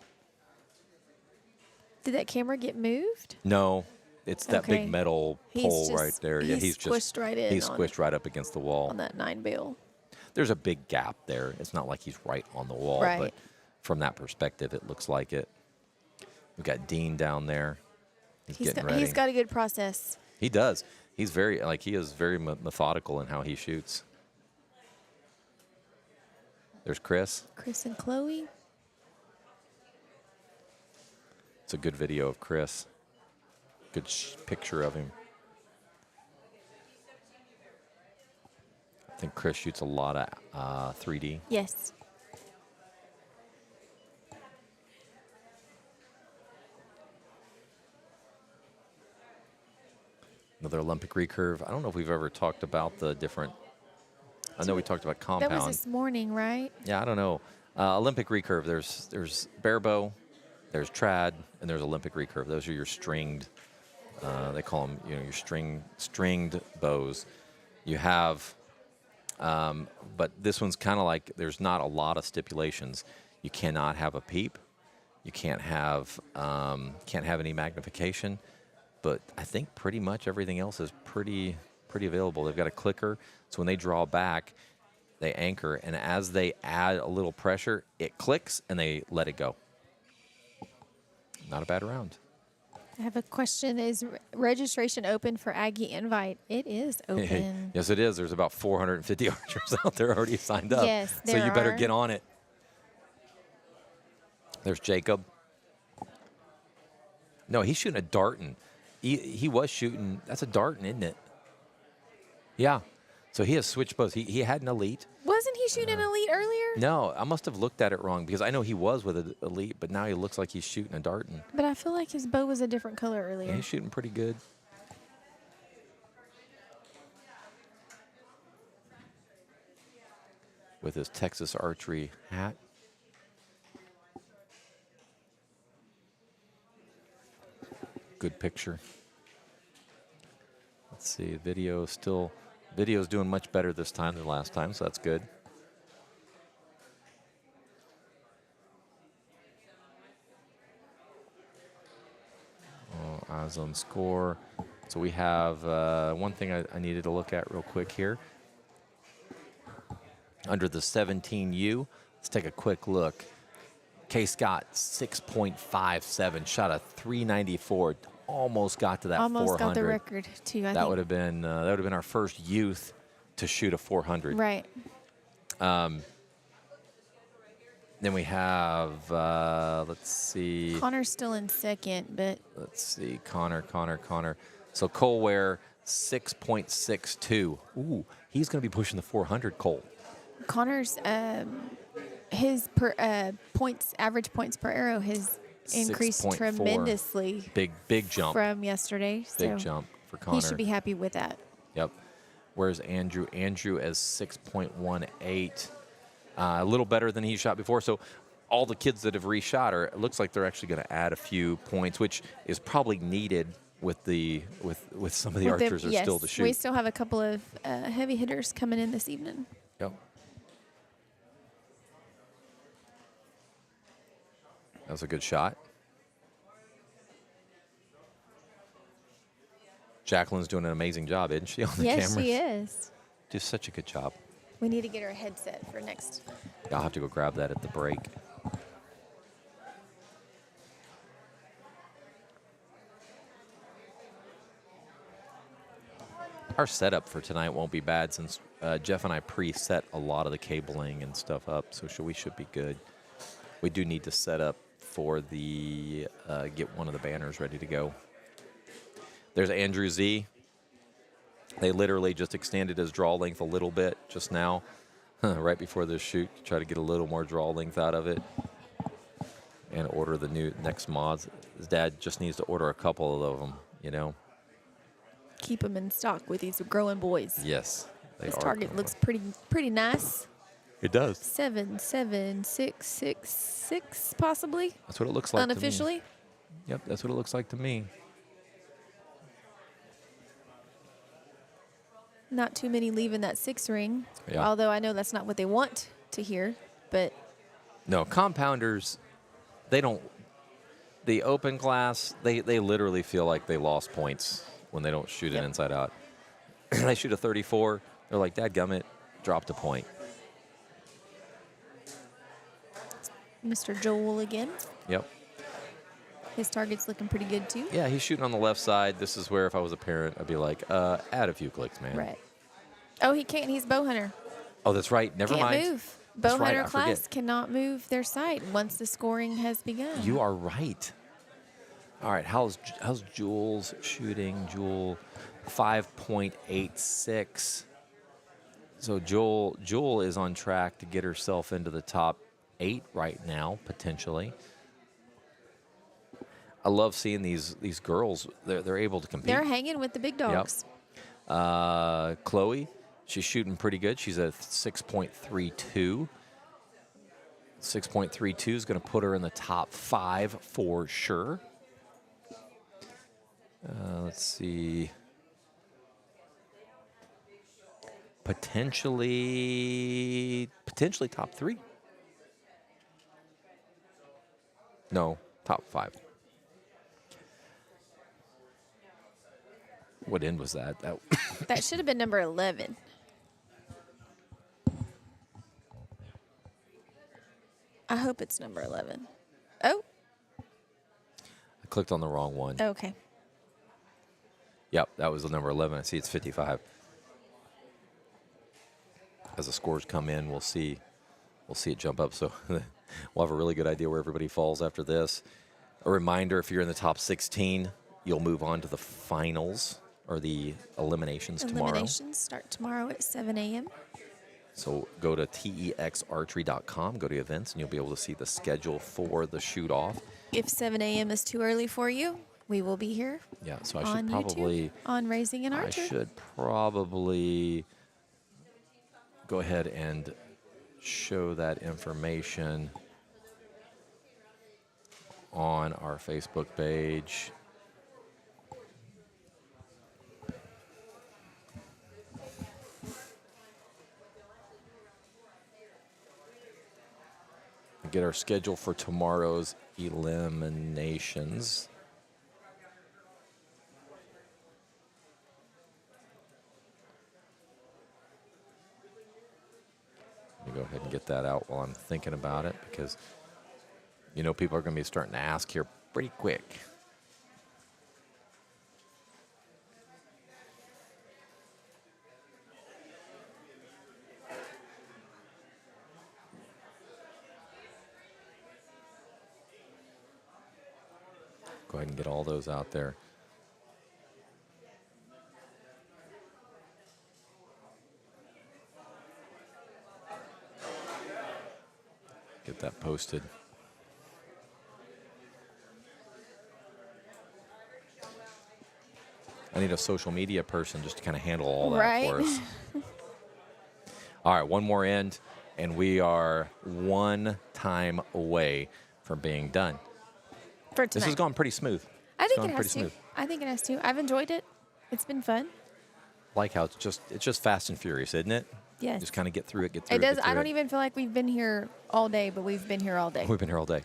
Did that camera get moved? No, it's that Okay. big metal He's pole just- right there. Yeah, he's just squished right in He's on- squished right up against the wall. On that 9 bill. There's a big gap there. It's not like he's right on the wall, Right. but from that perspective, it looks like it. We've got Dean down there. He's getting ready. He's got a good process. He does. He is very methodical in how he shoots. There's Chris. Chris and Chloe. It's a good video of Chris. Good picture of him. I think Chris shoots a lot of 3D. Yes. Another Olympic recurve. I don't know if we've ever talked about the different. I know we talked about compound. That was this morning, right? Yeah, I don't know. Olympic recurve. There's barebow, there's trad, and there's Olympic recurve. Those are your stringed. They call them, your stringed bows. You have, but this one's kind of like there's not a lot of stipulations. You cannot have a peep. You can't have any magnification. But I think pretty much everything else is pretty available. They've got a clicker, so when they draw back, they anchor, and as they add a little pressure, it clicks and they let it go. Not a bad round. I have a question. Is registration open for Aggie Invite? It is open. Yes, it is. There's about 450 archers out there already signed up. Yes, so there you better are. get on it. There's Jacob. No, he's shooting a darton. He was shooting. That's a darton, isn't it? Yeah. So he has switched bows. He had an elite. Wasn't he shooting an elite earlier? No, I must have looked at it wrong because I know he was with an elite, but now he looks like he's shooting a darton. But I feel like his bow was a different color earlier. Yeah, he's shooting pretty good. With his Texas archery hat. Good picture. Let's see, video's doing much better this time than last time, so that's good. Eyes on score. So we have one thing I needed to look at real quick here. Under the 17U, let's take a quick look. K. Scott, 6.57, shot a 394, almost got to that 400. Almost got the record too. I That think. would have been our first youth to shoot a 400. Right. Then we have, let's see. Connor's still in second, but Let's see. Connor. So Cole Ware, 6.62. Ooh, he's going to be pushing the 400, Cole. Connor's his average points per arrow has increased 6.4. tremendously Big jump. from yesterday. Big So jump for Connor. he should be happy with that. Yep. Where's Andrew? Andrew as 6.18. A little better than he shot before. So all the kids that have reshot it looks like they're actually going to add a few points, which is probably needed with some of the archers are yes, still to shoot. we still have a couple of heavy hitters coming in this evening. Yep. That was a good shot. Jacqueline's doing an amazing job, isn't she, on the Yes, cameras? she is. Just such a good job. We need to get her a headset for next. I'll have to go grab that at the break. Our setup for tonight won't be bad since Jeff and I preset a lot of the cabling and stuff up, so we should be good. We do need to set up for the get one of the banners ready to go. There's Andrew Z. They literally just extended his draw length a little bit just now, right before this shoot, to try to get a little more draw length out of it and order the next mods. His dad just needs to order a couple of them, you know. Keep them in stock with these growing boys. Yes, they This are target growing. looks pretty nice. It does. 7, 7, 6, 6, 6, possibly. That's what it looks like to me. Unofficially. Yep, that's what it looks like to me. Not too many leaving that 6 ring. Yeah. Although I know that's not what they want to hear, but No, compounders, they don't. The open class, they literally feel like they lost points when they don't shoot it Yep. inside out. They shoot a 34. They're like, dadgummit, dropped a point. Mr. Joel again. Yep. His target's looking pretty good too. Yeah, he's shooting on the left side. This is where if I was a parent, I'd be like, add a few clicks, man. Right. Oh, he can't. He's bow hunter. Oh, that's right. Never Can't mind. move. That's Bow right, hunter I forget. class cannot move their sight once the scoring has begun. You are right. All right, how's Jules shooting? Jewel, 5.86. So Jewel is on track to get herself into the top 8 right now, potentially. I love seeing these girls. They're able to compete. They're hanging with the big dogs. Chloe, she's shooting pretty good. She's at 6.32. 6.32 is going to put her in the top 5 for sure. Let's see. Potentially top 3. No, top 5. What end was that? That should have been number 11. I hope it's number 11. Oh, I clicked on the wrong one. okay. Yep, that was the number 11. I see it's 55. As the scores come in, we'll see it jump up. So we'll have a really good idea where everybody falls after this. A reminder, if you're in the top 16, you'll move on to the finals or the eliminations tomorrow. Eliminations start tomorrow at 7 a.m. So go to texarchery.com, go to events, and you'll be able to see the schedule for the shoot-off. If 7 a.m. is too early for you, we will be here Yeah, so I on should probably... YouTube on Raising an I Archer. should probably go ahead and show that information on our Facebook page. Get our schedule for tomorrow's eliminations. Let me go ahead and get that out while I'm thinking about it, because you know people are going to be starting to ask here pretty quick. Go ahead and get all those out there. Get that posted. I need a social media person just to kind of handle all that for us. All right, one more end, and we are one time away from being done. For tonight. This has gone pretty smooth. I think it pretty has to. smooth. I think it has to. I've enjoyed it. It's been fun. Like how it's just fast and furious, isn't it? Yes. Just kind of get through it, get through It it. does. get through I don't it. even feel like we've been here all day, but we've been here all day. We've been here all day.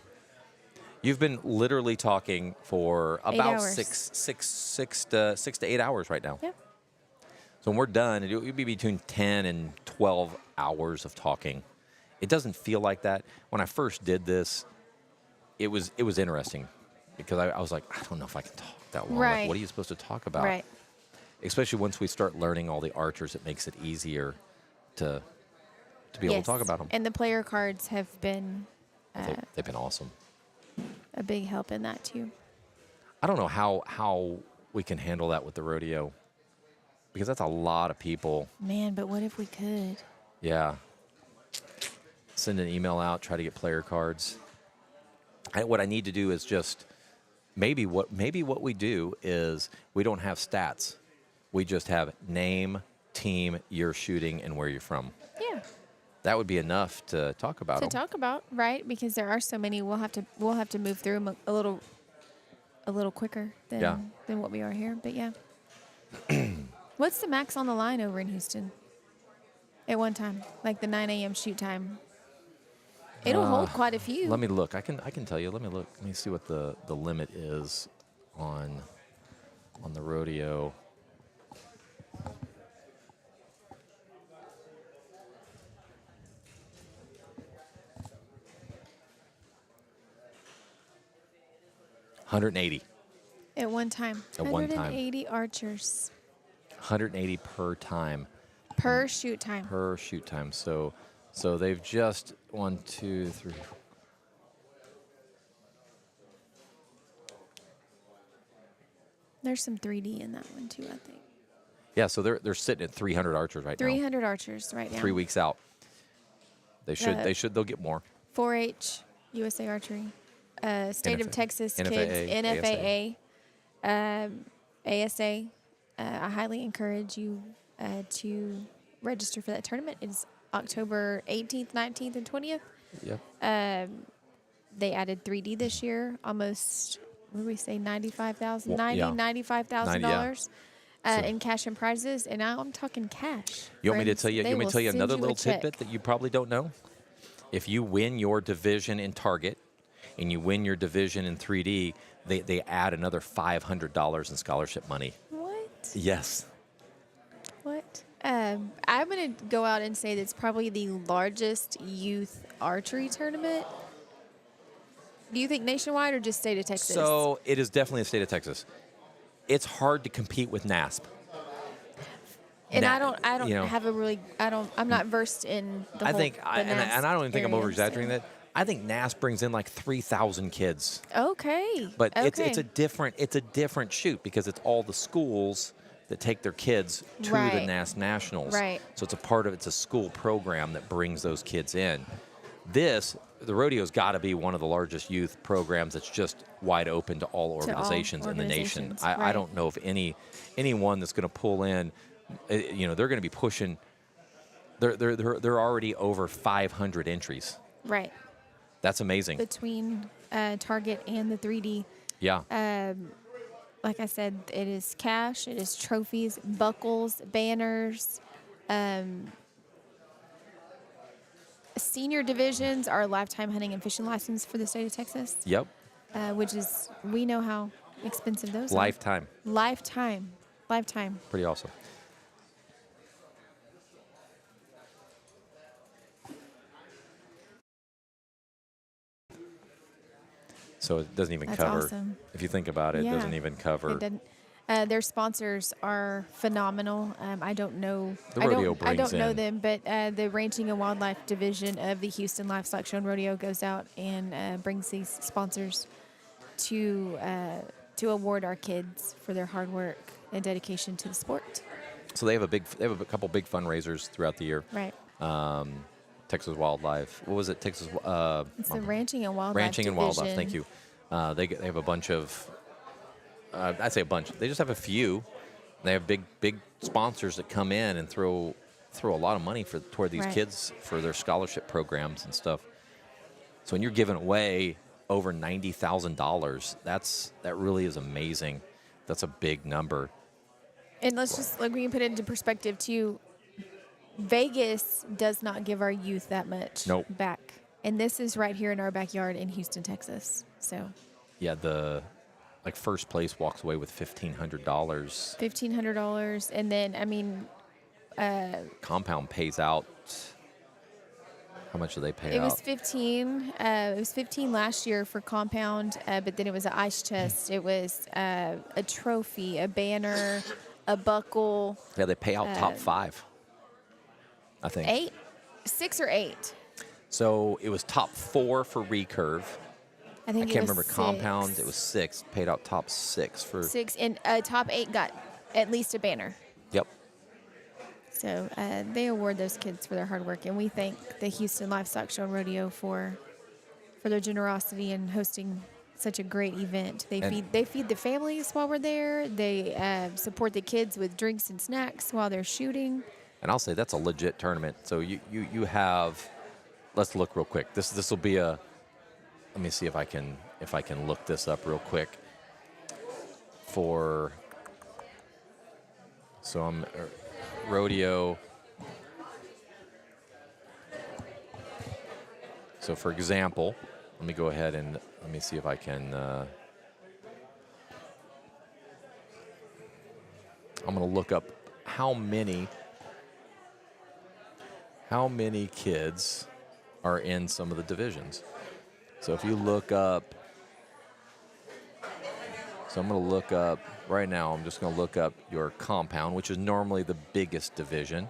You've been literally talking for about hours. six to 8 hours right now. Yep. So when we're done, it'll be between 10 and 12 hours of talking. It doesn't feel like that. When I first did this, it was interesting because I was like, I don't know if I can talk that long. Right. Like, what are you supposed to talk about? Right. Especially once we start learning all the archers, it makes it easier to be able to talk about them. And the player cards have been They've been awesome. a big help in that too. I don't know how we can handle that with the rodeo because that's a lot of people. Man, but what if we could? Yeah. Send an email out, try to get player cards. What I need to do is just maybe what we do is we don't have stats. We just have name, team, year shooting, and where you're from. Yeah. That would be enough to talk about To them. talk about, right? Because there are so many, we'll have to move through them a little quicker than what we are here. But yeah. What's the max on the line over in Houston? At one time, like the 9 a.m. shoot time. It'll hold quite a few. Let me look. I can tell you. Let me look. Let me see what the limit is on the rodeo. $180. At one time. At one time. 180 archers $180 per time. per shoot time. Per shoot time. So they've just 1, 2, 3. There's some 3D in that one too, I think. Yeah, so they're sitting at 300 archers right now. 300 archers right now. 3 weeks out. They'll get more. 4-H, USA Archery, State of NFA, Texas NFAA, Kids, NFAA, ASA. I highly encourage you to register for that tournament. It's October 18th, 19th, and 20th. Yep. They added 3D this year, almost, what did we say, $95,000, Well, yeah. $95,000 in cash and prizes. And now I'm talking cash. You want me to friends. tell you? They You want me will to tell you send another a little check. tidbit that you probably don't know? If you win your division in Target, and you win your division in 3D, they add another $500 in scholarship money. What? Yes. What? I'm going to go out and say that's probably the largest youth archery tournament. Do you think nationwide or just state of Texas? So it is definitely a state of Texas. It's hard to compete with NASP. and Na- I don't you know, have a really, I'm not versed in the I whole, think, the and I don't even think I'm area, over exaggerating so. that. I think NASP brings in like 3,000 kids. Okay. But okay. it's a different shoot because it's all the schools that take their kids to the Right. NAS Nationals. Right. So it's a school program that brings those kids in. The rodeo's got to be one of the largest youth programs that's just wide open to all organizations in the nation. organizations, I right. don't know if anyone that's going to pull in, they're going to be pushing. They're already over 500 entries. Right. That's amazing. Between Target and the 3D. Yeah. Like I said, it is cash, it is trophies, buckles, banners. Senior divisions are lifetime hunting and fishing license for the state of Texas, Yep. which is, we know how expensive those Lifetime. are. Lifetime. Pretty awesome. So it doesn't even That's cover. awesome. If you think about it, it Yeah. doesn't even cover. It doesn't. Their sponsors are phenomenal. I don't know. The I rodeo don't, I brings don't know in- them, but the Ranching and Wildlife Division of the Houston Livestock Show and Rodeo goes out and brings these sponsors to award our kids for their hard work and dedication to the sport. So they have a couple big fundraisers throughout the year. Right. Texas Wildlife. What was it? Texas. It's the Ranching and Wildlife Ranching and Wildlife. Division. Thank you. They have a bunch of. I'd say a bunch. They just have a few. They have big sponsors that come in and throw a lot of money toward these Right. kids for their scholarship programs and stuff. So when you're giving away over $90,000, that really is amazing. That's a big number. And let's just, like, we can put it into perspective too. Vegas does not give our youth that much Nope. back. And this is right here in our backyard in Houston, Texas. So Yeah, first place walks away with $1,500. $1,500. And then, I mean, Compound pays out. How much do they pay it out? was 15. It was 15 last year for compound, but then it was an ice chest. It was a trophy, a banner, a buckle. Yeah, they pay out top 5. I think 6 or 8. So it was top 4 for recurve. I I think can't it was remember 6. compound. It was 6. Paid out top 6 for. 6, and top 8 got at least a banner. Yep. So they award those kids for their hard work, and we thank the Houston Livestock Show and Rodeo for their generosity in hosting such a great event. They feed the families while we're there. They support the kids with drinks and snacks while they're shooting. And I'll say that's a legit tournament. So you have. Let's look real quick. This will be a. Let me see if I can look this up real quick. So I'm rodeo. So for example, let me go ahead and let me see if I can. I'm going to look up how many kids are in some of the divisions. So if you look up, I'm going to look up right now. I'm just going to look up your compound, which is normally the biggest division.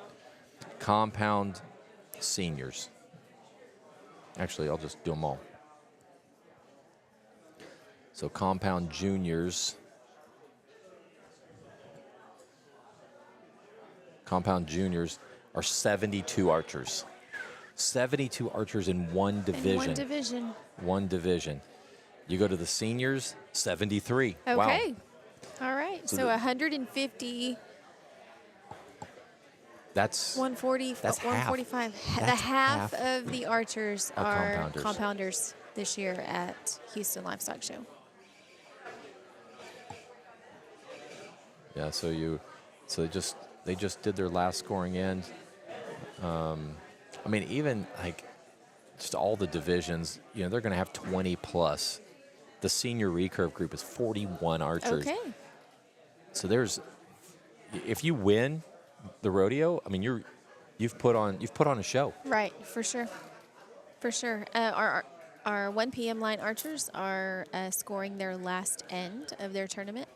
Compound seniors. Actually, I'll just do them all. So compound juniors. Compound juniors are 72 archers. 72 archers in one division. In one division. One division. You go to the seniors, 73. Okay. Wow. All right. So So, 150, That's 140, That's half. 145. The That's half half of the archers are are compounders. compounders this year at Houston Livestock Show. yeah. So they just did their last scoring end. I mean, even like just all the divisions, they're going to have 20 plus. The senior recurve group is 41 archers. Okay. So if you win the rodeo, I mean, you've put on a show. Right, for sure. For sure. Our 1 p.m. line archers are scoring their last end of their tournament.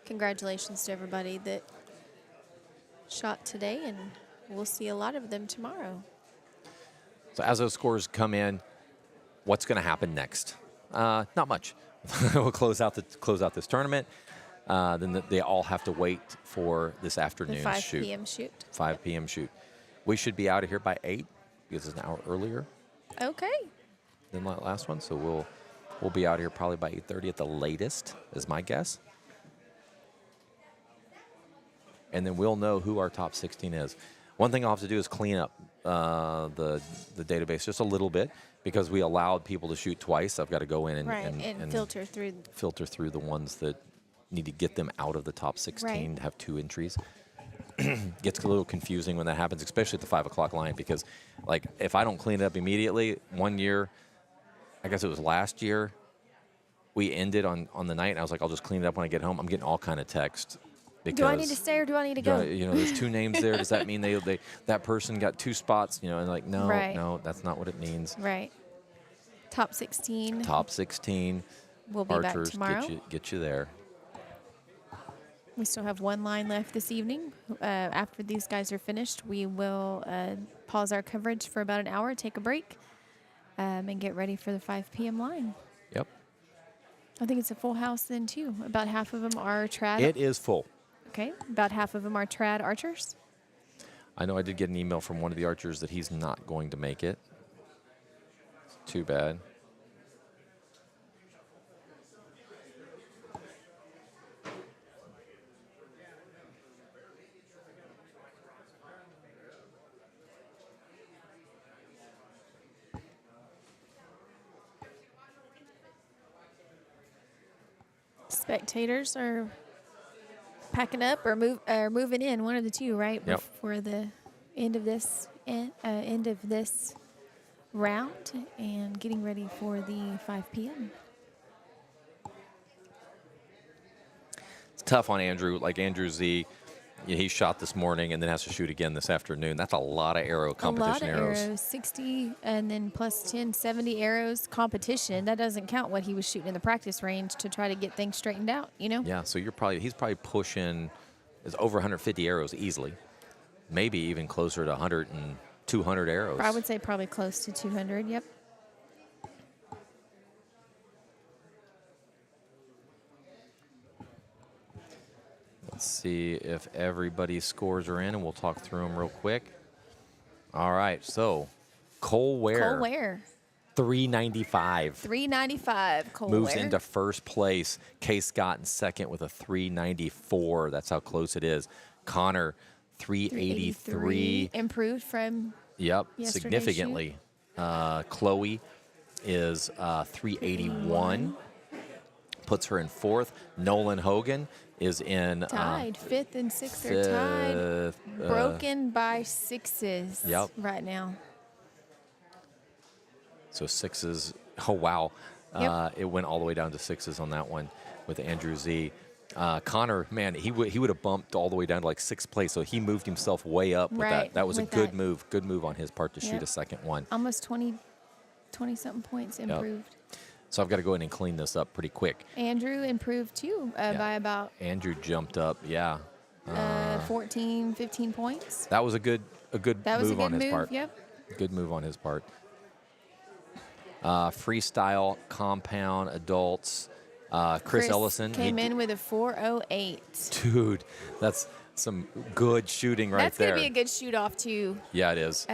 Congratulations to everybody that shot today, and we'll see a lot of them tomorrow. So as those scores come in, what's going to happen next? Not much. We'll close out this tournament. Then they all have to wait for this The afternoon's 5 shoot. p.m. shoot. 5 p.m. shoot. We should be out of here by 8 because it's an hour earlier Okay. than the last one. So we'll be out here probably by 8:30 at the latest, is my guess. And then we'll know who our top 16 is. One thing I'll have to do is clean up the database just a little bit because we allowed people to shoot twice. I've got to go in and filter through. filter through the ones that need to get them out of the top 16 Right. to have 2 entries. Gets a little confusing when that happens, especially at the 5 o'clock line because, like, if I don't clean it up immediately, one year, I guess it was last year, we ended on the night, and I was like, I'll just clean it up when I get home. I'm getting all kind of text. Do I need to stay or do I need to go? There's 2 names there. Does that mean that person got 2 spots? And like, no, Right. no, that's not what it means. Right. Top 16 Top 16 will be back archers tomorrow. get you there. We still have 1 line left this evening. After these guys are finished, we will pause our coverage for about an hour, take a break, and get ready for the 5 p.m. line. Yep. I think it's a full house then, too. About half of them are trad. It is full. Okay. About half of them are trad archers. I know I did get an email from one of the archers that he's not going to make it. Too bad. Spectators are packing up or moving in, one of the two, right? Yep. Before the end of this round, and getting ready for the 5 p.m. It's tough on Andrew. Like Andrew Z, he shot this morning and then has to shoot again this afternoon. That's a lot of arrow competition A lot of arrows, 60 and then plus 10, 70 arrows competition. That doesn't count what he was shooting in the practice range to try to get things straightened out, you know? Yeah, so he's probably pushing is over 150 arrows easily. Maybe even closer to 100 and 200 arrows. I would say probably close to 200, yep. Let's see if everybody's scores are in, and we'll talk through them real quick. All right, so Cole Ware. 395. 395, Cole Moves Ware. into first place. Kay Scott in second with a 394. That's how close it is. Connor, 383. Improved from Yep, yesterday's significantly. Chloe is 381. Puts her in fourth. Nolan Hogan is in tied. Fifth and sixth are tied. Broken by sixes right now. So sixes. Oh, wow. Yep. It went all the way down to sixes on that one with Andrew Z. Connor, man, he would have bumped all the way down to like sixth place, so he moved himself way up with that. That was a good move. Good move on his part to shoot a second one. Almost 20-something points improved. So I've got to go in and clean this up pretty quick. Andrew improved too by about Andrew jumped up, 14, 15 points. That was a good move on his part. Yep. Good move on his part. Freestyle, compound, adults. Chris Ellison came in with a 408. Dude, that's some good shooting right there. That's going to be a good shoot-off, too. Yeah, it is.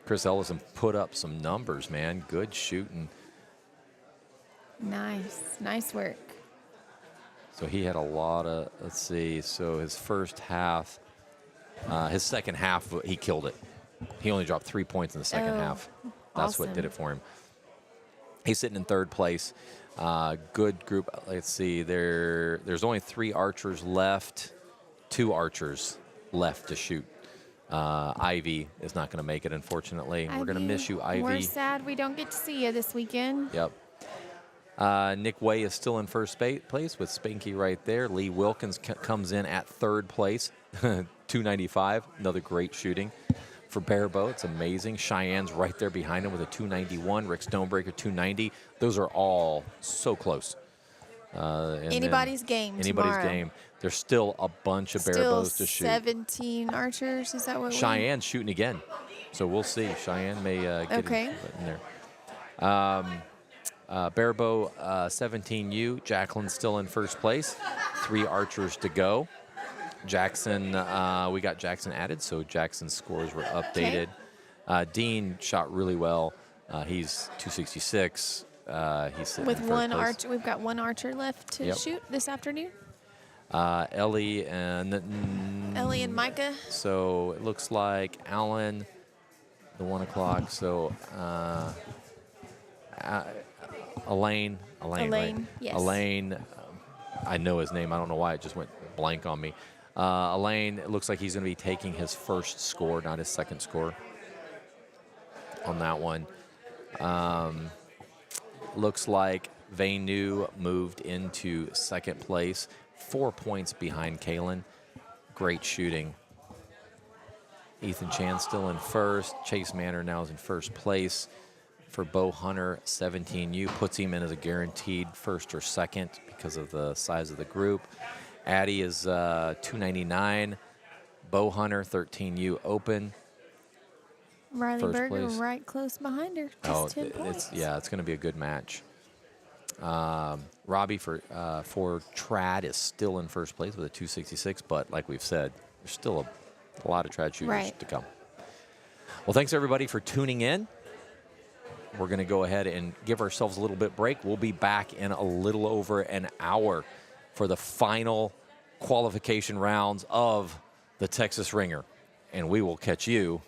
Chris Ellison put up some numbers, man. Good shooting. Nice work. So he had a lot of, let's see, so his first half, his second half, he killed it. He only dropped 3 points in the second half. That's what did it for him. He's sitting in third place. Good group. Let's see. There's only 3 archers left. 2 archers left to shoot. Ivy is not going to make it, unfortunately. We're going to miss you, Ivy. We're sad we don't get to see you this weekend. Yep. Nick Way is still in first place with Spanky right there. Lee Wilkins comes in at third place, 295. Another great shooting for Barebow. It's amazing. Cheyenne's right there behind him with a 291. Rick Stonebreaker, 290. Those are all so close. Anybody's game tomorrow. There's still a bunch of Barebows to shoot. 17 archers. Is that what Cheyenne's shooting again. So we'll see. Cheyenne may get in there. Barebow, 17U. Jacqueline's still in first place. 3 archers to go. Jackson, we got Jackson added, so Jackson's scores were updated. Dean shot really well. He's 266. He's sitting with in first one place. archer. We've got one archer left to shoot this afternoon. Ellie and Micah. So it looks like Alan, the 1 o'clock. So Elaine, right? Yes. Elaine, I know his name. I don't know why it just went blank on me. Elaine, it looks like he's going to be taking his first score, not his second score on that one. Looks like Vanu moved into second place, 4 points behind Kalen. Great shooting. Ethan Chan still in first. Chase Manor now is in first place. For Bo Hunter, 17U, puts him in as a guaranteed first or second because of the size of the group. Addie is 299. Bo Hunter, 13U, open. Riley First Berger place. right close behind her. Just 10 points. It's going to be a good match. Robbie for trad is still in first place with a 266, but like we've said, there's still a lot of trad shooters to come. Well, thanks everybody for tuning in. We're going to go ahead and give ourselves a little bit break. We'll be back in a little over an hour for the final qualification rounds of the Texas Ringer, and we will catch you